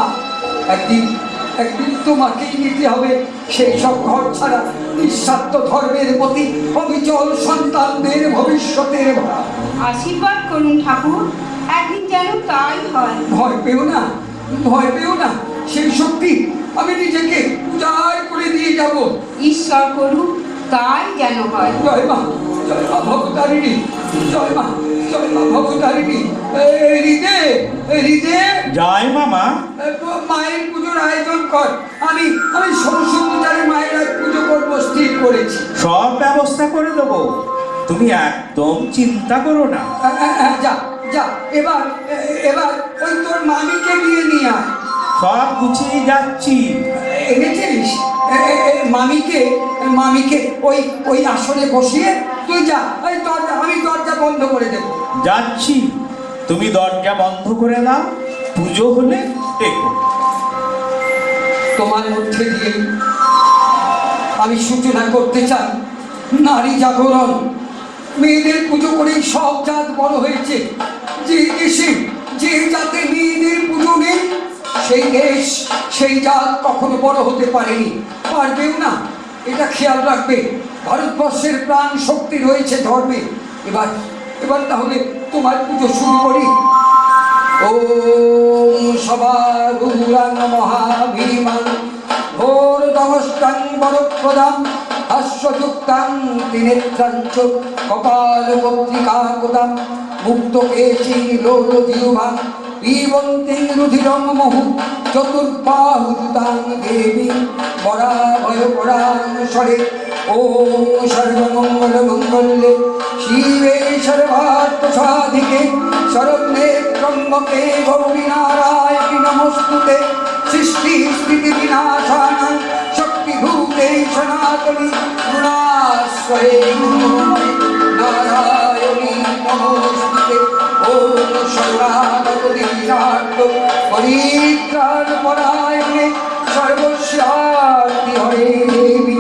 একদিন তোমাকেই নিতে হবে সেই সব ঘর ছাড়া নিঃস্বার্থ ধর্মের প্রতি অবিচল সন্তানদের ভবিষ্যতের ভার। আশীর্বাদ করুন ঠাকুর, একদিন যেন তাই হয়। ভয় পেও না, ভয় পেও না। সেই শক্তি আমি নিজেকে উজাড় করে দিয়ে যাব। ঈশ্বর করুক তাই যেন হয়। জয় মা ভবতারিণী, জয় মা ভবতারিণী। হৃদে জয় মামা। মায়ের পুজোর আয়োজন কর। আমি ষোড়শ পূজারে মায়ের আজ পুজো করবো স্থির করেছি। সব ব্যবস্থা করে দেবো, তুমি একদম চিন্তা করো না। যা যা, এবার ওই তোর মামিকে নিয়ে আয়। সব গুছিয়ে যাচ্ছি। এনেছিস? মামিকে ওই আসনে বসিয়ে তুই যা। আমি দরজা বন্ধ করে দেবো। যাচ্ছি, তুমি দরজা বন্ধ করে দাও, পুজো হলে দেখো। তোমার মধ্যে দিয়ে আমি সূচনা করতে চাই নারী জাগরণ। মেয়েদের পুজো করেই সব জাত বড় হয়েছে। যে দেশে যে জাতে মেয়েদের পুজো নেই, সেই দেশ সেই জাত কখনো বড় হতে পারেনি, পারবেও না। এটা খেয়াল রাখবে। ভারতবর্ষের প্রাণ শক্তি রয়েছে ধর্মে। এবার তাহলে তোমার পুজো শুরু করি। ওম সবাগুরাং মহাভীমাং ঘোর দমষ্টাং বরপ্রদাম হাস্যযুক্তাং ত্রিনেত্রাঞ্চ কপালপত্রিকাকুদাম মুক্তকেশী লোলজিহ্বাং পিবন্তীং রুধিরং মহু চতুর্বাহুযুতাং দেবী বরাভয়পরাং স্বরে। ওম সর্বমঙ্গলমঙ্গলে শিবে সর্বার্থসাধিকে শরণ্যে ত্র্যম্বকে গৌরী নারায়ণী নমস্তুতে। সৃষ্টি স্থিতি বিনাশানাং শক্তিভূতে সনাতনী গুণাশ্রয়ে নারায়ণী নমস্তুতে। ওম শরণাগত দীনার্থ পরিত্রাণ পরায়ণে সর্বস্যার্থী হরে দেবী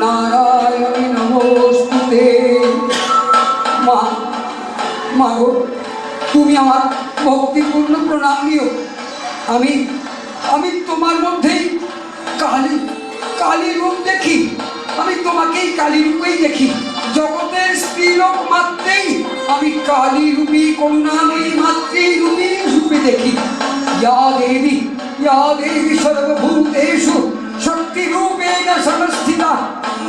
নারায়ণী নমস্তুতে। মা গো, তুমি আমার ভক্তিপূর্ণ প্রণাম নিও। আমি তোমার মধ্যেই কালী রূপ দেখি। আমি তোমাকেই কালী রূপেই দেখি। জগতের স্ত্রীলোক মাত্রেই আমি কালী রূপী, করুণাময়ী মাতৃরূপী রূপে দেখি। ইয়া দেবী সর্বভূতেষু শক্তি রূপেণ সংস্থিতা।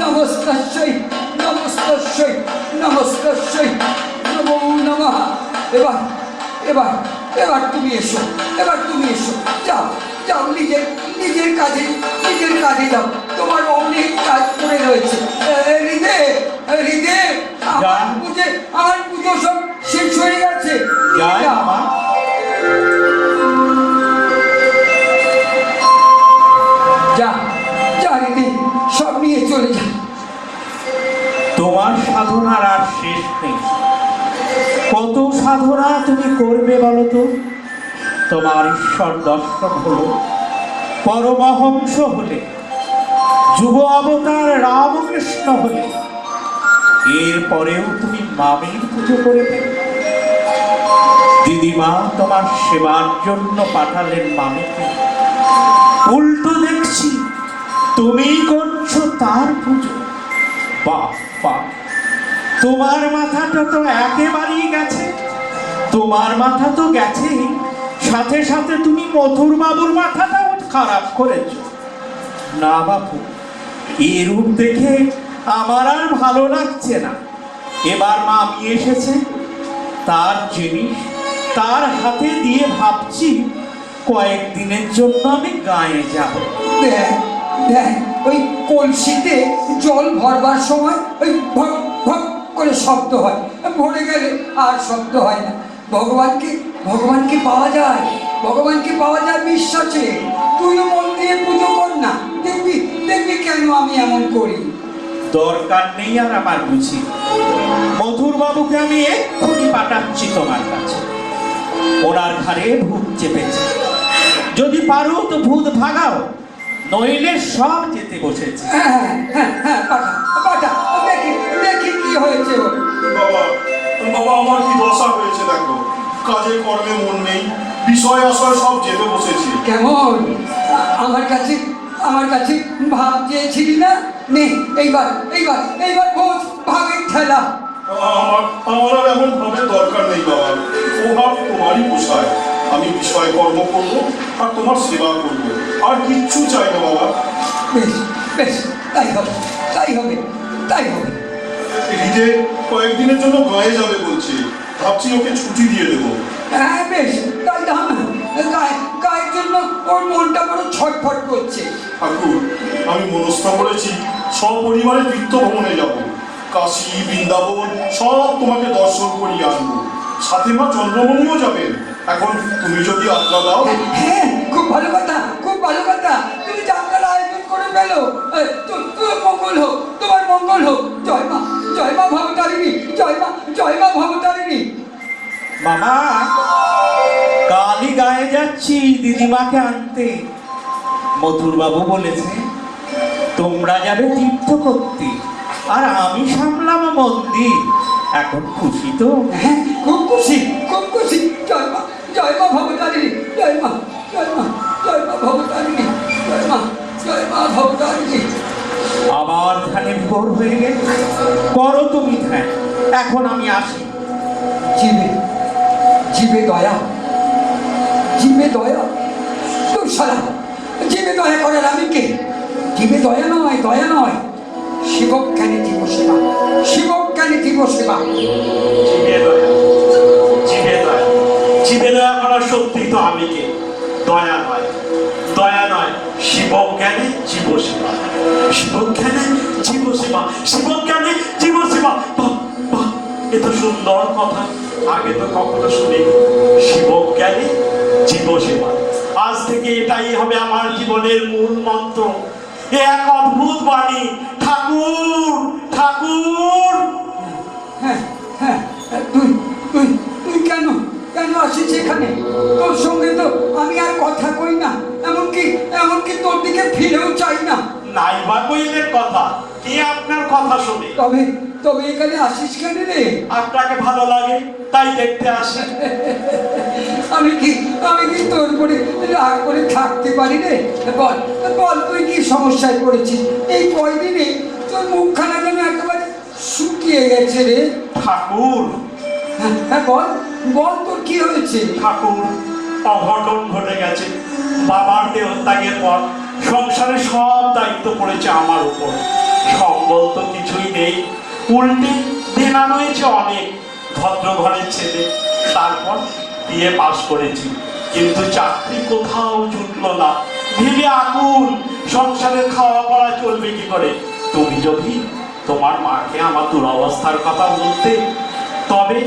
নমস্তস্যৈ নমস্তস্যৈ নমস্তস্যৈ নমো নমঃ। এবার তুমি এসো, যাও নিজের কাজে যাও। তোমার অনেক কাজ করে রয়েছে। হৃদে আমার পুজো সব শেষ হয়ে গেছে। যা হৃদে, সব নিয়ে চলে যা। তোমার সাধনার আর শেষ নেই। কত সাধনা তুমি করবে বলো তো? তোমার ঈশ্বর দর্শন হলো, পরমহংস হলে, যুগ অবতার রামকৃষ্ণ হলে এরপরেও তুমি মামির পুজো করে দেবে? দিদিমা তোমার সেবার জন্য পাঠালেন মামিকে, উল্টো দেখছি তুমি করছো তার পুজো। বাহ বাহ, তোমার মাথাটা তো একেবারেই গেছে। তোমার মাথা তো গেছেই, সাথে সাথে তুমি মথুর বাবুর মাথাটাও খারাপ করেছো। না বাবু, এরূপ দেখে আমার আর ভালো লাগছে না। এবার মামি এসেছে, তার জিনিস তার হাতে দিয়ে ভাবছি কয়েকদিনের জন্য আমি গাঁয়ে যাব। দেখ দেখ, ওই কলসিতে জল ভরবার সময় ওই ভক ভক করে শব্দ হয়, ভরে গেলে আর শব্দ হয় না। ভগবানকে পাওয়া যায়, ভগবানকে পাওয়া যায় বিশ্বাসে। তুইও মন দিয়ে পুজো কর না, দেখবি দেখবি কেন আমি এমন করি। দরকার নেই আর আমার বুঝি। মধুর বাবুকে আমি এক্ষুনি পাঠাচ্ছি তোমার কাছে। ওনার ঘাড়ে ভূত চেপেছে, যদি পারো তো ভূত ভাগাও, নইলে সব যেতে বসেছে। হ্যাঁ হ্যাঁ হ্যাঁ, পাঠা পাঠা, দেখি দেখি কি হয়েছে ওর। বাবা, বাবা আমার কি দশা হয়েছে দেখো। কাজে কর্মে মন নেই, বিষয় আশয় সব যেতে বসেছি। কেমন? আমার কাছে ভাব চেয়েছিলি না? নে এইবার এইবার এইবার বোঝ ভাগের ঠেলা। আমার আর এমন ভাবে দরকার নেই বাবা, ও ভাব তোমারই পোষায়। আমি বিষয় কর্ম করবো আর তোমার সেবা করবো, আর কিচ্ছু চাই না বাবা। বেশ বেশ, তাই হবে তাই হবে তাই হবে। হৃদে কয়েকদিনের জন্য গায়ে যাবে বলছে, ভাবছি ওকে ছুটি দিয়ে দেবো। হ্যাঁ বেশ, তাই দাম গায়ের জন্য ওর মনটা বড় ছটফট করছে। ঠাকুর, আমি মনস্থ করেছি সপরিবারে তীর্থ ভ্রমণে যাব। কাশী বৃন্দাবন সব তোমাকে দর্শন করিয়ে আনবো, সাথে মা চন্দ্রমণিও যাবেন। এখন তুমি যদি আজ্ঞা দাও। হ্যাঁ, খুব ভালো কথা, খুব ভালো কথা। তুমি যাত্রার আয়োজন করে ফেলো। তোমার মঙ্গল হোক, তোমার মঙ্গল হোক। জয় মা ভবতারিণী, জয় মা ভবতারিণী। মামা, কালই গায়ে যাচ্ছি দিদিমাকে আনতে। মথুর বাবু বলেছে তোমরা যাবে তীর্থ করতে, আর আমি সামলাম মন্দির। এখন খুশি তো? হ্যাঁ, খুব খুশি খুব খুশি। জয় মা ভবতারিণী, জয় মা ভবতারিণী, জয় মা ভবতারিণী। আবার ধ্যানে বিভোর হয়ে গেল। করো তুমি ধ্যান, এখন আমি আসি। জীবে দয়া তোর সারা জীবে দয়া করার আমি কে? জীবে দয়া নয়, শিবক জ্ঞানে জীব সেবা, শিবক জ্ঞানে জীব সেবা। জীবে দয়া করার সত্যি তো আমি কে? দয়া নয়, শিব জ্ঞানে জীব সেবা, শিব জ্ঞানে জীব সেবা, শিব জ্ঞানে জীব সেবা। বাহ, এ তো সুন্দর কথা, আগে তো কখনো শুনিনি। শিব জ্ঞানে জীব সেবা, আজ থেকে এটাই হবে আমার জীবনের মূল মন্ত্র। এক অদ্ভুত বাণী, ঠাকুর। হ্যাঁ, তুই কেন আসিস এখানে? তোর সঙ্গে তো আমি আর কথা কই না, এমনকি তোর দিকে ফিরেও চাই না। নাইবা কইলের কথা, কে আপনার কথা শুনে? তবে এখানে আসিস কেন রে? আপনাকে ভালো লাগে তাই দেখতে আসি। আমি কি তোর উপরে রাগ করে থাকতে পারি রে? বল তুই কি সমস্যায় পড়েছিস? এই কয়দিনে তোর মুখখানা যেন একেবারে শুকিয়ে গেছে রে। ঠাকুর, হ্যাঁ বল তোর কি হয়েছে? ঠাকুর, অঘটন ঘটে গেছে। বাবার দেহত্যাগের পর সংসারে সব দায়িত্ব পড়েছে আমার উপর। সম্বল তো কিছুই নেই, উল্টে দেনা রয়েছে অনেক। ভদ্র ঘরের ছেলে, তারপর বিয়ে পাশ করেছি, কিন্তু চাকরি কোথাও জুটল না। ভেবে আকুল, সংসারের খাওয়া পড়া চলবে কি করে। তুমি যদি তোমার মাকে আমার দুরবস্থার কথা বলতে, তবে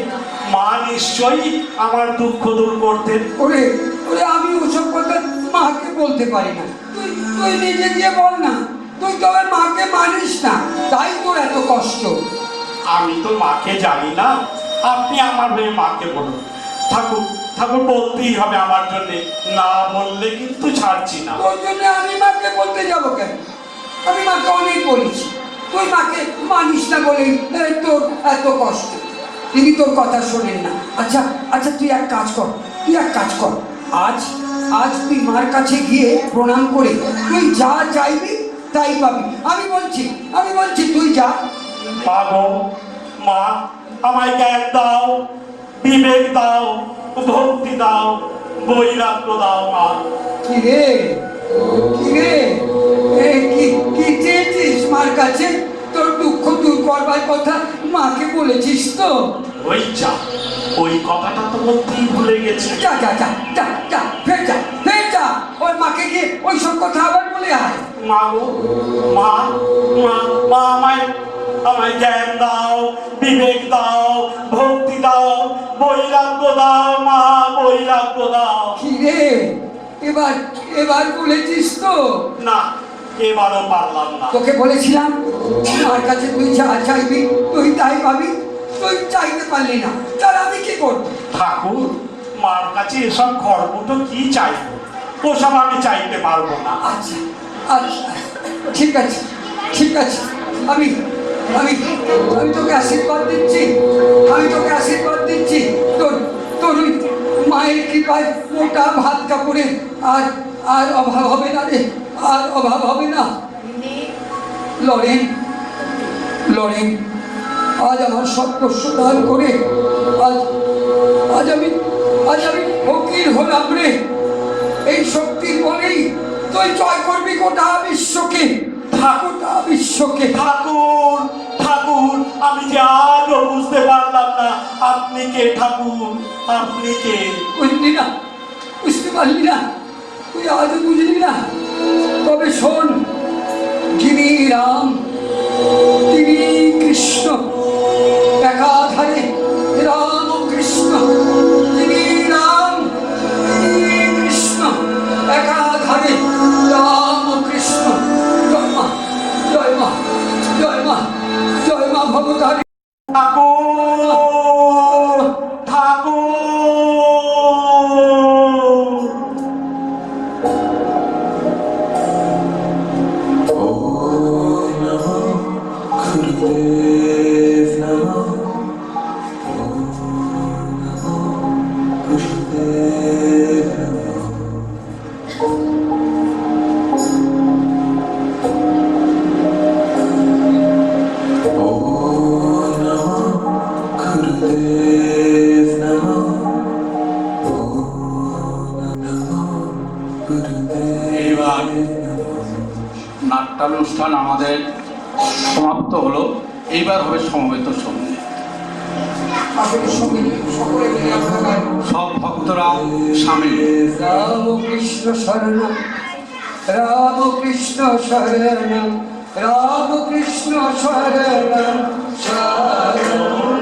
মা নিশ্চয়ই আমার দুঃখ দূর করতেন। ওরে আমি ওসব কথা মাকে বলতে পারি না। তুই নিজে গিয়ে বল না। তুই তো আমার মাকে মানিস না, তাই তোর এত কষ্ট। আমি তো মাকে জানি না, আপনি আমার হয়ে মাকে বলুন। ঠাকুর বলতেই হবে আমার জন্য, না বললে কিন্তু ছাড়ছি না। তোর জন্য আমি মাকে বলতে যাবো কেন? আমি মাকে অনেক বলেছি, তুই মাকে মানিস না বলেই তোর এত কষ্ট। তিনি তোর কথা শোনেন না। আচ্ছা আচ্ছা, তুই এক কাজ কর, আজ আজ তুই মার কাছে গিয়ে প্রণাম করে তুই যা চাইবি তাই পাবি। আমি বলছি তুই যা। মা গো, মা আমায় জ্ঞান দাও, বিবেক দাও, ভক্তি দাও, বৈরাগ্য দাও মা। কি রে কি চেয়েছিস মার কাছে? তোর দুঃখ দূর করবার কথা মাকে বলেছিস তো? ওই কথাটা তো বলতেই ভুলে গেছি। ফের যা ওই মাকে গিয়ে ওই সব কথা আবার বলে আয়। মা গো, মা আমায় জ্ঞান দাও, বিবেক দাও, ভক্তি দাও, বৈরাগ্য দাও মা, বৈরাগ্য দাও। কি রে এবার বলেছিস তো? না, এবারও পারলাম না। তোকে বলেছিলাম মার কাছে তুই যা চাইবি তুই তাই পাবি, তুই চাইতে পারলি না, তাহলে আমি কি করবো? ঠাকুর, মার কাছে এসব খড়কুটো কি চাইবো? ওসব আমি চাইতে পারবো না। আচ্ছা আচ্ছা, ঠিক আছে, আমি তোকে আশীর্বাদ দিচ্ছি, তোর ওই মায়ের কৃপায় মোটা ভাত কাপড়ে আর অভাব হবে না রে, আর অভাব হবে না। লরেন আজ আমার সর্বস্ব দান করে আজ আমি ফকির হলাম রে। এই শক্তির বলেই তুই জয় করবি গোটা বিশ্বকে। ঠাকুর, আমি যে আজও বুঝতে পারলাম না আপনি কে ঠাকুর, আপনি কে? বুঝতে পারলি না? তুই আজও বুঝলি না? তবে শোন, যিনি রাম তিনি কৃষ্ণ, একাধারে রাম ও কৃষ্ণ। যিনি রাম তিনি কৃষ্ণ, একাধারে রাম ও কৃষ্ণ। জয় মা ভবতারী। ঠাকুর, এইবার নাট্যানুষ্ঠান আমাদের সমাপ্ত হলো। এইবার হবে সমবেত সঙ্গীত। সব ভক্তরা সামিল। রামকৃষ্ণ শরণ, রামকৃষ্ণ শরণ, রামকৃষ্ণ শরণ, শরণ